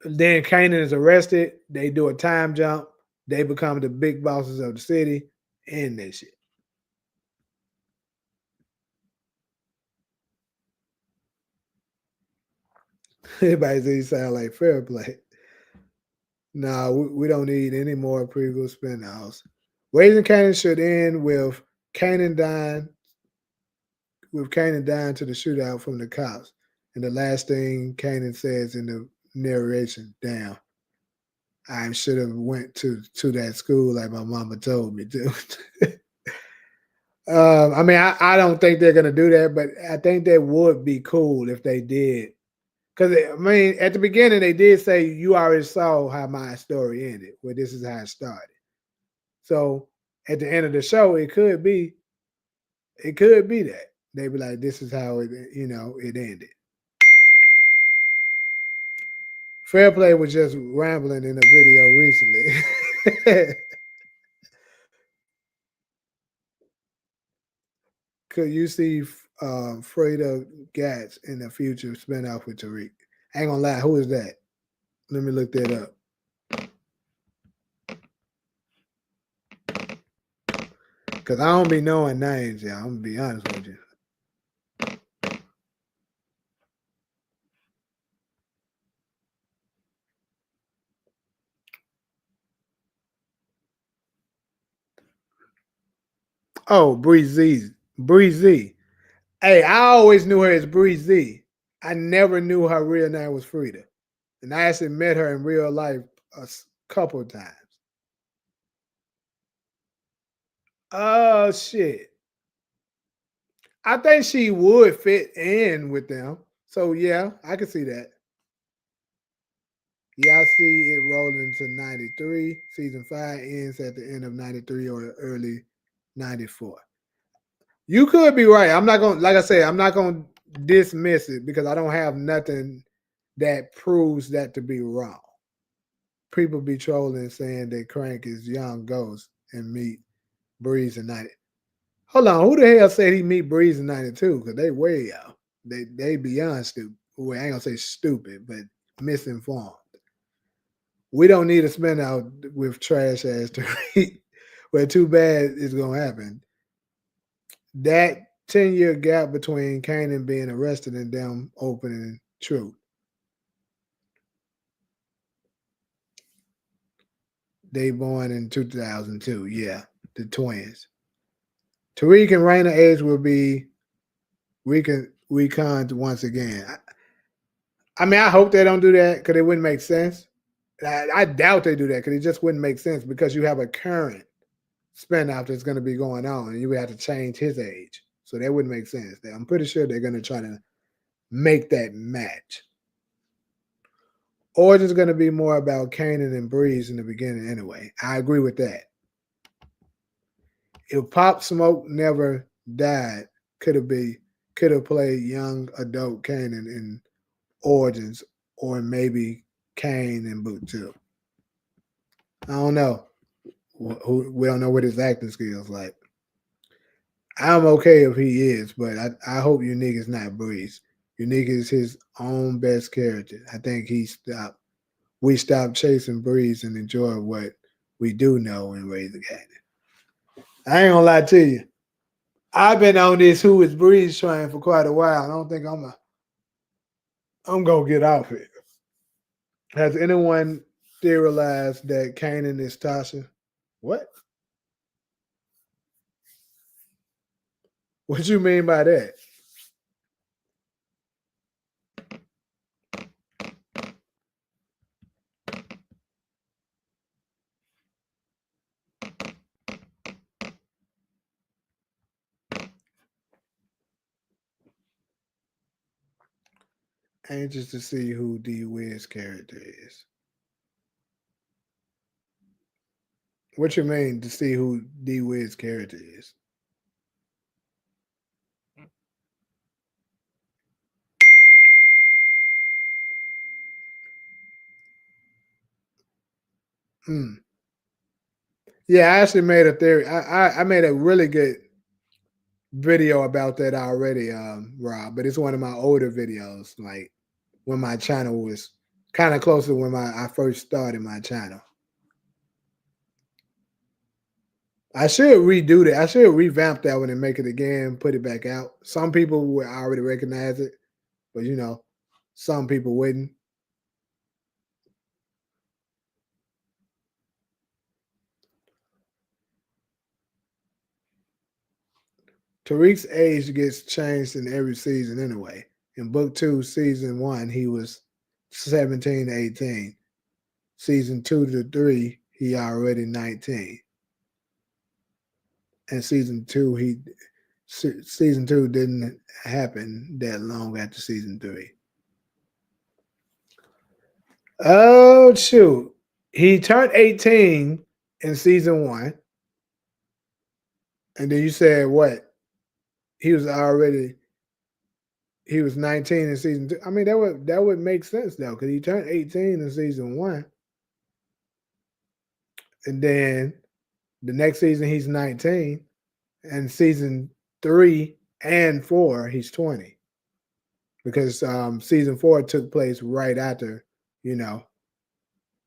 Then Kanan is arrested. They do a time jump. They become the big bosses of the city. End that shit. Everybody says you sound like fair play. No, we don't need any more prequel spin-offs. Raising Kanan should end with Kanan dying. with Kanan dying to the shootout from the cops. And the last thing Kanan says in the narration, damn, I should have went to that school like my mama told me to. I mean, I don't think they're gonna do that, but I think that would be cool if they did. Because I mean, at the beginning they did say you already saw how my story ended. Well, this is how it started. So at the end of the show, it could be that they be like, this is how it ended. Fair Play was just rambling in a video recently. Could you see Freda Gats in the future spinoff with Tariq? I ain't gonna lie, who is that? Let me look that up. Cause I don't be knowing names, yeah. I'm gonna be honest with you. Oh, Breezy. Breezy. Hey, I always knew her as Breezy. I never knew her real name was Frida. And I actually met her in real life couple of times. Oh shit. I think she would fit in with them. So yeah, I can see that. Yeah, I see it rolling into 93. Season 5 ends at the end of 93 or early 94. You could be right. I'm not going to, like I said, I'm not going to dismiss it because I don't have nothing that proves that to be wrong. People be trolling saying that Crank is young Ghost and meet Breeze in 90. Hold on, who the hell said he meet Breeze in 92? Because they way out. They beyond stupid. Well, I ain't gonna say stupid, but misinformed. We don't need to spend out with trash ass to read. Well, too bad it's gonna happen. That 10-year gap between Kanan being arrested and them opening Truth. They born in 2002. Yeah, the twins. Tariq and Raina age will be reconned once again. I mean, I hope they don't do that because it wouldn't make sense. I doubt they do that because it just wouldn't make sense because you have a current spinoff that's going to be going on and you would have to change his age. So that wouldn't make sense. I'm pretty sure they're going to try to make that match. Origin's going to be more about Kanan and Breeze in the beginning anyway. I agree with that. If Pop Smoke never died, could have played young adult Kanan in Origins or maybe Kane and Boot too. I don't know. We don't know what his acting skills like. I'm okay if he is, but I hope Unique is not Breeze. Unique is his own best character. I think we stopped chasing Breeze and enjoy what we do know in Raise the Cannon. I ain't gonna lie to you. I've been on this Who is Breeze train for quite a while. I don't think I'm gonna get off it. Has anyone theorized that Kanan is Tasha? What? What you mean by that? Anxious to see who D Wiz character is. What you mean to see who D Wiz character is? Hmm. Yeah, I actually made a theory. I made a really good video about that already, Rob. But it's one of my older videos, like when my channel was kind of close to when I first started my channel. I should redo that. I should revamp that one and make it again, put it back out. Some people would already recognize it, but some people wouldn't. Tariq's age gets changed in every season anyway. In book two, season one, he was 17 to 18. Season two to three, he already 19. And season two didn't happen that long after season three. Oh shoot. He turned 18 in season one. And then you said what? He was already he was 19 in season two. I mean that would make sense though, because he turned 18 in season one. And then the next season he's 19. And season three and four, he's 20. Because season four took place right after, you know,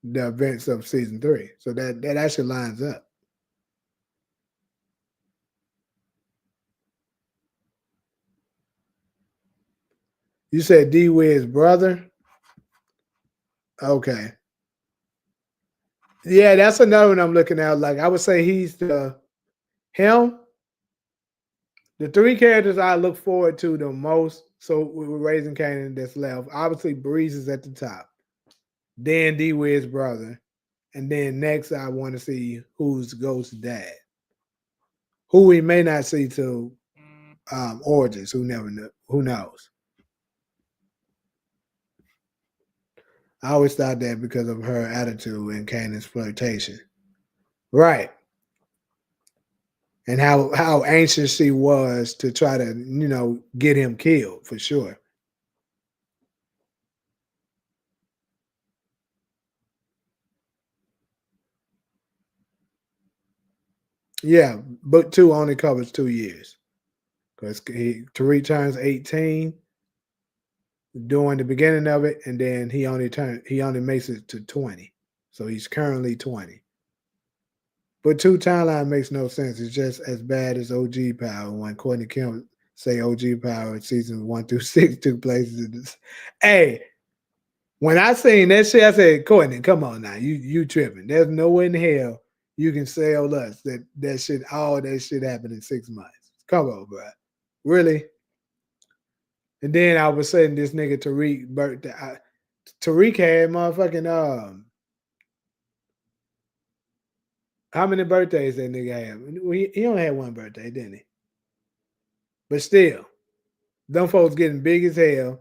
the events of season three. So that actually lines up. You said D Wiz brother? Okay. Yeah, that's another one I'm looking at. Like I would say he's the him. The three characters I look forward to the most. So we're raising Kanan that's left. Obviously, Breeze is at the top. Then D Wiz brother. And then next I want to see who's Ghost's dad. Who we may not see till Origins. Who never know, who knows? I always thought that because of her attitude and Kanan's flirtation. Right. And how anxious she was to try to, get him killed for sure. Yeah, book two only covers 2 years. Because Tariq turns 18 during the beginning of it, and then he only makes it to 20. So he's currently 20. But two timeline makes no sense. It's just as bad as OG Power when Courtney Kim say OG Power season 1 through 6 took place in this. Hey, when I seen that shit, I said, Courtney, come on now. You tripping. There's no way in hell you can sell us all that shit happened in 6 months. Come on, bro. Really? And then all of a sudden this nigga Tariq birthday. Tariq had motherfucking how many birthdays that nigga had? He only had one birthday, didn't he? But still, them folks getting big as hell.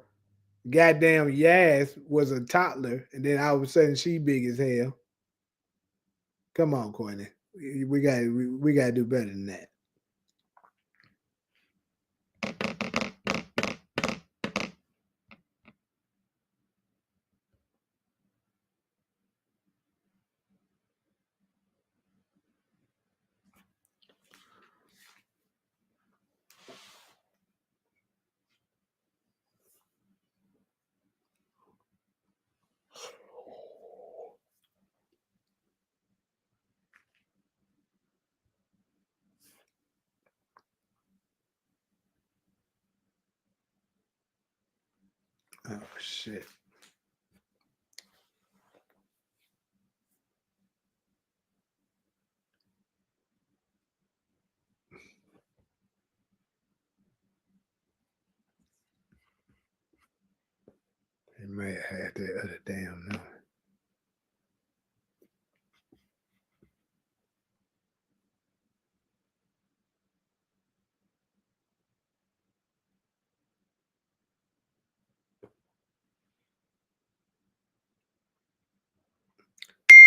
Goddamn Yaz was a toddler, and then all of a sudden she big as hell. Come on, Courtney. We gotta do better than that. Oh shit. He may have had that other damn number.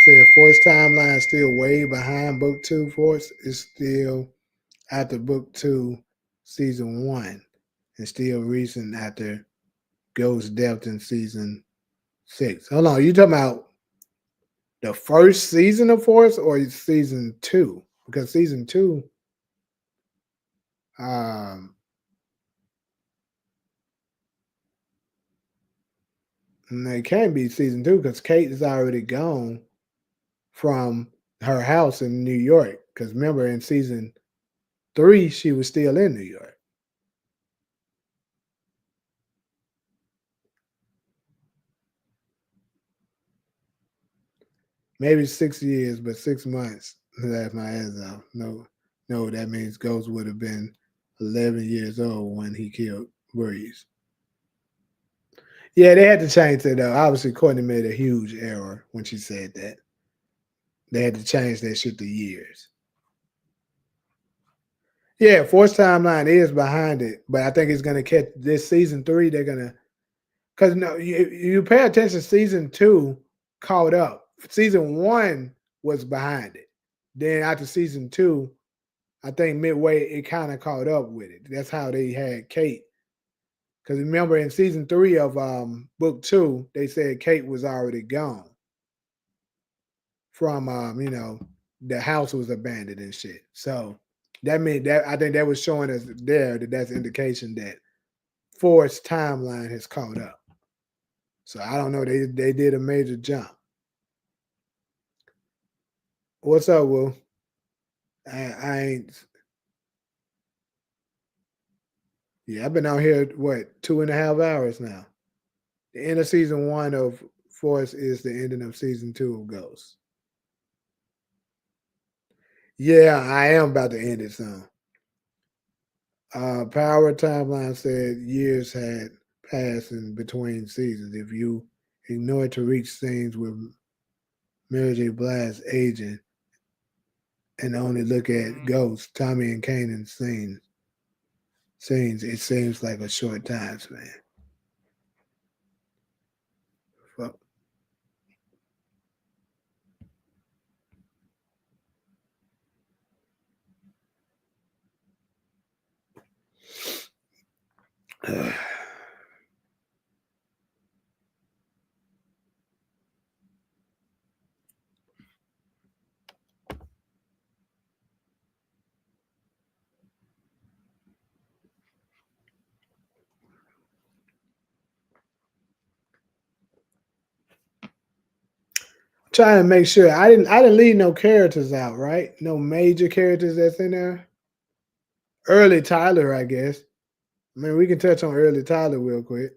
Said Force timeline still way behind book two. Force is still after book two, season one, and still recent after Ghost Depth in season six. Hold on, you talking about the first season of Force or season two? Because season two, um, it can't be season two because Kate is already gone from her house in New York. Because remember, in season three, she was still in New York. Maybe 6 years, but 6 months. Laugh my ass off. No, that means Ghost would have been 11 years old when he killed Breeze. Yeah, they had to change that though. Obviously, Courtney made a huge error when she said that. They had to change that shit to years. Yeah, Force Timeline is behind it, but I think it's gonna catch this season three. They're gonna because no, you pay attention. Season two caught up. Season one was behind it. Then after season two, I think midway it kind of caught up with it. That's how they had Kate. Because remember in season three of book two, they said Kate was already gone from the house was abandoned and shit. So that meant that I think that was showing us there that that's indication that Force timeline has caught up. So I don't know. They did a major jump. What's up, Will? I ain't. Yeah, I've been out here what 2.5 hours now. The end of season one of Force is the ending of season two of Ghost. Yeah, I am about to end it soon. Power Timeline said years had passed in between seasons. If you ignore to reach scenes with Mary J. Blige aging and only look at Ghost, Tommy and Kanan scenes, it seems like a short time span. Fuck. Trying to make sure I didn't leave no characters out, right? No major characters that's in there. Early Tyler, I guess. I mean, we can touch on early Tyler real quick.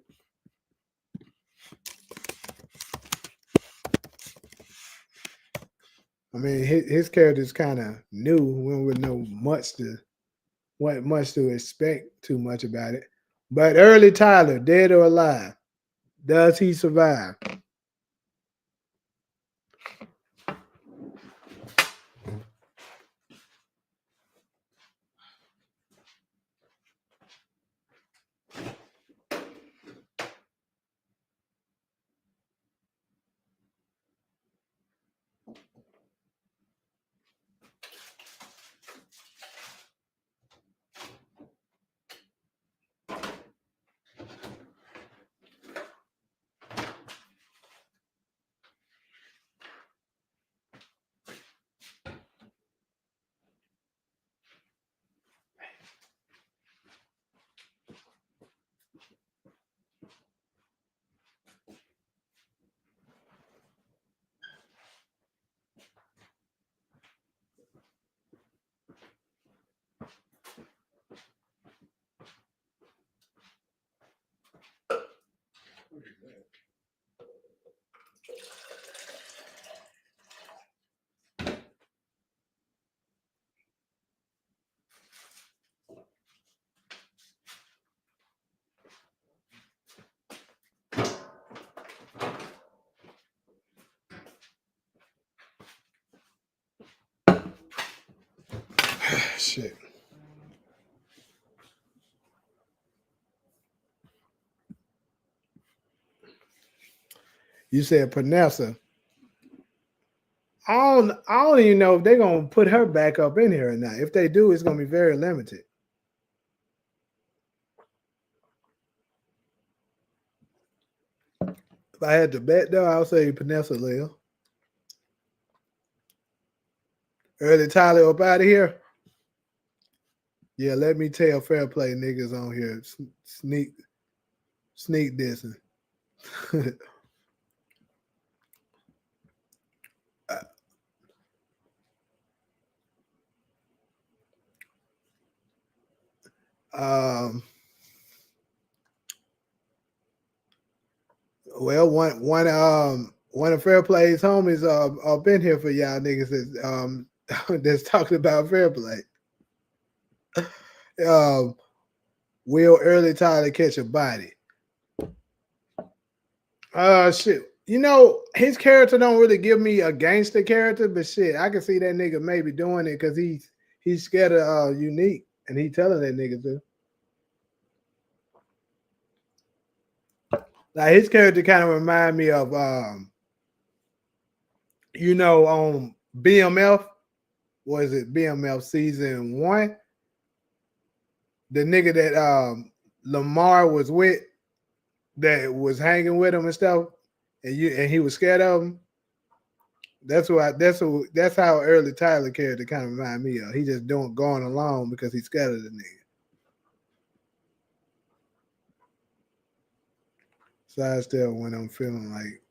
I mean, his character is kind of new. We don't really know much to expect too much about it. But early Tyler, dead or alive, does he survive? Shit. You said Panessa. I don't even know if they're gonna put her back up in here or not. If they do, it's gonna be very limited. If I had to bet though, I'll say Panessa Lil. Early Tyler up out of here. Yeah, let me tell fair play niggas on here sneak dissing. um, well, one of Fair Play's homies up in here for y'all niggas that's that's talking about Fair Play. Um, will early Tyler catch a body? Shit. You know, his character don't really give me a gangster character, but shit, I can see that nigga maybe doing it because he's scared of Unique, and he telling that nigga to. Like his character kind of remind me of on BMF. Was it BMF season 1? The nigga that Lamar was with, that was hanging with him and stuff, and he was scared of him. That's how early Tyler character kind of remind me of. He just don't going along because he's scared of the nigga. So I still when I'm feeling like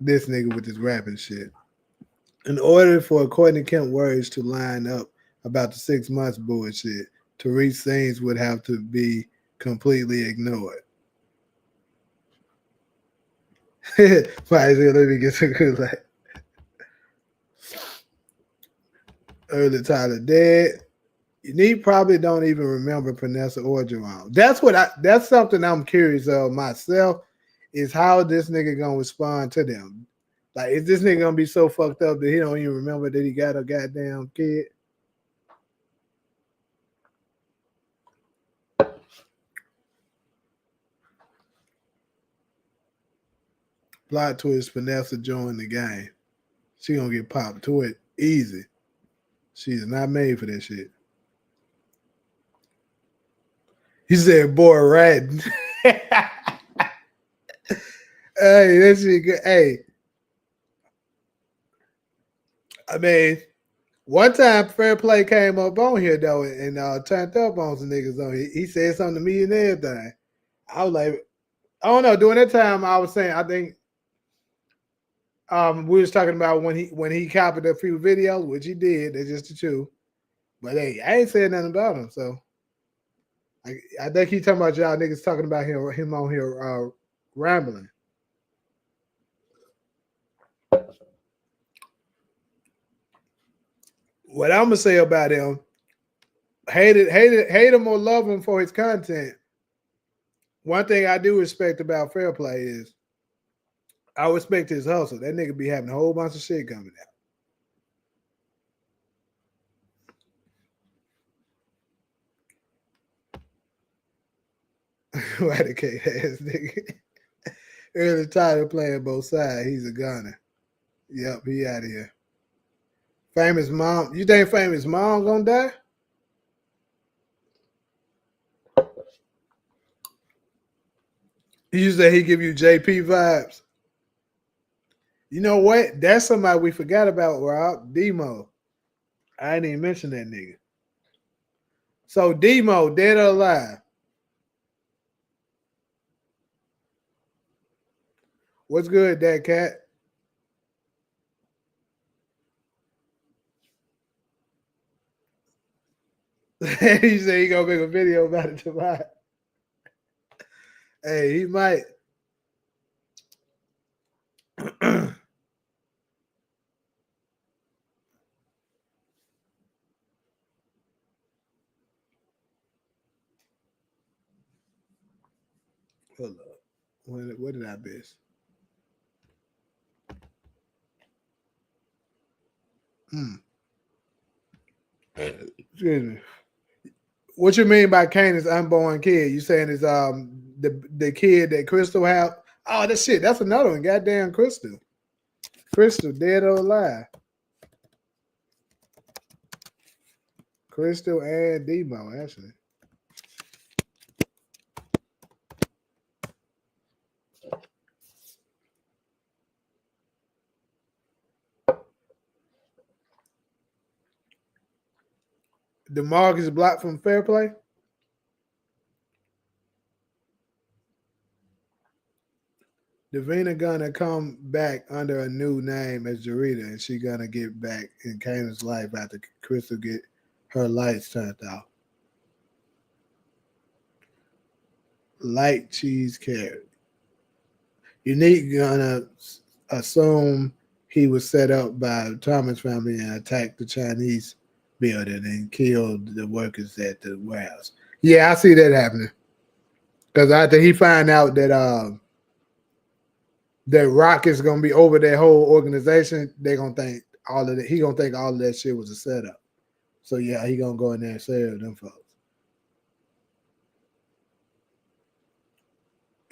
this nigga with this rapping shit. In order for Courtney Kemp words to line up about the 6 months bullshit, Tariq's scenes would have to be completely ignored. Let me get some good like early Tyler dead. You probably don't even remember Vanessa or Jerome. That's something I'm curious of myself, is how this nigga gonna respond to them. Like, is this nigga gonna be so fucked up that he don't even remember that he got a goddamn kid? Plot twist: Vanessa joined the game. She gonna get popped to it easy. She's not made for that shit. He said, "Boy, ratting." Hey, that shit good. Hey, I mean, one time Fair Play came up on here though and turned up on some niggas on here. He said something to me and everything. I was like, I don't know. During that time, I was saying, I think we was talking about when he copied a few videos, which he did. They're just the two. But hey, I ain't saying nothing about him. So I think he talking about y'all niggas talking about him on here rambling. What I'm gonna say about him, hate him or love him for his content. One thing I do respect about Fair Play is I respect his hustle. That nigga be having a whole bunch of shit coming out. Why the K ass nigga? Early Tyler playing both sides. He's a gunner. Yep, he out of here. Famous mom. You think Famous mom gonna die? You say he give you JP vibes. You know what? That's somebody we forgot about, Rob. Demo. I didn't even mention that nigga. So Demo, dead or alive? What's good, that cat? He said he gonna make a video about it tomorrow. Hey, he might. Hold up. What did I miss? Excuse me. What you mean by Kanan's unborn kid? You saying is the kid that Crystal have? Oh, that shit. That's another one. Goddamn Crystal. Crystal dead or alive? Crystal and Demo actually. DeMarcus blocked from Fair Play. Davina gonna come back under a new name as Jarita, and she gonna get back in Kanan's life after Crystal get her lights turned off. Light cheese carrot. Unique gonna assume he was set up by Thomas family and attacked the Chinese building and killed the workers at the warehouse. Yeah, I see that happening. Because after he find out that Rock is gonna be over that whole organization, they gonna think all of that. He gonna think all of that shit was a setup. So yeah, he gonna go in there and save them folks.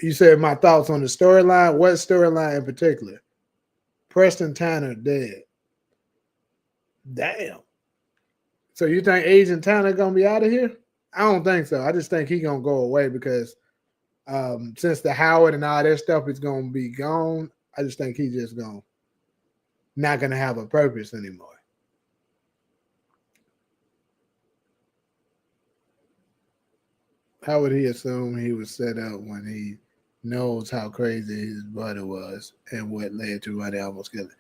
You said my thoughts on the storyline. What storyline in particular? Preston Tanner dead. Damn. So you think Agent Tanner gonna be out of here? I don't think so. I just think he gonna go away because since the Howard and all that stuff is gonna be gone, I just think he just gonna not gonna have a purpose anymore. How would he assume he was set up when he knows how crazy his brother was and what led to why they almost killed him?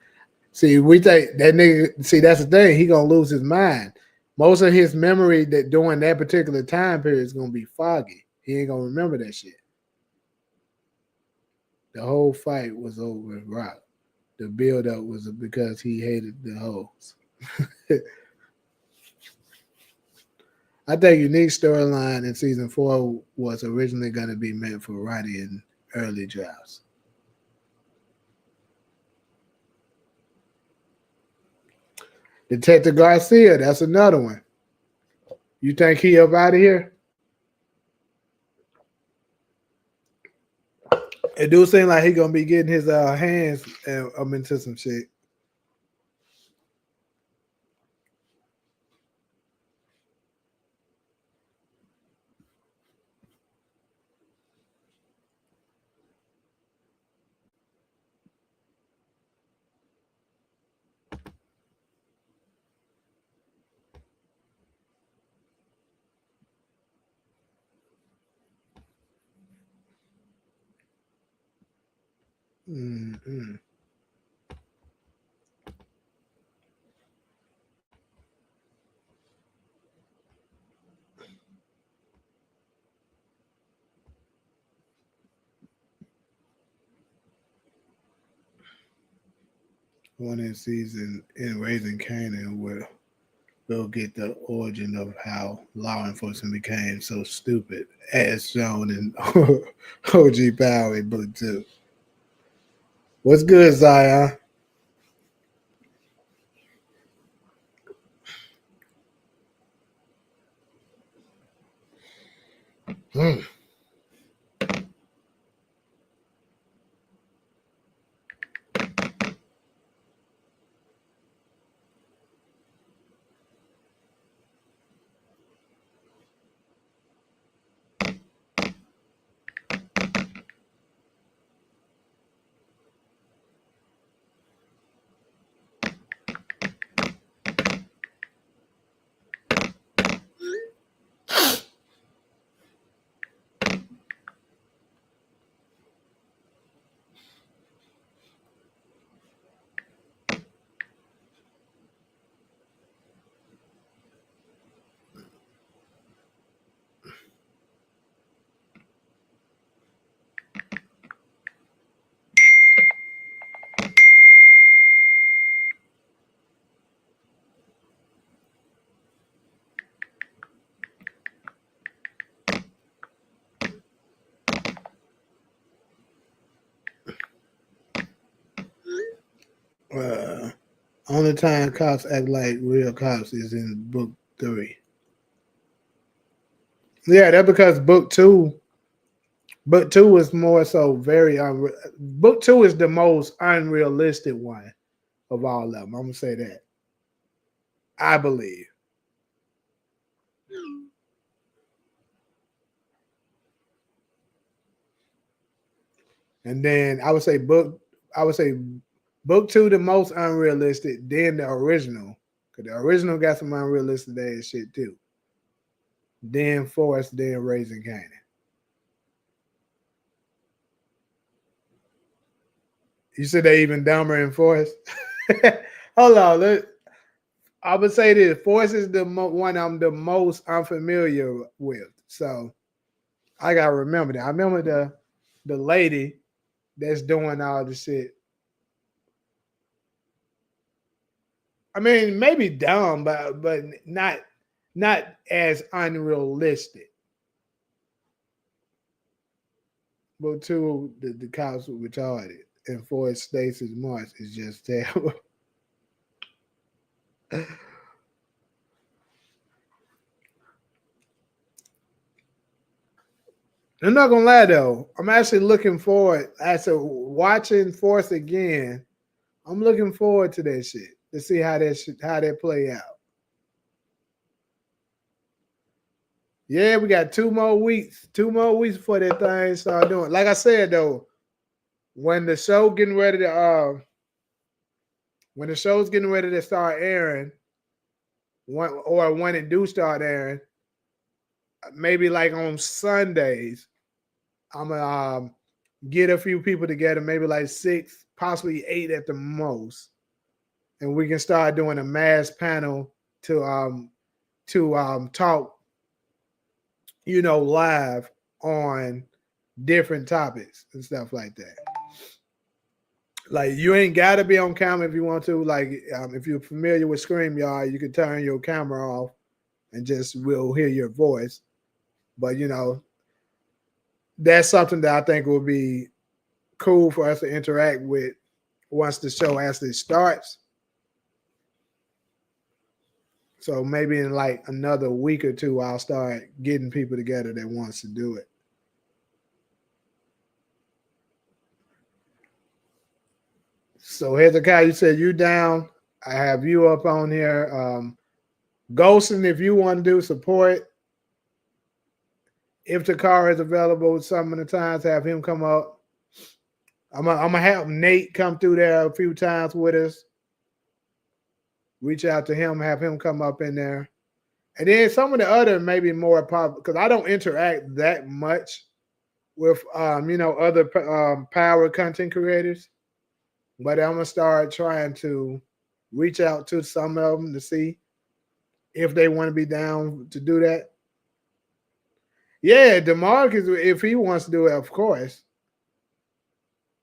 See, we think that nigga. See, that's the thing. He gonna lose his mind. Most of his memory that during that particular time period is gonna be foggy. He ain't gonna remember that shit. The whole fight was over Rock. The build up was because he hated the hoes. I think unique storyline in season 4 was originally going to be meant for Roddy in early drafts. Detective Garcia, that's another one. You think he up out of here? It do seem like he gonna be getting his hands into some shit. Mm-hmm. One in season in Raising Kanan where we'll get the origin of how law enforcement became so stupid, as shown in OG Power in Book 2. What's good, Zion? Mm. Uh, Only time cops act like real cops is in Book 3. Yeah, that because Book 2 is more so Book 2 is the most unrealistic one of all of them. I'm gonna say that. I believe. And then I would say Book 2 the most unrealistic, then the original. Cause the original got some unrealistic ass shit too. Then Forrest, then Raising Kanan. You said they even dumber in Forrest? Hold on, I would say this: Forrest is the one I'm the most unfamiliar with. So I gotta remember that. I remember the lady that's doing all the shit. I mean, maybe dumb, but not as unrealistic. but two, the cops were retarded, and four, Stacey's March is just terrible. I'm not gonna lie though, I'm actually looking forward. After watching Force again, I'm looking forward to that shit to see how that play out. Yeah, we got 2 more weeks. 2 more weeks before that thing start doing. Like I said though, when the show getting ready to when the show's getting ready to start airing, when it do start airing, maybe like on Sundays, I'm gonna get a few people together, maybe like 6, possibly 8 at the most, and we can start doing a mass panel to talk, live on different topics and stuff like that. Like you ain't got to be on camera if you want to. Like if you're familiar with StreamYard, you can turn your camera off and just we'll hear your voice. But that's something that I think will be cool for us to interact with once the show actually starts. So maybe in like another week or two, I'll start getting people together that wants to do it. So Hezekiah, you said you down. I have you up on here. Ghosting, if you want to do support, if the car is available, some of the times have him come up. I'm gonna have Nate come through there a few times with us. Reach out to him, have him come up in there. And then some of the other maybe more popular, because I don't interact that much with other power content creators, but I'm gonna start trying to reach out to some of them to see if they want to be down to do that. Yeah, DeMarcus, if he wants to do it, of course.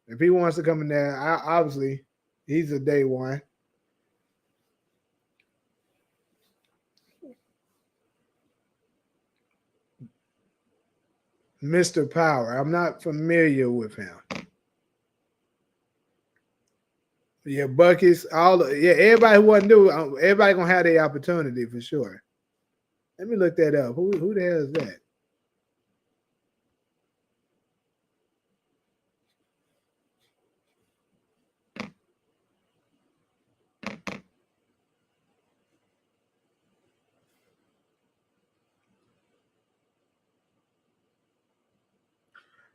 If he wants to come in there, obviously he's a day one. Mr. Power. I'm not familiar with him. Yeah, Bucky's everybody who wasn't do, everybody gonna have their opportunity for sure. Let me look that up. Who the hell is that?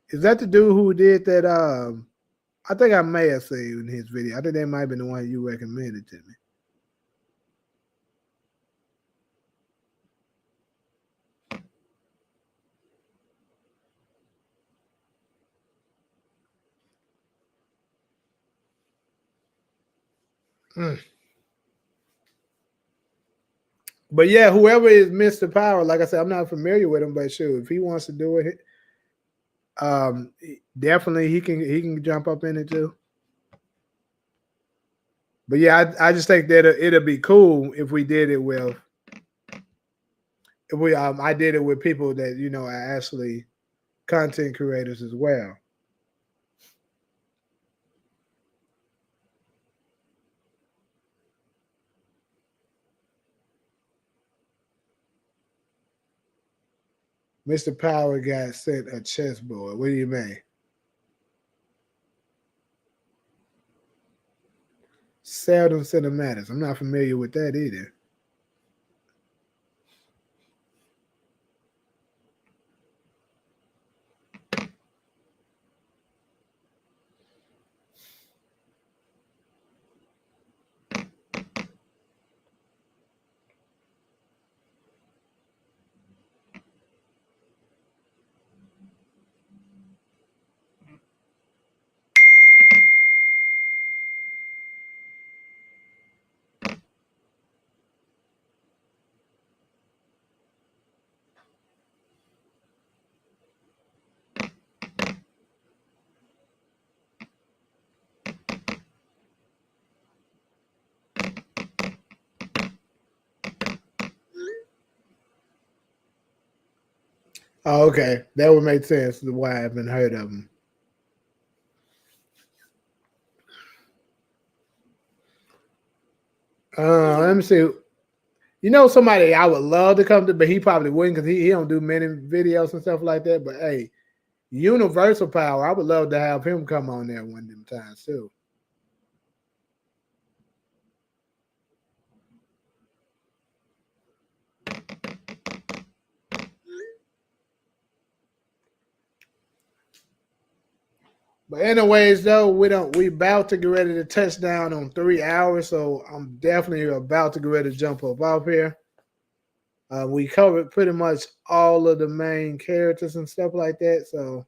Is that the dude who did that? I think I may have seen his video. I think that might have been the one you recommended to me. Mm. But yeah, whoever is Mr. Power, like I said, I'm not familiar with him, but sure, if he wants to do it, definitely he can jump up in it too. But yeah, I just think that it'll be cool if we did it with if we I did it with people that are actually content creators as well. Mr. Power got sent a chessboard. What do you mean? Seldom cinematics. I'm not familiar with that either. Oh, okay. That would make sense why I haven't heard of them. Let me see. You know somebody I would love to come to, but he probably wouldn't because he don't do many videos and stuff like that. But hey, Universal Power, I would love to have him come on there one of them times too. But anyways, though, we about to get ready to touch down on 3 hours, so I'm definitely about to get ready to jump up off here. We covered pretty much all of the main characters and stuff like that. So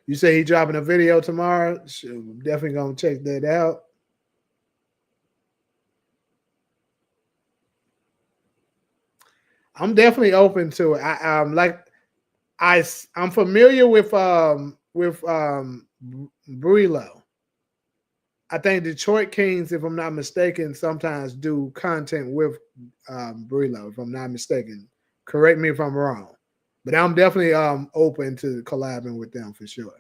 you say he dropping a video tomorrow? Sure, definitely gonna check that out. I'm definitely open to it. I'm familiar with Brillo. I think Detroit Kings, if I'm not mistaken, sometimes do content with Brillo, if I'm not mistaken. Correct me if I'm wrong. But I'm definitely open to collabing with them for sure.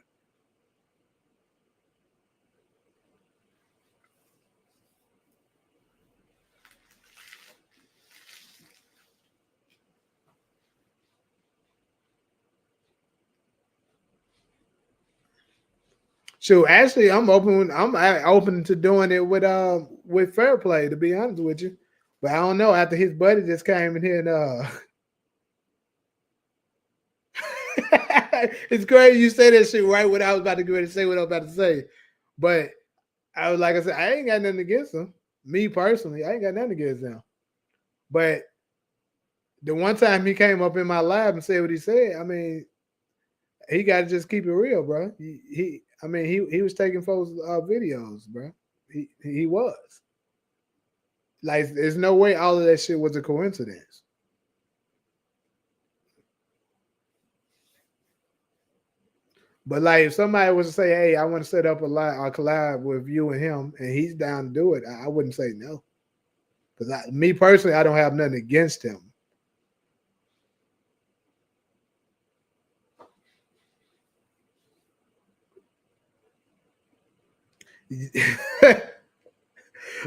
So actually, I'm open. Open to doing it with Fair Play. To be honest with you, but I don't know. After his buddy just came in here and it's crazy you say that shit right when I was about to go ahead and say what I was about to say. But I was like I said, I ain't got nothing against him. Me personally, I ain't got nothing against him. But the one time he came up in my lab and said what he said, I mean, he got to just keep it real, bro. I mean, he was taking folks' videos, bro. He was like, there's no way all of that shit was a coincidence. But like, if somebody was to say, "Hey, I want to set up a collab with you and him," and he's down to do it, I wouldn't say no. Because me personally, I don't have nothing against him.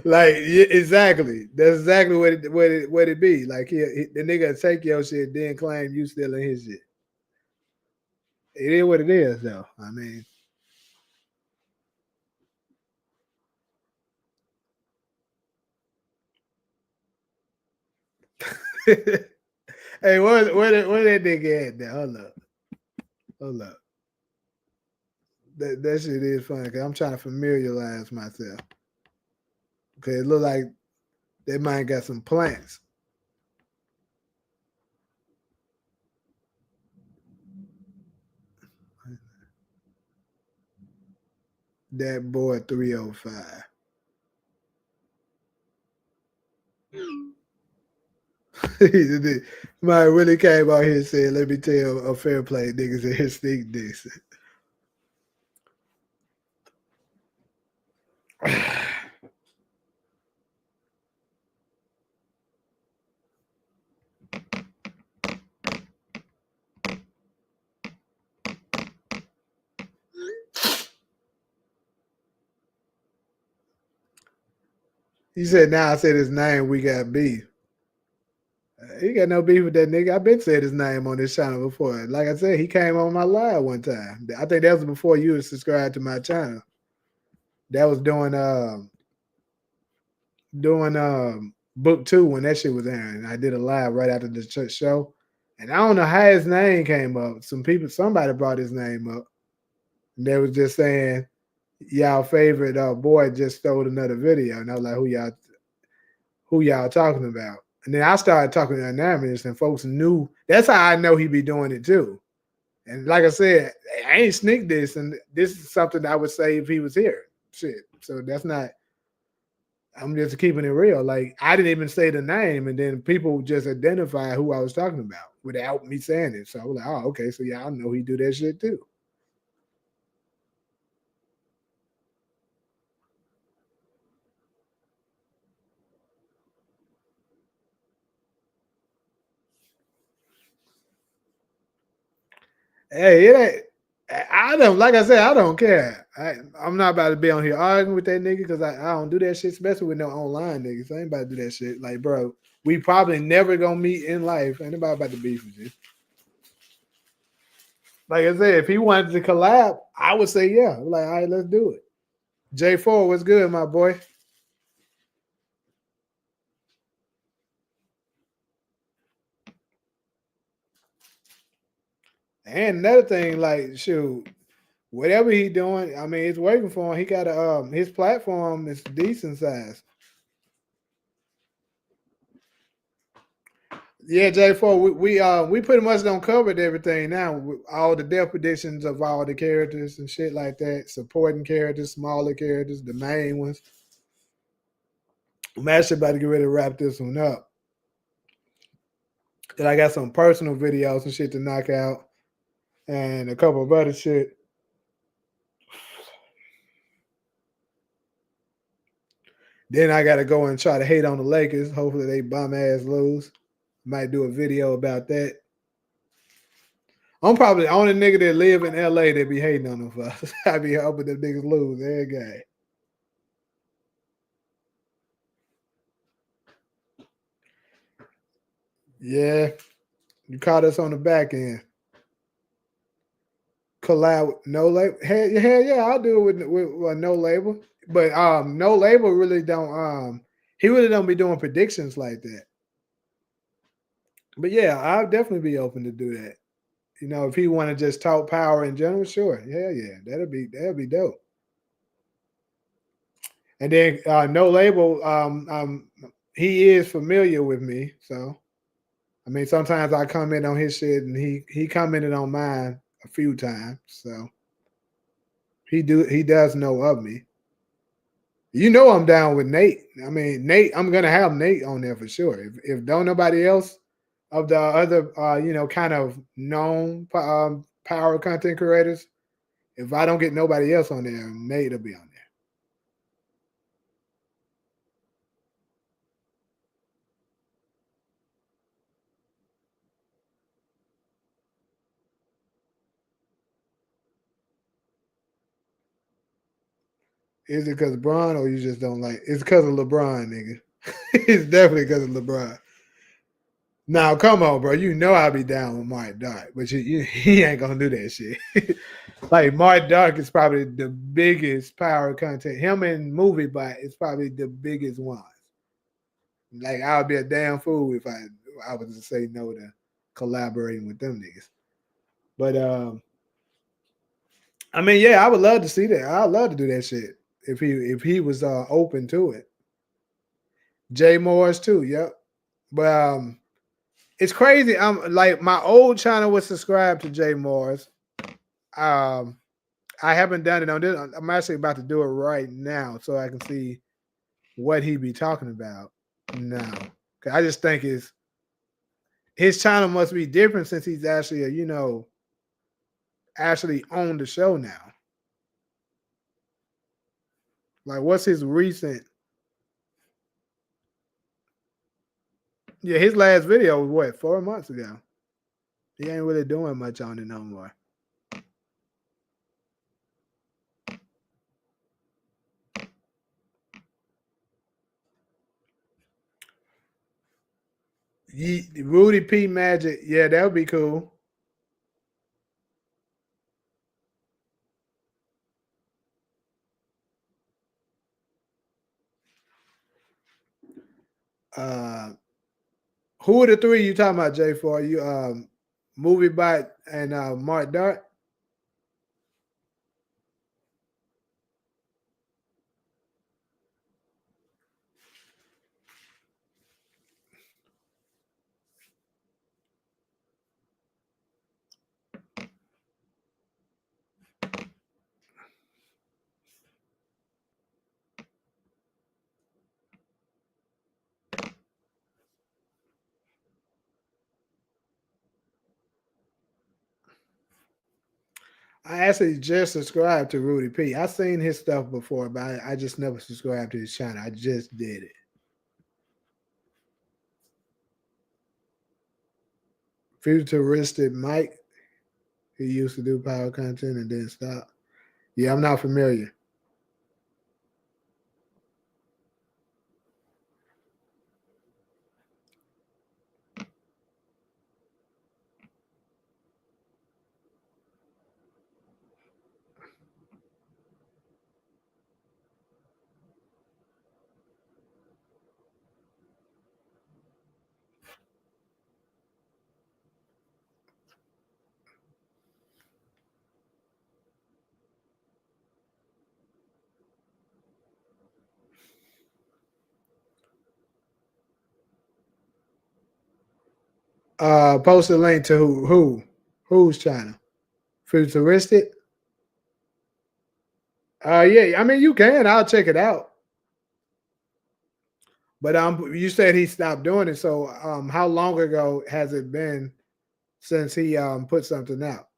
Like exactly, that's exactly what it be. Like the nigga take your shit, then claim you stealing his shit. It is what it is, though. I mean, hey, where that nigga at? Now, hold up. That shit is funny because I'm trying to familiarize myself. Okay, it look like they might got some plants. That boy 305. My really came out here and said, "Let me tell a fair play niggas in here sneak this." He said, "Now I said his name, we got beef." He got no beef with that nigga. I've been said his name on this channel before. Like I said, he came on my live one time. I think that was before you subscribed to my channel. That was doing book two when that shit was airing. I did a live right after the show, and I don't know how his name came up. Somebody brought his name up. And they was just saying, y'all favorite boy just stole another video, and I was like, who y'all talking about? And then I started talking to anonymous, and folks knew. That's how I know he be doing it too. And like I said, I ain't sneak this, and this is something I would say if he was here. Shit. So that's not. I'm just keeping it real. Like I didn't even say the name, and then people just identify who I was talking about without me saying it. So I was like, oh, okay, so yeah, I know he do that shit too. Hey, it ain't. I don't like I said. I don't care. I'm not about to be on here arguing with that nigga because I don't do that shit, especially with no online niggas. I ain't about to do that shit. Like, bro, we probably never gonna meet in life. Ain't nobody about to beef with you. Like I said, if he wanted to collab, I would say yeah. Like, all right, let's do it. J4, what's good, my boy? And another thing, like, shoot, whatever he doing, I mean, it's working for him. He got a his platform is decent size. Yeah, J4, we pretty much don't covered everything now. All the death predictions of all the characters and shit like that, supporting characters, smaller characters, the main ones. I'm actually about to get ready to wrap this one up. Then I got some personal videos and shit to knock out, and a couple of other shit. Then I got to go and try to hate on the Lakers. Hopefully they bum ass lose. Might do a video about that. I'm probably the only nigga that live in LA that be hating on them for us. I be hoping them niggas lose every game. Yeah, you caught us on the back end. Collab with no label. Hell yeah, I'll do it with no label. But no label really don't he really don't be doing predictions like that. But yeah, I'll definitely be open to do that. You know, if he want to just talk power in general, sure. Hell yeah, that'll be dope. And then no label, he is familiar with me, so I mean sometimes I comment on his shit and he commented on mine a few times, so he does know of me. You know I'm down with Nate. I mean Nate, I'm gonna have Nate on there for sure. If don't nobody else of the other kind of known power content creators, if I don't get nobody else on there, Nate'll be on there. Is it because of Bron or you just don't like? It's because of LeBron, nigga. It's definitely because of LeBron. Now, come on, bro. You know I'll be down with Mark Dark, but he ain't gonna do that shit. Like Mark Dark is probably the biggest power content. Him and Movie Bot is probably the biggest ones. Like I'll be a damn fool if I was to say no to collaborating with them niggas. But I mean, yeah, I would love to see that. I'd love to do that shit if he was open to it. Jay Morris too. Yep. But it's crazy. I'm like my old channel was subscribed to Jay Morris. Um, I haven't done it on this. I'm actually about to do it right now so I can see what he be talking about now. I just think his channel must be different since he's actually actually on the show now. Like, what's his recent? Yeah, his last video was what 4 months ago. He ain't really doing much on it no more. Rudy P Magic, yeah, that would be cool. Uh, who are the three you talking about, Jay? For you, Movie Bot and Mark Dart. I actually just subscribed to Rudy P. I seen his stuff before, but I just never subscribed to his channel. I just did it. Futuristic Mike, he used to do power content and then stop. Yeah, I'm not familiar. Post a link to whose channel? Futuristic. Yeah, I mean you can. I'll check it out. But you said he stopped doing it. So how long ago has it been since he put something out?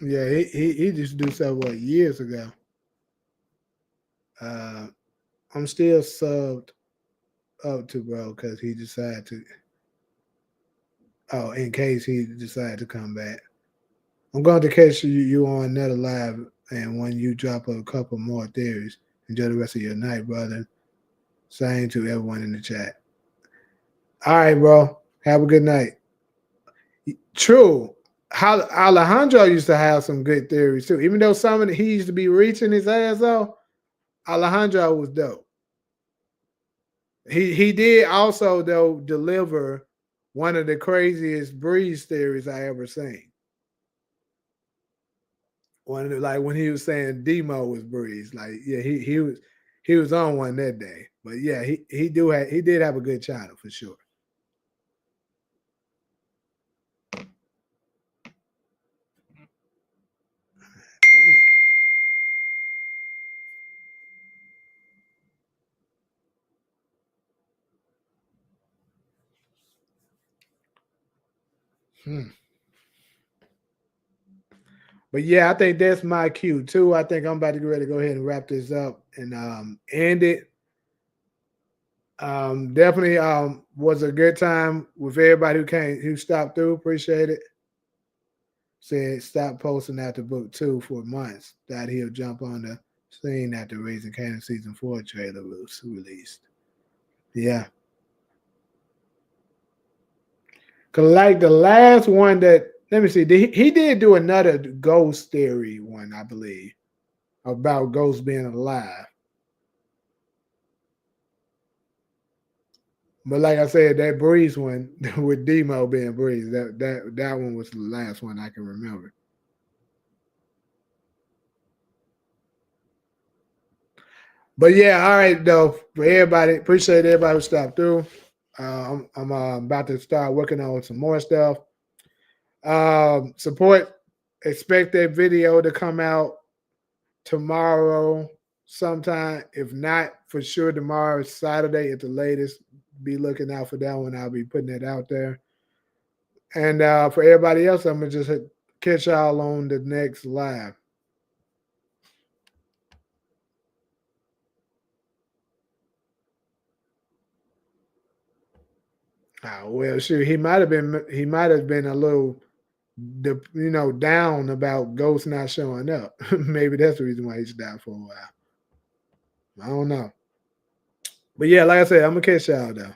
Yeah, he just do so what years ago. Uh, I'm still subbed up to bro because he decided to. Oh, in case he decided to come back, I'm going to catch you on another live, and when you drop a couple more theories, enjoy the rest of your night, brother. Same to everyone in the chat. All right, bro. Have a good night. True. How Alejandro used to have some good theories too. Even though some of he used to be reaching his ass off, Alejandro was dope. He did also though deliver one of the craziest breeze theories I ever seen. One of the, like when he was saying Demo was breeze, like yeah, he was on one that day. But yeah, he did have a good channel for sure. Hmm. But yeah, I think that's my cue too. I think I'm about to get ready to go ahead and wrap this up and end it. Definitely was a good time with everybody who stopped through. Appreciate it. Said stop posting after book 2 for months. That he'll jump on the scene after Raising Kanan season 4 trailer was released. Yeah. Cause like the last one that let me see, he did do another ghost theory one, I believe, about ghosts being alive. But like I said, that Breeze one with Demo being Breeze, that one was the last one I can remember. But yeah, all right though. For everybody, appreciate everybody who stopped through. I'm about to start working on some more stuff. Support. Expect that video to come out tomorrow sometime. If not, for sure tomorrow, Saturday at the latest. Be looking out for that one. I'll be putting it out there. And for everybody else, I'm gonna just catch y'all on the next live. Oh, well, shoot, he might have been a little, down about Ghost not showing up. Maybe that's the reason why he's down for a while. I don't know. But yeah, like I said, I'm gonna catch y'all though.